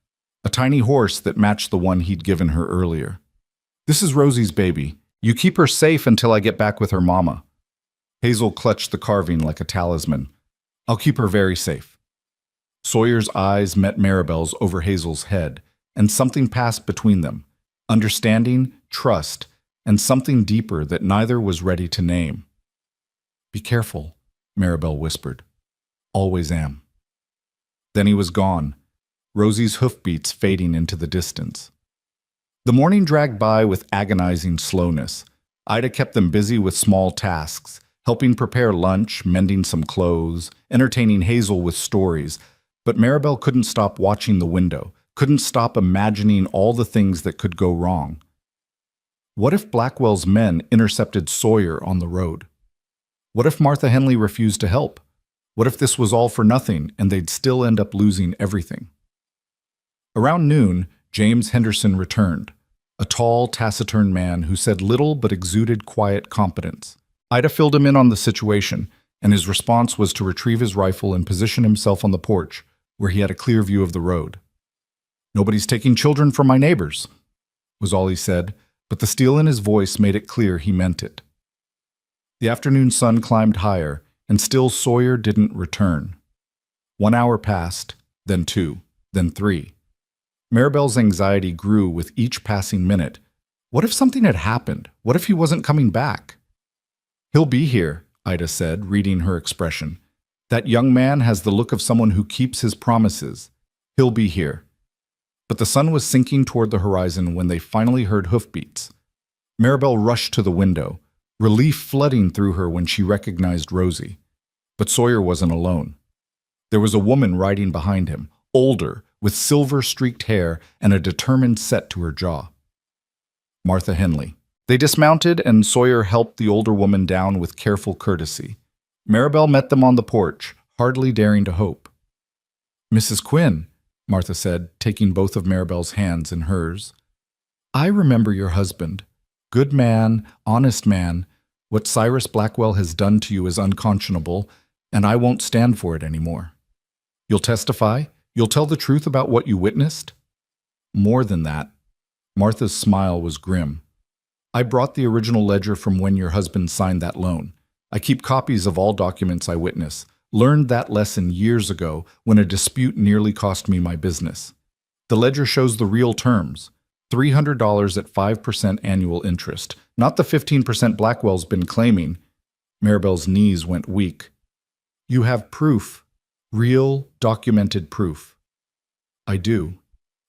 a tiny horse that matched the one he'd given her earlier. "This is Rosie's baby. You keep her safe until I get back with her mama." Hazel clutched the carving like a talisman. "I'll keep her very safe." Sawyer's eyes met Maribel's over Hazel's head, and something passed between them: understanding, trust, and something deeper that neither was ready to name. "Be careful," Maribel whispered. "Always am." Then he was gone, Rosie's hoofbeats fading into the distance. The morning dragged by with agonizing slowness. Ida kept them busy with small tasks, helping prepare lunch, mending some clothes, entertaining Hazel with stories, but Maribel couldn't stop watching the window, couldn't stop imagining all the things that could go wrong. What if Blackwell's men intercepted Sawyer on the road? What if Martha Henley refused to help? What if this was all for nothing and they'd still end up losing everything? Around noon, James Henderson returned, a tall, taciturn man who said little but exuded quiet competence. Ida filled him in on the situation, and his response was to retrieve his rifle and position himself on the porch, where he had a clear view of the road. "Nobody's taking children from my neighbors," was all he said, but the steel in his voice made it clear he meant it. The afternoon sun climbed higher, and still Sawyer didn't return. 1 hour passed, then 2, then 3. Maribel's anxiety grew with each passing minute. What if something had happened? What if he wasn't coming back? "He'll be here," Ida said, reading her expression. "That young man has the look of someone who keeps his promises. He'll be here." But the sun was sinking toward the horizon when they finally heard hoofbeats. Maribel rushed to the window, relief flooding through her when she recognized Rosie. But Sawyer wasn't alone. There was a woman riding behind him, older, with silver-streaked hair and a determined set to her jaw. Martha Henley. They dismounted, and Sawyer helped the older woman down with careful courtesy. Maribel met them on the porch, hardly daring to hope. "Mrs. Quinn," Martha said, taking both of Maribel's hands in hers. "I remember your husband. Good man, honest man. What Cyrus Blackwell has done to you is unconscionable, and I won't stand for it anymore. You'll testify? You'll tell the truth about what you witnessed?" "More than that." Martha's smile was grim. "I brought the original ledger from when your husband signed that loan. I keep copies of all documents I witness. Learned that lesson years ago when a dispute nearly cost me my business. The ledger shows the real terms. $300 at 5% annual interest, not the 15% Blackwell's been claiming." Maribel's knees went weak. "You have proof, real, documented proof." "I do.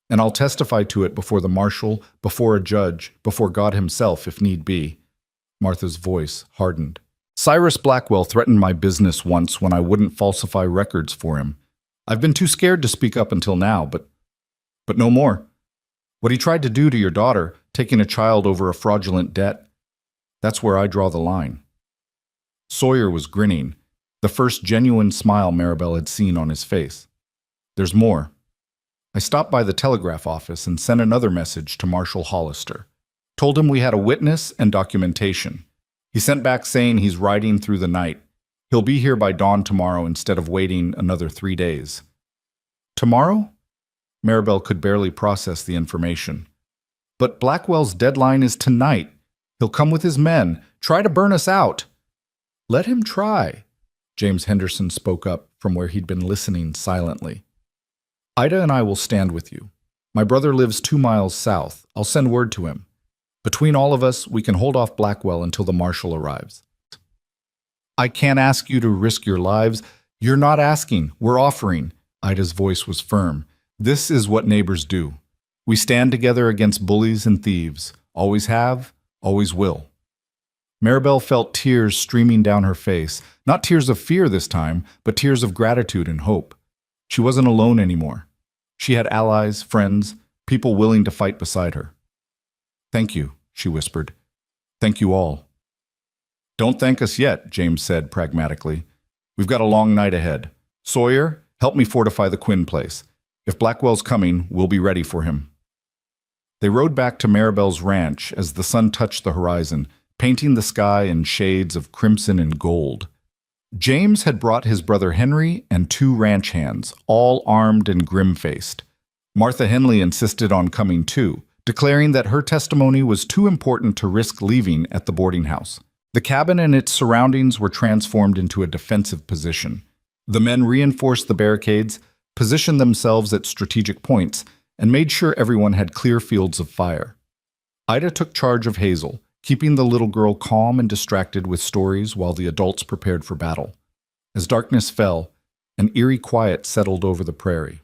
And I'll testify to it before the marshal, before a judge, before God himself, if need be." Martha's voice hardened. "Cyrus Blackwell threatened my business once when I wouldn't falsify records for him. I've been too scared to speak up until now, but no more. What he tried to do to your daughter, taking a child over a fraudulent debt, that's where I draw the line." Sawyer was grinning, the first genuine smile Maribel had seen on his face. "There's more. I stopped by the telegraph office and sent another message to Marshal Hollister. Told him we had a witness and documentation. He sent back saying he's riding through the night. He'll be here by dawn tomorrow instead of waiting another 3 days." "Tomorrow?" Maribel could barely process the information. But Blackwell's deadline is tonight. He'll come with his men. Try to burn us out. Let him try, James Henderson spoke up from where he'd been listening silently. Ida and I will stand with you. My brother lives 2 miles south. I'll send word to him. Between all of us, we can hold off Blackwell until the marshal arrives. I can't ask you to risk your lives. You're not asking. We're offering. Ida's voice was firm. This is what neighbors do. We stand together against bullies and thieves. Always have, always will. Maribel felt tears streaming down her face. Not tears of fear this time, but tears of gratitude and hope. She wasn't alone anymore. She had allies, friends, people willing to fight beside her. Thank you, she whispered. Thank you all. Don't thank us yet, James said pragmatically. We've got a long night ahead. Sawyer, help me fortify the Quinn place. If Blackwell's coming, we'll be ready for him. They rode back to Maribel's ranch as the sun touched the horizon, painting the sky in shades of crimson and gold. James had brought his brother Henry and 2 ranch hands, all armed and grim-faced. Martha Henley insisted on coming too, declaring that her testimony was too important to risk leaving at the boarding house. The cabin and its surroundings were transformed into a defensive position. The men reinforced the barricades, positioned themselves at strategic points, and made sure everyone had clear fields of fire. Ida took charge of Hazel, keeping the little girl calm and distracted with stories while the adults prepared for battle. As darkness fell, an eerie quiet settled over the prairie.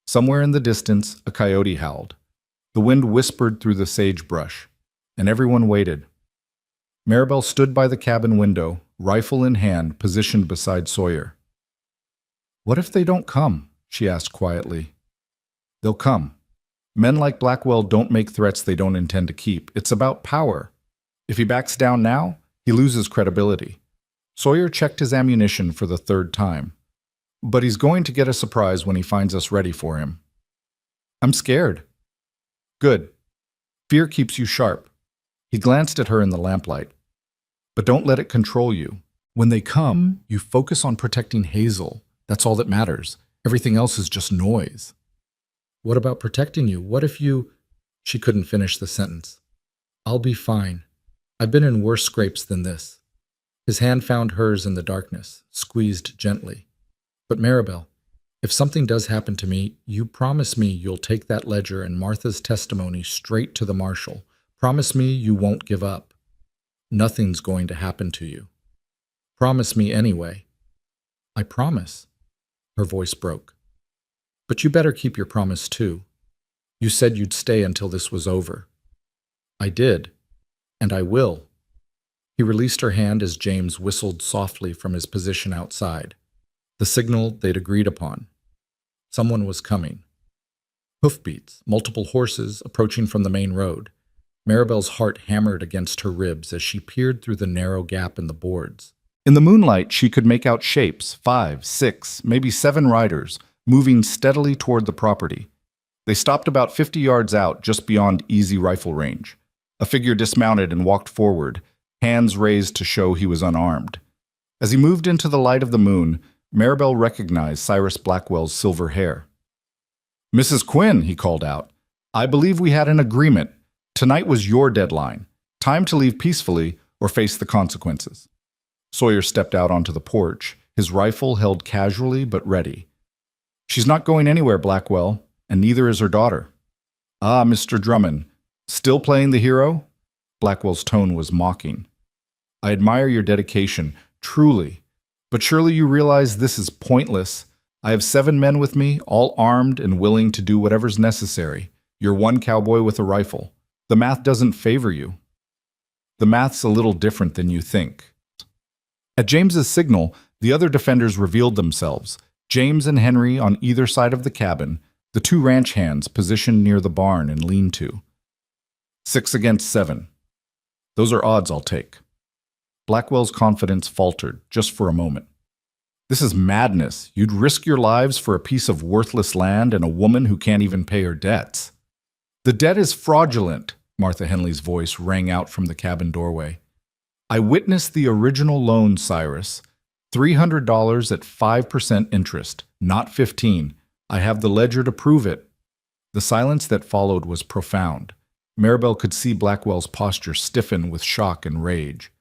Somewhere in the distance, a coyote howled. The wind whispered through the sagebrush, and everyone waited. Maribel stood by the cabin window, rifle in hand, positioned beside Sawyer. What if they don't come? She asked quietly. They'll come. Men like Blackwell don't make threats they don't intend to keep. It's about power. If he backs down now, he loses credibility. Sawyer checked his ammunition for the 3rd time. But he's going to get a surprise when he finds us ready for him. I'm scared. Good. Fear keeps you sharp. He glanced at her in the lamplight. But don't let it control you. When they come, you focus on protecting Hazel. That's all that matters. Everything else is just noise. What about protecting you? What if you... She couldn't finish the sentence. I'll be fine. I've been in worse scrapes than this. His hand found hers in the darkness, squeezed gently. But Maribel, if something does happen to me, you promise me you'll take that ledger and Martha's testimony straight to the marshal. Promise me you won't give up. Nothing's going to happen to you. Promise me anyway. I promise. Her voice broke. But you better keep your promise too. You said you'd stay until this was over. I did, and I will. He released her hand as James whistled softly from his position outside, the signal they'd agreed upon. Someone was coming. Hoofbeats, multiple horses approaching from the main road. Maribel's heart hammered against her ribs as she peered through the narrow gap in the boards. In the moonlight, she could make out shapes, 5, 6, maybe 7 riders, moving steadily toward the property. They stopped about 50 yards out, just beyond easy rifle range. A figure dismounted and walked forward, hands raised to show he was unarmed. As he moved into the light of the moon, Maribel recognized Cyrus Blackwell's silver hair. Mrs. Quinn, he called out, I believe we had an agreement. Tonight was your deadline. Time to leave peacefully or face the consequences. Sawyer stepped out onto the porch, his rifle held casually but ready. She's not going anywhere, Blackwell, and neither is her daughter. Ah, Mr. Drummond, still playing the hero? Blackwell's tone was mocking. I admire your dedication, truly, but surely you realize this is pointless. I have 7 men with me, all armed and willing to do whatever's necessary. You're one cowboy with a rifle. The math doesn't favor you. The math's a little different than you think. At James's signal, the other defenders revealed themselves, James and Henry on either side of the cabin, the 2 ranch hands positioned near the barn and lean-to. 6 against 7. Those are odds I'll take. Blackwell's confidence faltered, just for a moment. This is madness. You'd risk your lives for a piece of worthless land and a woman who can't even pay her debts. The debt is fraudulent, Martha Henley's voice rang out from the cabin doorway. I witnessed the original loan, Cyrus. $300 at 5% interest, not 15. I have the ledger to prove it. The silence that followed was profound. Maribel could see Blackwell's posture stiffen with shock and rage.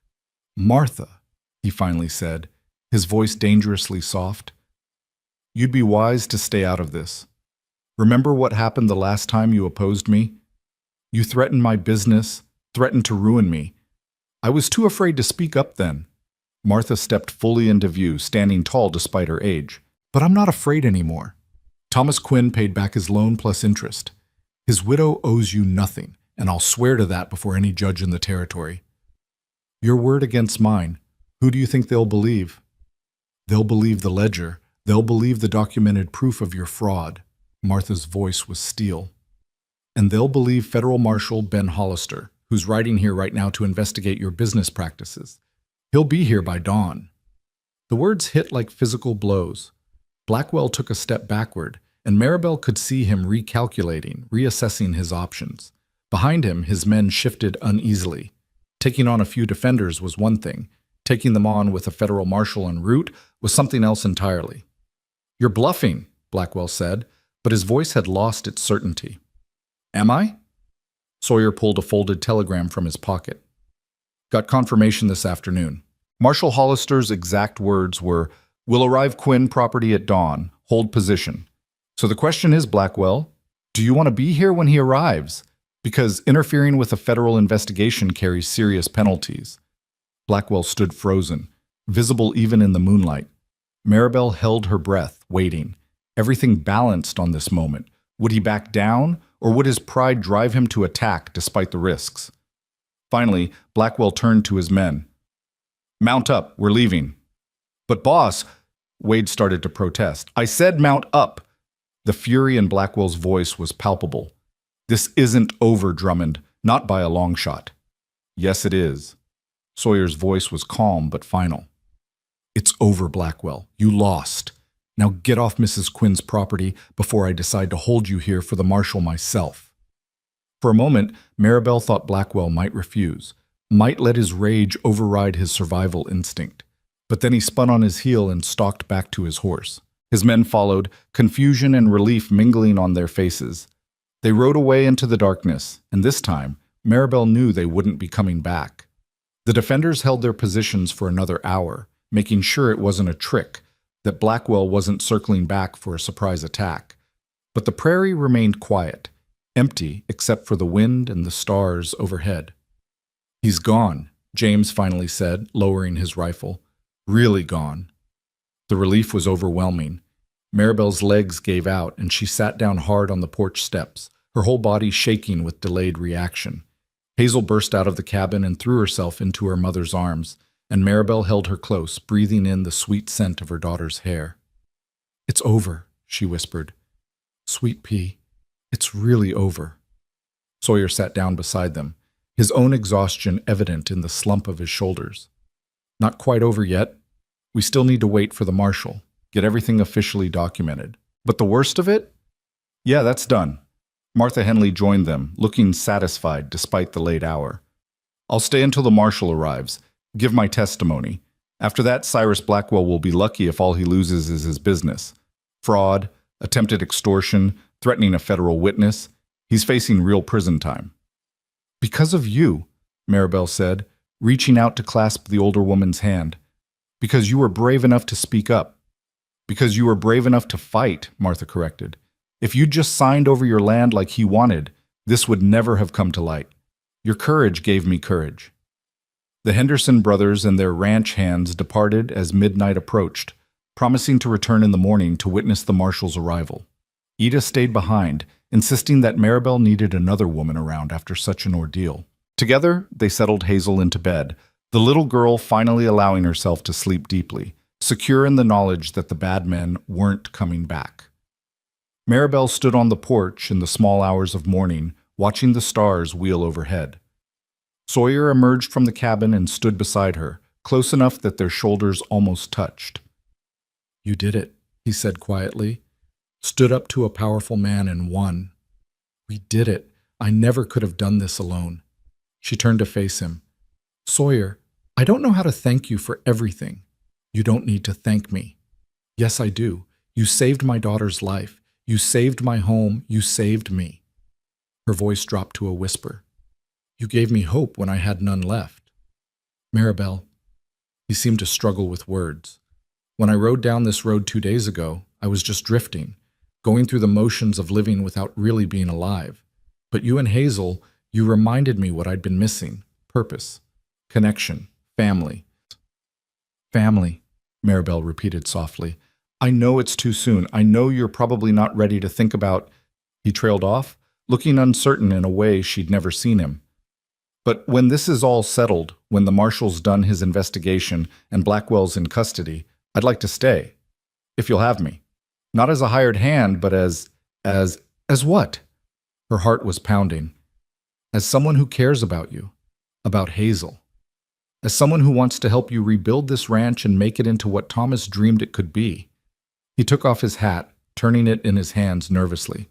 "Martha," he finally said, his voice dangerously soft, "you'd be wise to stay out of this. Remember what happened the last time you opposed me? You threatened my business, threatened to ruin me. I was too afraid to speak up then." Martha stepped fully into view, standing tall despite her age. "But I'm not afraid anymore. Thomas Quinn paid back his loan plus interest. His widow owes you nothing, and I'll swear to that before any judge in the territory. Your word against mine. Who do you think they'll believe? They'll believe the ledger. They'll believe the documented proof of your fraud." Martha's voice was steel. "And they'll believe Federal Marshal Ben Hollister, who's riding here right now to investigate your business practices. He'll be here by dawn." The words hit like physical blows. Blackwell took a step backward, and Maribel could see him recalculating, reassessing his options. Behind him, his men shifted uneasily. Taking on a few defenders was one thing. Taking them on with a federal marshal en route was something else entirely. "You're bluffing," Blackwell said, but his voice had lost its certainty. "Am I?" Sawyer pulled a folded telegram from his pocket. "Got confirmation this afternoon. Marshal Hollister's exact words were, 'Will arrive Quinn property at dawn. Hold position.' So the question is, Blackwell, do you want to be here when he arrives? Because interfering with a federal investigation carries serious penalties." Blackwell stood frozen, visible even in the moonlight. Maribel held her breath, waiting. Everything balanced on this moment. Would he back down, or would his pride drive him to attack despite the risks? Finally, Blackwell turned to his men. "Mount up, we're leaving." "But boss," Wade started to protest. "I said mount up." The fury in Blackwell's voice was palpable. "This isn't over, Drummond, not by a long shot." "Yes, it is." Sawyer's voice was calm but final. "It's over, Blackwell. You lost. Now get off Mrs. Quinn's property before I decide to hold you here for the marshal myself." For a moment, Maribel thought Blackwell might refuse, might let his rage override his survival instinct. But then he spun on his heel and stalked back to his horse. His men followed, confusion and relief mingling on their faces. They rode away into the darkness, and this time, Maribel knew they wouldn't be coming back. The defenders held their positions for another hour, making sure it wasn't a trick, that Blackwell wasn't circling back for a surprise attack. But the prairie remained quiet, empty except for the wind and the stars overhead. "He's gone," James finally said, lowering his rifle. "Really gone." The relief was overwhelming. Maribel's legs gave out, and she sat down hard on the porch steps, her whole body shaking with delayed reaction. Hazel burst out of the cabin and threw herself into her mother's arms, and Maribel held her close, breathing in the sweet scent of her daughter's hair. "It's over," she whispered. "Sweet pea, it's really over." Sawyer sat down beside them, his own exhaustion evident in the slump of his shoulders. "Not quite over yet. We still need to wait for the marshal, get everything officially documented. But the worst of it? Yeah, that's done." Martha Henley joined them, looking satisfied despite the late hour. "I'll stay until the marshal arrives, give my testimony. After that, Cyrus Blackwell will be lucky if all he loses is his business. Fraud, attempted extortion, threatening a federal witness. He's facing real prison time." "Because of you," Maribel said, reaching out to clasp the older woman's hand. "Because you were brave enough to speak up." "Because you were brave enough to fight," Martha corrected. "If you'd just signed over your land like he wanted, this would never have come to light. Your courage gave me courage." The Henderson brothers and their ranch hands departed as midnight approached, promising to return in the morning to witness the marshal's arrival. Ida stayed behind, insisting that Maribel needed another woman around after such an ordeal. Together, they settled Hazel into bed, the little girl finally allowing herself to sleep deeply, secure in the knowledge that the bad men weren't coming back. Maribel stood on the porch in the small hours of morning, watching the stars wheel overhead. Sawyer emerged from the cabin and stood beside her, close enough that their shoulders almost touched. "You did it," he said quietly. "Stood up to a powerful man and won. We did it. I never could have done this alone." She turned to face him. "Sawyer, I don't know how to thank you for everything. You don't need to thank me." "Yes, I do. You saved my daughter's life. You saved my home. You saved me." Her voice dropped to a whisper. You gave me hope when I had none left. Maribel, he seemed to struggle with words. When I rode down this road 2 days ago, I was just drifting, going through the motions of living without really being alive. But you and Hazel, you reminded me what I'd been missing. Purpose, connection, family. Family, Maribel repeated softly. I know it's too soon. I know you're probably not ready to think about... He trailed off, looking uncertain in a way she'd never seen him. But when this is all settled, when the marshal's done his investigation and Blackwell's in custody, I'd like to stay. If you'll have me. Not as a hired hand, but as what? Her heart was pounding. As someone who cares about you, about Hazel. As someone who wants to help you rebuild this ranch and make it into what Thomas dreamed it could be. He took off his hat, turning it in his hands nervously.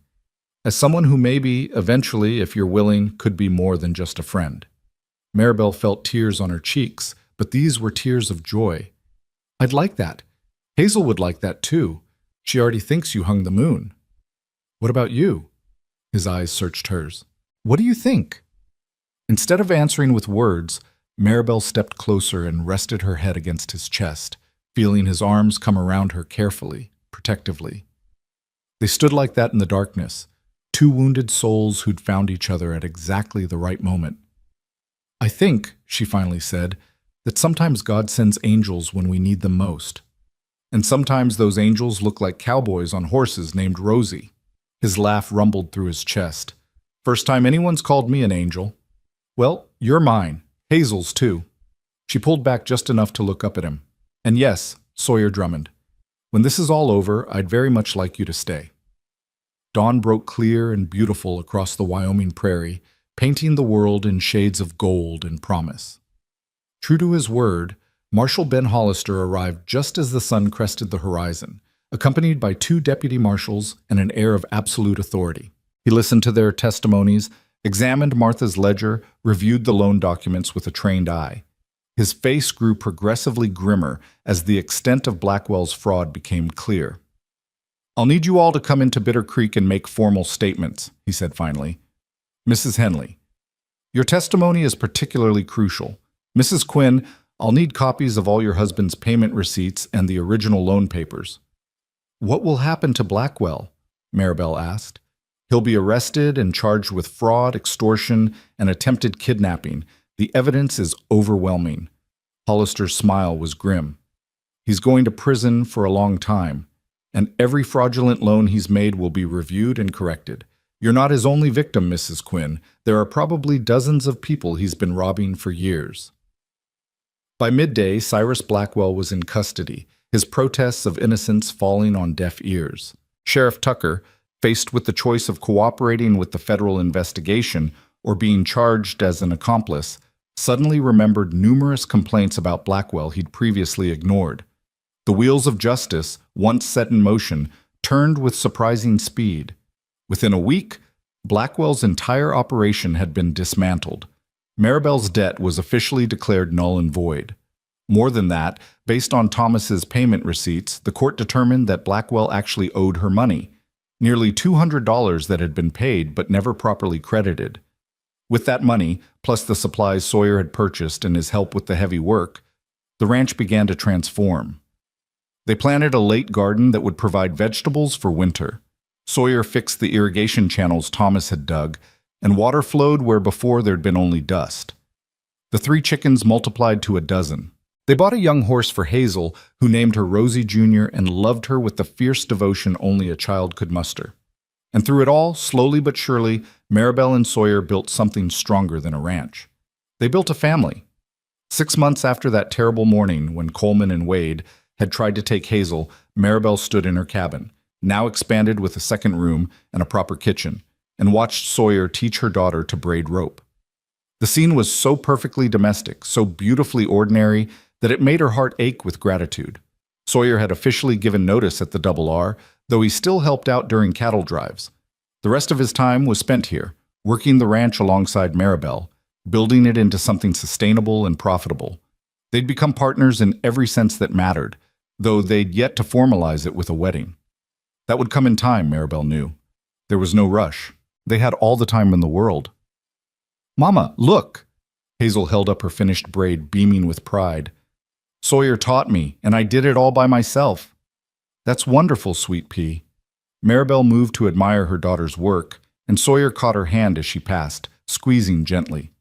As someone who maybe, eventually, if you're willing, could be more than just a friend. Maribel felt tears on her cheeks, but these were tears of joy. I'd like that. Hazel would like that too. She already thinks you hung the moon. What about you? His eyes searched hers. What do you think? Instead of answering with words, Maribel stepped closer and rested her head against his chest, feeling his arms come around her carefully, protectively. They stood like that in the darkness, two wounded souls who'd found each other at exactly the right moment. I think, she finally said, that sometimes God sends angels when we need them most. And sometimes those angels look like cowboys on horses named Rosie. His laugh rumbled through his chest. First time anyone's called me an angel. Well, you're mine. Hazel's too. She pulled back just enough to look up at him. And yes, Sawyer Drummond, when this is all over, I'd very much like you to stay. Dawn broke clear and beautiful across the Wyoming prairie, painting the world in shades of gold and promise. True to his word, Marshal Ben Hollister arrived just as the sun crested the horizon, accompanied by 2 deputy marshals and an air of absolute authority. He listened to their testimonies, examined Martha's ledger, reviewed the loan documents with a trained eye. His face grew progressively grimmer as the extent of Blackwell's fraud became clear. I'll need you all to come into Bitter Creek and make formal statements, he said finally. Mrs. Henley, your testimony is particularly crucial. Mrs. Quinn, I'll need copies of all your husband's payment receipts and the original loan papers. What will happen to Blackwell? Maribel asked. He'll be arrested and charged with fraud, extortion, and attempted kidnapping. The evidence is overwhelming. Hollister's smile was grim. He's going to prison for a long time, and every fraudulent loan he's made will be reviewed and corrected. You're not his only victim, Mrs. Quinn. There are probably dozens of people he's been robbing for years. By midday, Cyrus Blackwell was in custody, his protests of innocence falling on deaf ears. Sheriff Tucker, faced with the choice of cooperating with the federal investigation or being charged as an accomplice, suddenly remembered numerous complaints about Blackwell he'd previously ignored. The wheels of justice, once set in motion, turned with surprising speed. Within a week, Blackwell's entire operation had been dismantled. Maribel's debt was officially declared null and void. More than that, based on Thomas's payment receipts, the court determined that Blackwell actually owed her money, nearly $200 that had been paid but never properly credited. With that money, plus the supplies Sawyer had purchased and his help with the heavy work, the ranch began to transform. They planted a late garden that would provide vegetables for winter. Sawyer fixed the irrigation channels Thomas had dug, and water flowed where before there'd been only dust. The 3 chickens multiplied to a dozen. They bought a young horse for Hazel, who named her Rosie Jr. and loved her with the fierce devotion only a child could muster. And through it all, slowly but surely, Maribel and Sawyer built something stronger than a ranch. They built a family. 6 months after that terrible morning when Coleman and Wade had tried to take Hazel, Maribel stood in her cabin, now expanded with a second room and a proper kitchen, and watched Sawyer teach her daughter to braid rope. The scene was so perfectly domestic, so beautifully ordinary, that it made her heart ache with gratitude. Sawyer had officially given notice at the Double R, though he still helped out during cattle drives. The rest of his time was spent here, working the ranch alongside Maribel, building it into something sustainable and profitable. They'd become partners in every sense that mattered, though they'd yet to formalize it with a wedding. That would come in time, Maribel knew. There was no rush. They had all the time in the world. "Mama, look!" Hazel held up her finished braid, beaming with pride. "Sawyer taught me, and I did it all by myself." "That's wonderful, sweet pea." Maribel moved to admire her daughter's work, and Sawyer caught her hand as she passed, squeezing gently.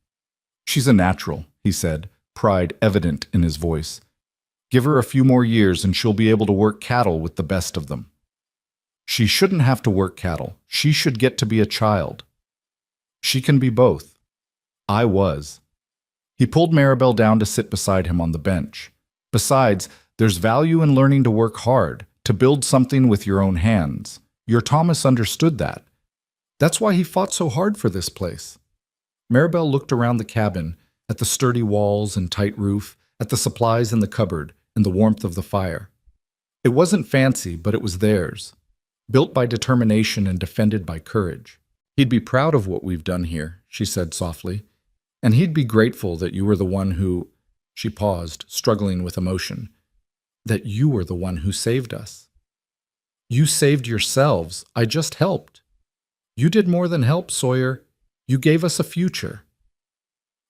"She's a natural," he said, pride evident in his voice. "Give her a few more years and she'll be able to work cattle with the best of them." "She shouldn't have to work cattle. She should get to be a child." "She can be both." "I was." He pulled Maribel down to sit beside him on the bench. "Besides, there's value in learning to work hard, to build something with your own hands. Your Thomas understood that. That's why he fought so hard for this place." Maribel looked around the cabin, at the sturdy walls and tight roof, at the supplies in the cupboard, and the warmth of the fire. It wasn't fancy, but it was theirs, built by determination and defended by courage. "He'd be proud of what we've done here," she said softly, "and he'd be grateful that you were the one who—" She paused, struggling with emotion. "That you were the one who saved us." "You saved yourselves. I just helped." "You did more than help, Sawyer. You gave us a future."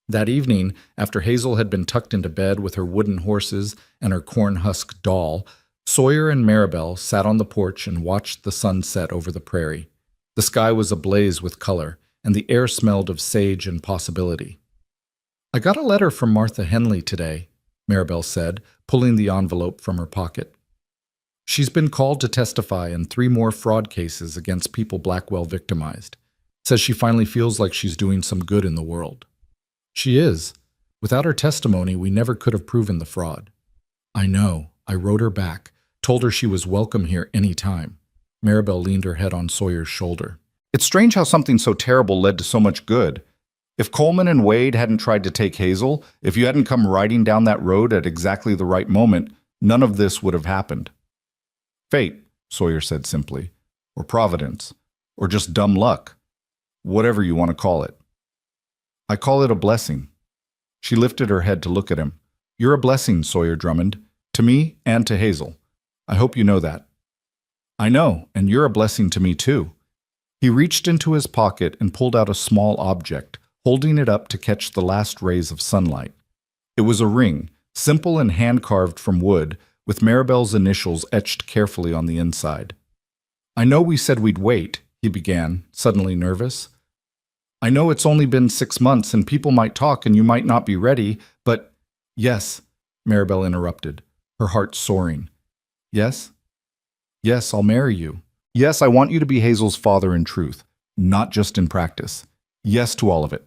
That evening, after Hazel had been tucked into bed with her wooden horses and her corn-husk doll, Sawyer and Maribel sat on the porch and watched the sun set over the prairie. The sky was ablaze with color, and the air smelled of sage and possibility. "I got a letter from Martha Henley today," Maribel said, pulling the envelope from her pocket. "She's been called to testify in 3 more fraud cases against people Blackwell victimized. Says she finally feels like she's doing some good in the world." "She is. Without her testimony, we never could have proven the fraud." "I know. I wrote her back, told her she was welcome here any time." Maribel leaned her head on Sawyer's shoulder. "It's strange how something so terrible led to so much good. If Coleman and Wade hadn't tried to take Hazel, if you hadn't come riding down that road at exactly the right moment, none of this would have happened." "Fate," Sawyer said simply, "or providence, or just dumb luck. Whatever you want to call it." "I call it a blessing." She lifted her head to look at him. "You're a blessing, Sawyer Drummond, to me and to Hazel. I hope you know that." "I know, and you're a blessing to me too." He reached into his pocket and pulled out a small object, holding it up to catch the last rays of sunlight. It was a ring, simple and hand-carved from wood, with Maribel's initials etched carefully on the inside. "I know we said we'd wait," he began, suddenly nervous. "I know it's only been 6 months and people might talk and you might not be ready, but—" "Yes," Maribel interrupted, her heart soaring. "Yes? Yes, I'll marry you. Yes, I want you to be Hazel's father in truth, not just in practice. Yes to all of it."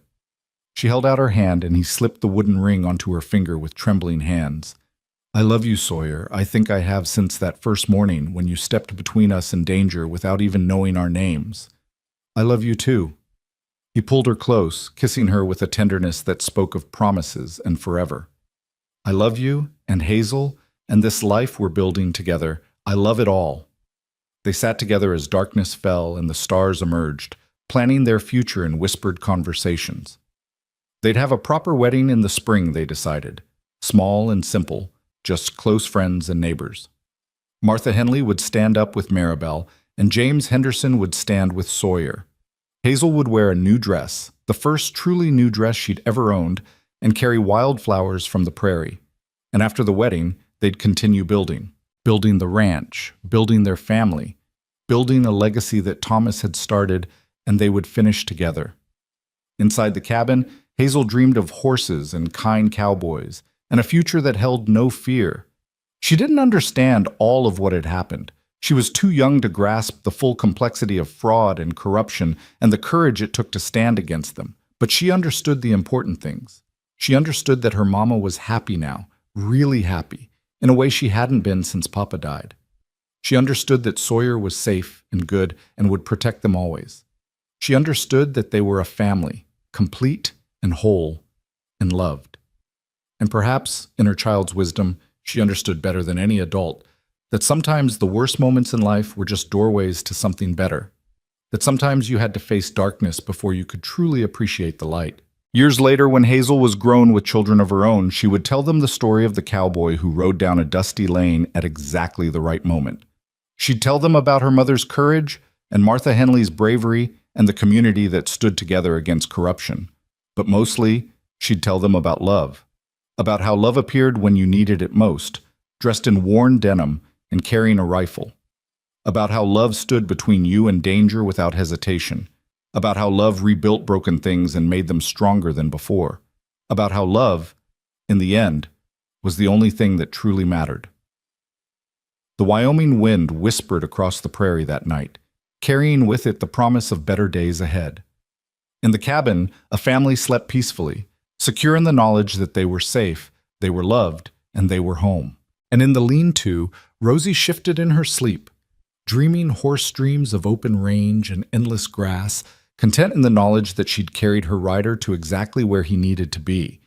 She held out her hand and he slipped the wooden ring onto her finger with trembling hands. "I love you, Sawyer. I think I have since that first morning when you stepped between us and danger without even knowing our names. I love you too." He pulled her close, kissing her with a tenderness that spoke of promises and forever. "I love you, and Hazel, and this life we're building together. I love it all." They sat together as darkness fell and the stars emerged, planning their future in whispered conversations. They'd have a proper wedding in the spring, they decided. Small and simple, just close friends and neighbors. Martha Henley would stand up with Maribel, and James Henderson would stand with Sawyer. Hazel would wear a new dress, the first truly new dress she'd ever owned, and carry wildflowers from the prairie. And after the wedding, they'd continue building the ranch, building their family, building a legacy that Thomas had started, and they would finish together. Inside the cabin, Hazel dreamed of horses and kind cowboys, and a future that held no fear. She didn't understand all of what had happened. She was too young to grasp the full complexity of fraud and corruption and the courage it took to stand against them. But she understood the important things. She understood that her mama was happy now, really happy, in a way she hadn't been since Papa died. She understood that Sawyer was safe and good and would protect them always. She understood that they were a family, complete and whole and loved. And perhaps, in her child's wisdom, she understood better than any adult that sometimes the worst moments in life were just doorways to something better. That sometimes you had to face darkness before you could truly appreciate the light. Years later, when Hazel was grown with children of her own, she would tell them the story of the cowboy who rode down a dusty lane at exactly the right moment. She'd tell them about her mother's courage and Martha Henley's bravery and the community that stood together against corruption. But mostly, she'd tell them about love. About how love appeared when you needed it most, dressed in worn denim and carrying a rifle. About how love stood between you and danger without hesitation. About how love rebuilt broken things and made them stronger than before. About how love, in the end, was the only thing that truly mattered. The Wyoming wind whispered across the prairie that night, carrying with it the promise of better days ahead. In the cabin, a family slept peacefully, secure in the knowledge that they were safe, they were loved, and they were home. And in the lean-to, Rosie shifted in her sleep, dreaming hoarse dreams of open range and endless grass, content in the knowledge that she'd carried her rider to exactly where he needed to be.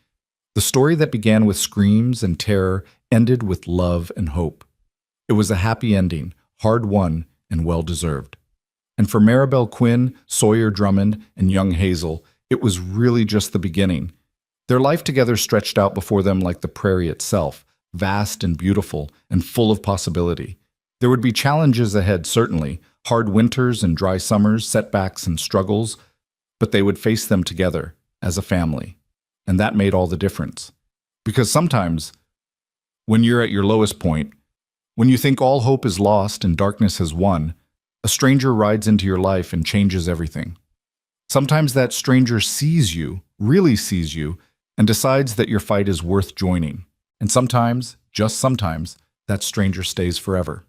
The story that began with screams and terror ended with love and hope. It was a happy ending, hard-won and well-deserved. And for Maribel Quinn, Sawyer Drummond, and young Hazel, it was really just the beginning. Their life together stretched out before them like the prairie itself, vast and beautiful and full of possibility. There would be challenges ahead, certainly, hard winters and dry summers, setbacks and struggles, but they would face them together, as a family. And that made all the difference. Because sometimes, when you're at your lowest point, when you think all hope is lost and darkness has won, a stranger rides into your life and changes everything. Sometimes that stranger sees you, really sees you, and decides that your fight is worth joining. And sometimes, just sometimes, that stranger stays forever.